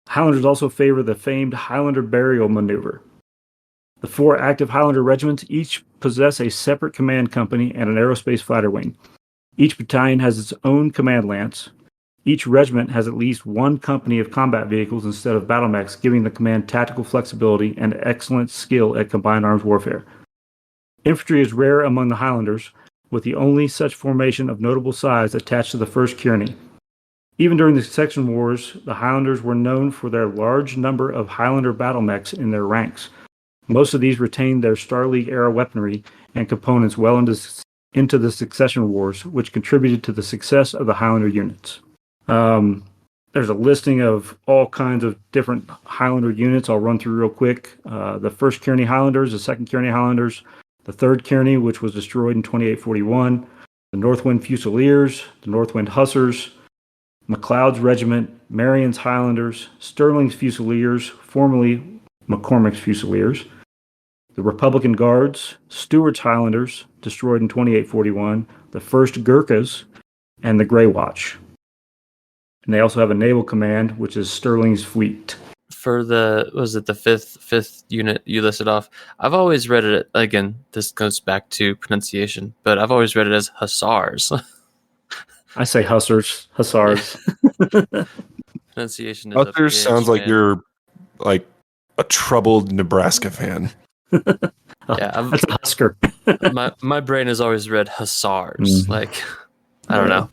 Highlanders also favor the famed Highlander burial maneuver. The 4 active Highlander regiments each possess a separate command company and an aerospace fighter wing. Each battalion has its own command lance. Each regiment has at least 1 company of combat vehicles instead of battle mechs, giving the command tactical flexibility and excellent skill at combined arms warfare. Infantry is rare among the Highlanders, with the only such formation of notable size attached to the First Kearney. Even during the Succession Wars, the Highlanders were known for their large number of Highlander battle mechs in their ranks. Most of these retained their Star League-era weaponry and components well into the Succession Wars, which contributed to the success of the Highlander units. There's a listing of all kinds of different Highlander units I'll run through real quick. The 1st Kearney Highlanders, the 2nd Kearney Highlanders, the 3rd Kearney, which was destroyed in 2841, the Northwind Fusiliers, the Northwind Hussars, MacLeod's Regiment, Marion's Highlanders, Stirling's Fusiliers, formerly McCormick's Fusiliers, the Republican Guards, Stewart's Highlanders, destroyed in 2841, the 1st Gurkhas, and the Grey Watch. And they also have a naval command, which is Stirling's Fleet. For the fifth unit you listed off, I've always read it, again, this goes back to pronunciation, but I've always read it as Hussars. I say Hussars. Pronunciation is Hussars sounds like you're like a troubled Nebraska fan. Yeah, that's a Husker. my brain has always read Hussars. Like, I don't know.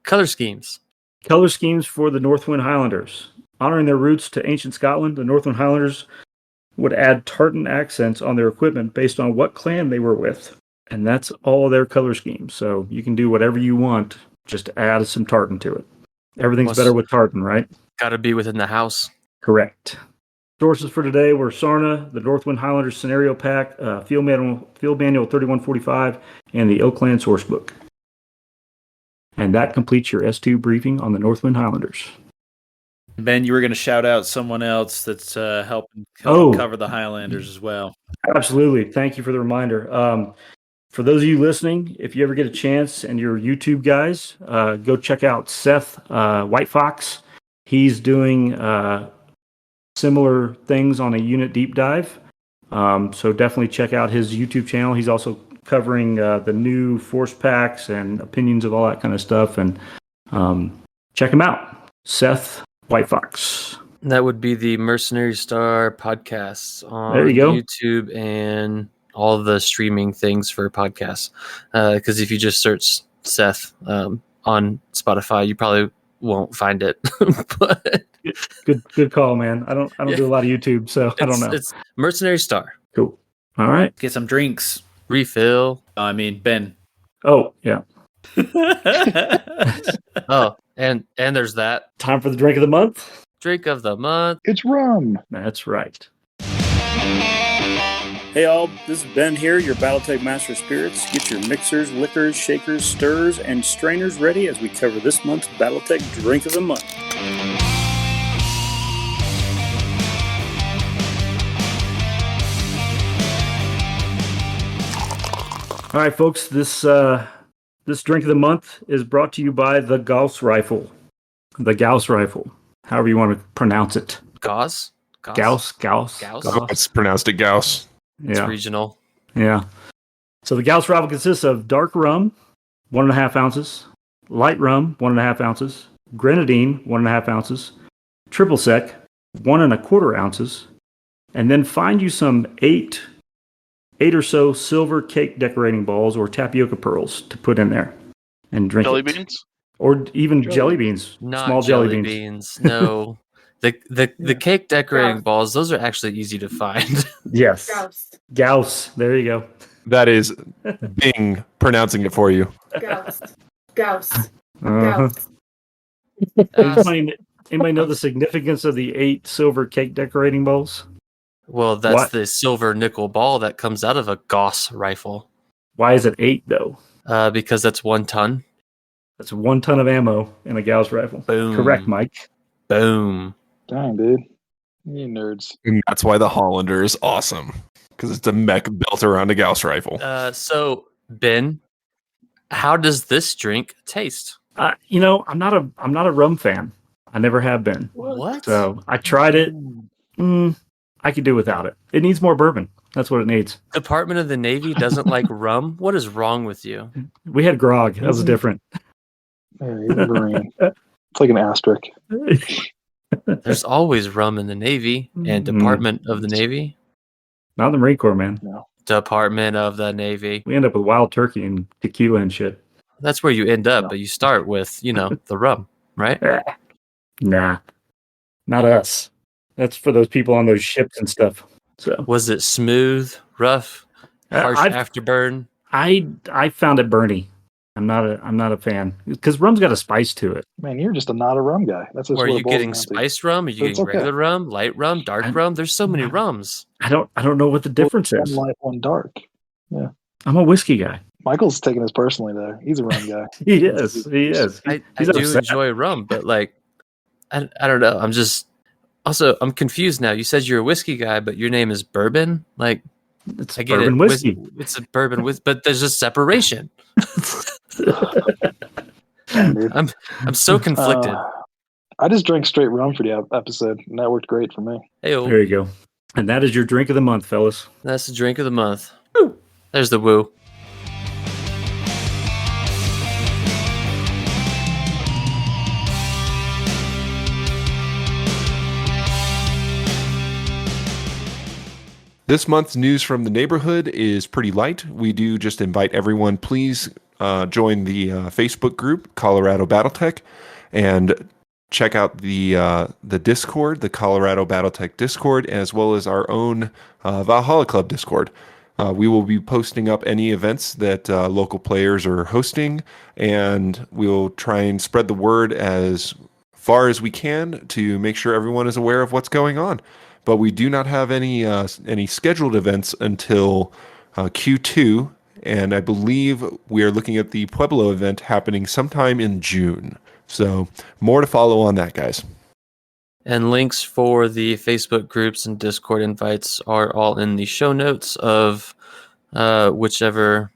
Color schemes. Color schemes for the Northwind Highlanders. Honoring their roots to ancient Scotland, the Northwind Highlanders would add tartan accents on their equipment based on what clan they were with. And that's all their color schemes. So you can do whatever you want, just add some tartan to it. Everything's better with tartan, right? Got to be within the house. Correct. Sources for today were Sarna, the Northwind Highlanders Scenario Pack, Field Manual 3145, and the Oakland Sourcebook. And that completes your S2 briefing on the Northwind Highlanders. Ben, you were going to shout out someone else that's helping cover the Highlanders as well. Absolutely. Thank you for the reminder. For those of you listening, if you ever get a chance and you're YouTube guys, go check out Seth White Fox. He's doing similar things on a unit deep dive. So definitely check out his YouTube channel. He's also covering the new force packs and opinions of all that kind of stuff. And check him out. Seth White Fox. That would be the Mercenary Star podcasts on there you go. YouTube and all the streaming things for podcasts. Because if you just search Seth on Spotify, you probably won't find it. But good call, man. I don't do a lot of YouTube, so I don't know. It's Mercenary Star. Cool. All right. Get some drinks. Refill. I mean, Ben. Oh, yeah. Oh, and there's that. Time for the drink of the month. Drink of the month. It's rum. That's right. Hey all, this is Ben here, your Battletech Master of Spirits. Get your mixers, liquors, shakers, stirrers, and strainers ready as we cover this month's Battletech Drink of the Month. All right, folks. This drink of the month is brought to you by the Gauss rifle. The Gauss rifle, however you want to pronounce it. Gauss? Gauss. It's pronounced it Gauss. It's Yeah. regional. Yeah. So the Gauss rifle consists of dark rum, 1.5 ounces, light rum, 1.5 ounces, grenadine, 1.5 ounces, triple sec, 1.25 ounces, and then find you some eight or so silver cake decorating balls or tapioca pearls to put in there and drink Jelly it. beans? Or even jelly beans, Not small jelly beans. beans. No. The cake decorating balls, those are actually easy to find. Yes. Gauss. There you go. That is Bing pronouncing it for you. Gauss. Uh-huh. Anybody know the significance of the 8 silver cake decorating balls? Well, that's What? the silver nickel ball that comes out of a Gauss rifle. Why is it 8 though? Because that's 1 ton. That's 1 ton of ammo in a Gauss rifle. Boom. Correct, Mike. Boom. Dang, dude. You nerds. And that's why the Hollander is awesome. Because it's a mech built around a Gauss rifle. So Ben, how does this drink taste? I'm not a rum fan. I never have been. What? So I tried it. I could do without it. It needs more bourbon. That's what it needs. Department of the Navy doesn't like rum? What is wrong with you? We had grog. That was different. Yeah, he's a Marine. It's like an asterisk. There's always rum in the Navy and Department of the Navy. Not the Marine Corps, man. No. Department of the Navy. We end up with wild turkey and tequila and shit. That's where you end up, No. but you start with, the rum, right? Nah, not us. That's for those people on those ships and stuff. So Was it smooth, rough, harsh afterburn? I found it burny. I'm not a fan because rum's got a spice to it. Man, you're just not a rum guy. That's just Or are what it you boils getting down to. spiced rum? Are you But it's getting okay. regular rum, light rum, dark rum? There's so many rums. I don't know what the difference One is. light, one dark. I'm a whiskey guy. Michael's taking this personally, though. He's a rum guy. He is. I He's do upset. enjoy rum, but I don't know. I'm confused now. You said you're a whiskey guy, but your name is BourBen? It's I get bourbon it. whiskey. It's a bourbon with, but there's a separation. Damn, dude. I'm so conflicted. I just drank straight rum for the episode, and that worked great for me. Hey-o. There you go. And that is your drink of the month, fellas. That's the drink of the month. Woo. There's the woo. This month's news from the neighborhood is pretty light. We do just invite everyone, please join the Facebook group, Colorado Battletech, and check out the Discord, the Colorado Battletech Discord, as well as our own Valhalla Club Discord. We will be posting up any events that local players are hosting, and we'll try and spread the word as far as we can to make sure everyone is aware of what's going on. But we do not have any scheduled events until Q2, and I believe we are looking at the Pueblo event happening sometime in June. So more to follow on that, guys. And links for the Facebook groups and Discord invites are all in the show notes of however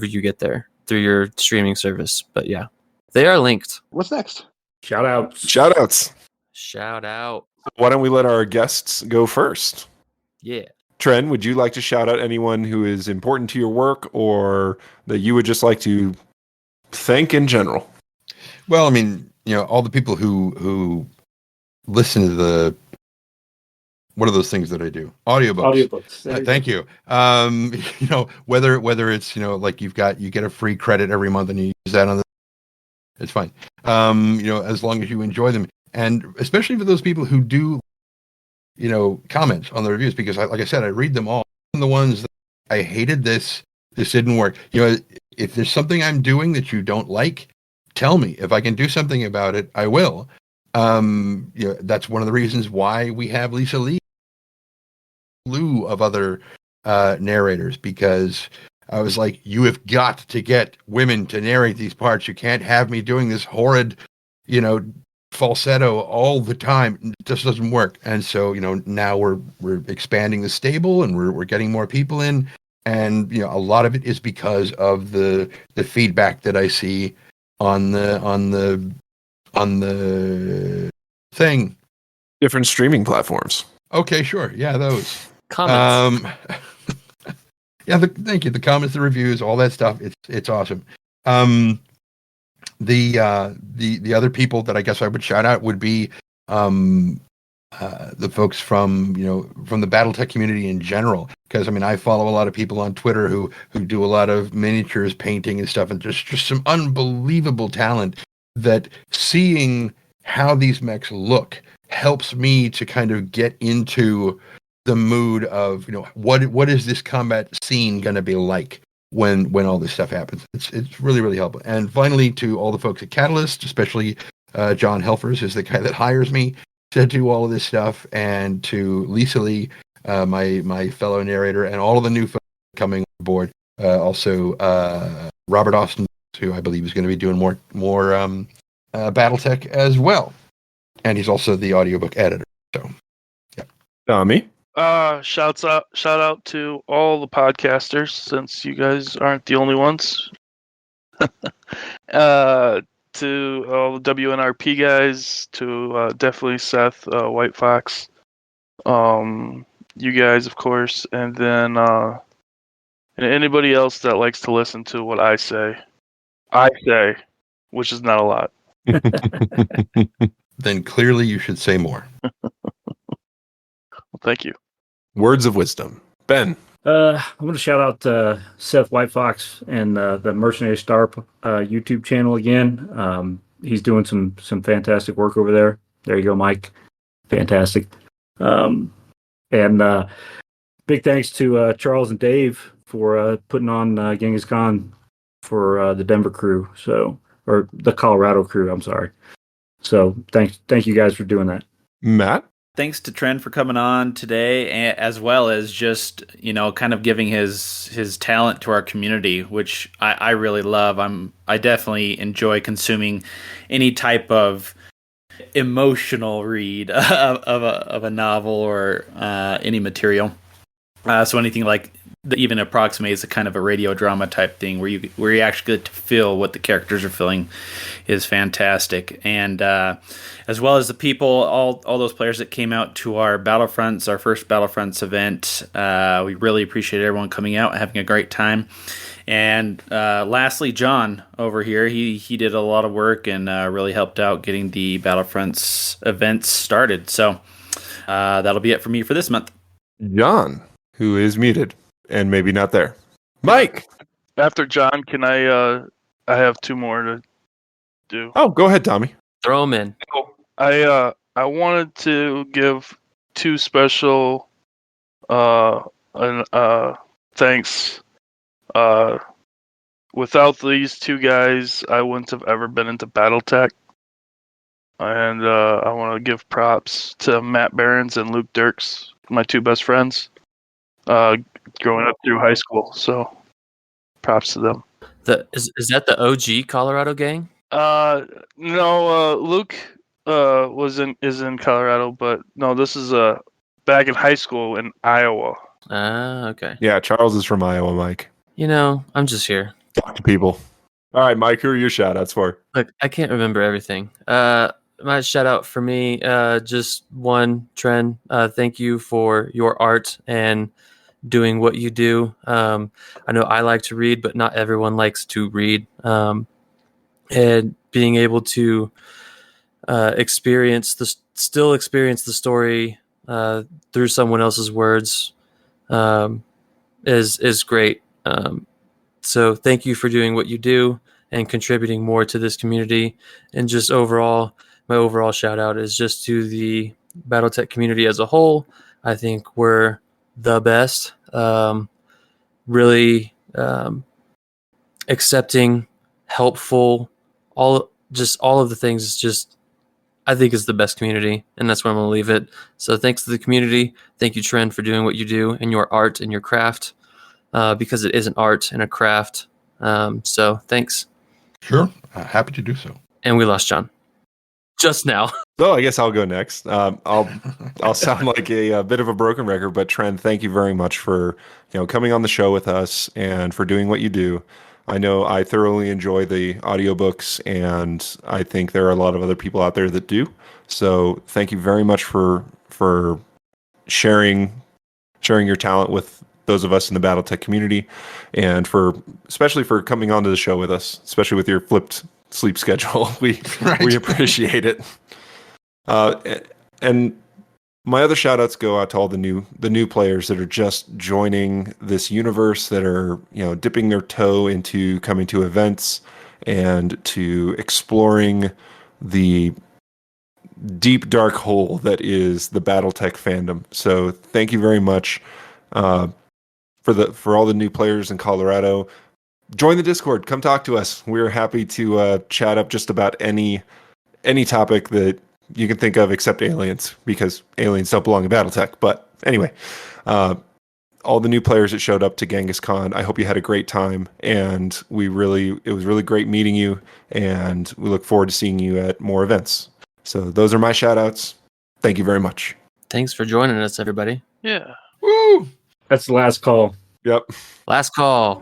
you get there through your streaming service. But yeah, they are linked. What's next? Shout out. Shout-outs. Shout out. Why don't we let our guests go first? Yeah. Tren, would you like to shout out anyone who is important to your work or that you would just like to thank in general? Well, I mean, all the people who listen to the, what are those things that I do? Audiobooks. Thank you. Whether it's, like you get a free credit every month and you use that on it's fine. As long as you enjoy them. And especially for those people who do, comment on the reviews, because like I said, I read them all. The ones that I hated this didn't work. If there's something I'm doing that you don't like, tell me. If I can do something about it, I will. That's one of the reasons why we have Lisa Lee, slew of other narrators, because I was like, you have got to get women to narrate these parts. You can't have me doing this horrid, falsetto all the time. It just doesn't work. And so, now we're expanding the stable and we're getting more people in. and a lot of it is because of the feedback that I see on the thing. Different streaming platforms. Okay, sure, yeah, those Comments. Yeah, thank you. The comments, the reviews, all that stuff. It's awesome. The other people that I guess I would shout out would be the folks from from the BattleTech community in general. Because I follow a lot of people on Twitter who do a lot of miniatures painting and stuff, and just some unbelievable talent. That seeing how these mechs look helps me to kind of get into the mood of what is this combat scene going to be like when all this stuff happens. It's really, really helpful. And finally, to all the folks at Catalyst, especially John Helfers is the guy that hires me to do all of this stuff, and to Lisa Lee, my fellow narrator, and all of the new folks coming on board. Also Robert Austin, who I believe is going to be doing more BattleTech as well, and he's also the audiobook editor. So yeah. Tommy. Shout out to all the podcasters, since you guys aren't the only ones. To all the WNRP guys, to definitely Seth, White Fox, you guys, of course, and then and anybody else that likes to listen to what I say, which is not a lot. Then clearly you should say more. Well, thank you. Words of wisdom. Ben. I'm going to shout out Seth Whitefox and the Mercenary Star YouTube channel again. He's doing some fantastic work over there. There you go, Mike. Fantastic. And big thanks to Charles and Dave for putting on Genghis Khan for the Denver crew, or the Colorado crew. I'm sorry. So thank you guys for doing that. Matt. Thanks to Tren for coming on today, as well as just kind of giving his talent to our community, which I really love. I definitely enjoy consuming any type of emotional read of a novel or any material. So anything like that even approximates a kind of a radio drama type thing where you actually get to feel what the characters are feeling is fantastic. And as well as the people, all those players that came out to our Battlefronts, our first Battlefronts event, we really appreciate everyone coming out and having a great time. And lastly, John over here, he did a lot of work and really helped out getting the Battlefronts events started. So that'll be it for me for this month. John, who is muted and maybe not there. Mike. After John, can I have two more to do. Oh, go ahead, Tommy. Throw them in. I wanted to give two special thanks. Without these two guys, I wouldn't have ever been into BattleTech. And I want to give props to Matt Behrens and Luke Dirks, my two best friends, growing up through high school. So, props to them. Is that the OG Colorado gang? No, Luke is in Colorado, but no, this is back in high school in Iowa. Ah, okay. Yeah, Charles is from Iowa, Mike. I'm just here. Talk to people. All right, Mike, who are your shout-outs for? Look, I can't remember everything. My shout-out for me, just one, Tren. Thank you for your art and doing what you do. I know I like to read, but not everyone likes to read. And being able to experience the story through someone else's words is great. So thank you for doing what you do and contributing more to this community. And just overall, my overall shout out is just to the BattleTech community as a whole. I think we're the best. Really accepting, helpful, all of the things. It's just, I think it's the best community, and that's where I'm going to leave it. So thanks to the community. Thank you, Tren, for doing what you do and your art and your craft, because it is an art and a craft. So thanks. Sure. Happy to do so. And we lost John. just now. So I guess I'll go next. I'll sound like a bit of a broken record, but Tren, thank you very much for coming on the show with us and for doing what you do. I know I thoroughly enjoy the audiobooks, and I think there are a lot of other people out there that do. So thank you very much for sharing your talent with those of us in the BattleTech community, and especially for coming onto the show with us, especially with your flipped sleep schedule. We appreciate it. And my other shout outs go out to all the new players that are just joining this universe, that are dipping their toe into coming to events and to exploring the deep dark hole that is the BattleTech fandom. So thank you very much for all the new players in Colorado. Join the Discord. Come talk to us. We're happy to chat up just about any topic that you can think of, except aliens, because aliens don't belong in BattleTech. But anyway, all the new players that showed up to Genghis Khan, I hope you had a great time, and it was really great meeting you, and we look forward to seeing you at more events. So those are my shout outs. Thank you very much. Thanks for joining us, everybody. Yeah. Woo! That's the last call. Yep. Last call.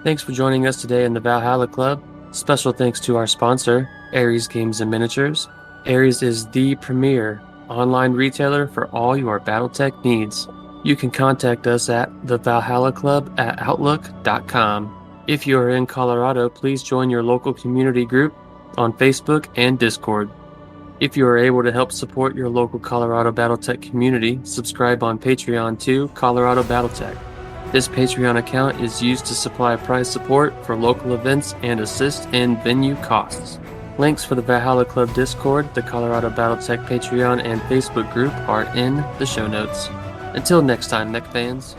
Thanks for joining us today in the Valhalla Club. Special thanks to our sponsor, Ares Games and Miniatures. Ares is the premier online retailer for all your BattleTech needs. You can contact us at the Valhalla Club at outlook.com. If you are in Colorado, please join your local community group on Facebook and Discord. If you are able to help support your local Colorado BattleTech community, subscribe on Patreon to Colorado BattleTech. This Patreon account is used to supply prize support for local events and assist in venue costs. Links for the Valhalla Club Discord, the Colorado BattleTech Patreon, and Facebook group are in the show notes. Until next time, mech fans.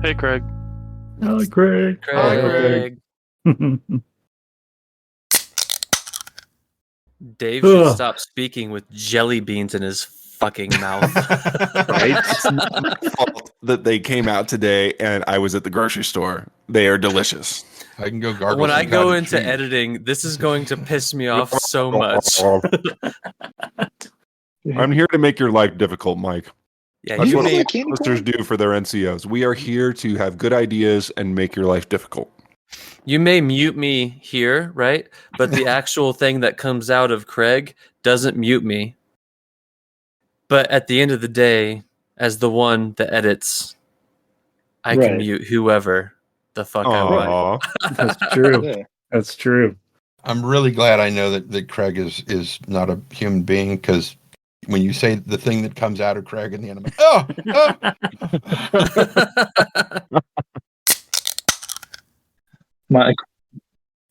Hey, Craig. Oh, Craig. Craig. Dave should stop speaking with jelly beans in his fucking mouth. Right? It's not my fault that they came out today and I was at the grocery store. They are delicious. I can go gargle. When I some go cottage into cheese. editing, this is going to piss me off so much. I'm here to make your life difficult, Mike. Yeah, That's you what may, listeners do for their NCOs. We are here to have good ideas and make your life difficult. you may mute me here, right? But the actual thing that comes out of Craig doesn't mute me. But at the end of the day, as the one that edits, I can mute whoever the fuck I want. That's true. Yeah. That's true. I'm really glad I know that Craig is not a human being, because when you say the thing that comes out of Craig in the end, I'm like, oh. Mike,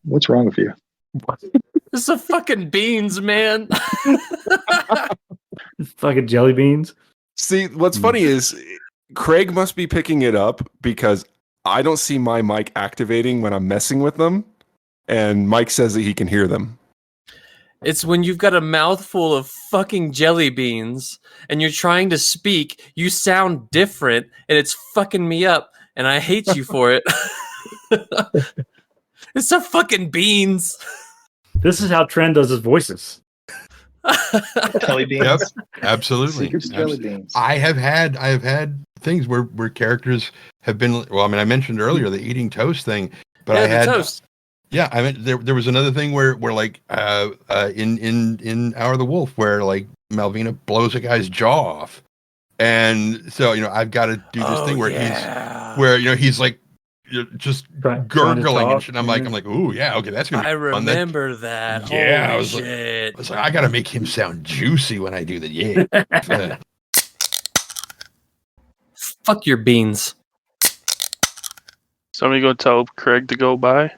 what's wrong with you? It's a fucking beans, man. Fucking jelly beans. See, what's funny is Craig must be picking it up because I don't see my mic activating when I'm messing with them, and Mike says that he can hear them. It's when you've got a mouthful of fucking jelly beans and you're trying to speak, you sound different, and it's fucking me up, and I hate you for it. It's a fucking beans. This is how Tren does his voices. Jelly beans. Yep, absolutely. Secrets jelly beans. I have had things where characters have been. Well, I mean, I mentioned earlier the eating toast thing, but I had toast. Yeah, I mean, there was another thing where like in Hour of the Wolf, where like Malvina blows a guy's jaw off. And so, I've got to do this thing where he's like just gurgling and shit. I'm like, ooh, yeah, okay, that's gonna be I fun. remember that. Yeah, Holy I shit. was like, I gotta make him sound juicy when I do that. Yeah. Fuck your beans. Somebody go tell Craig to go by.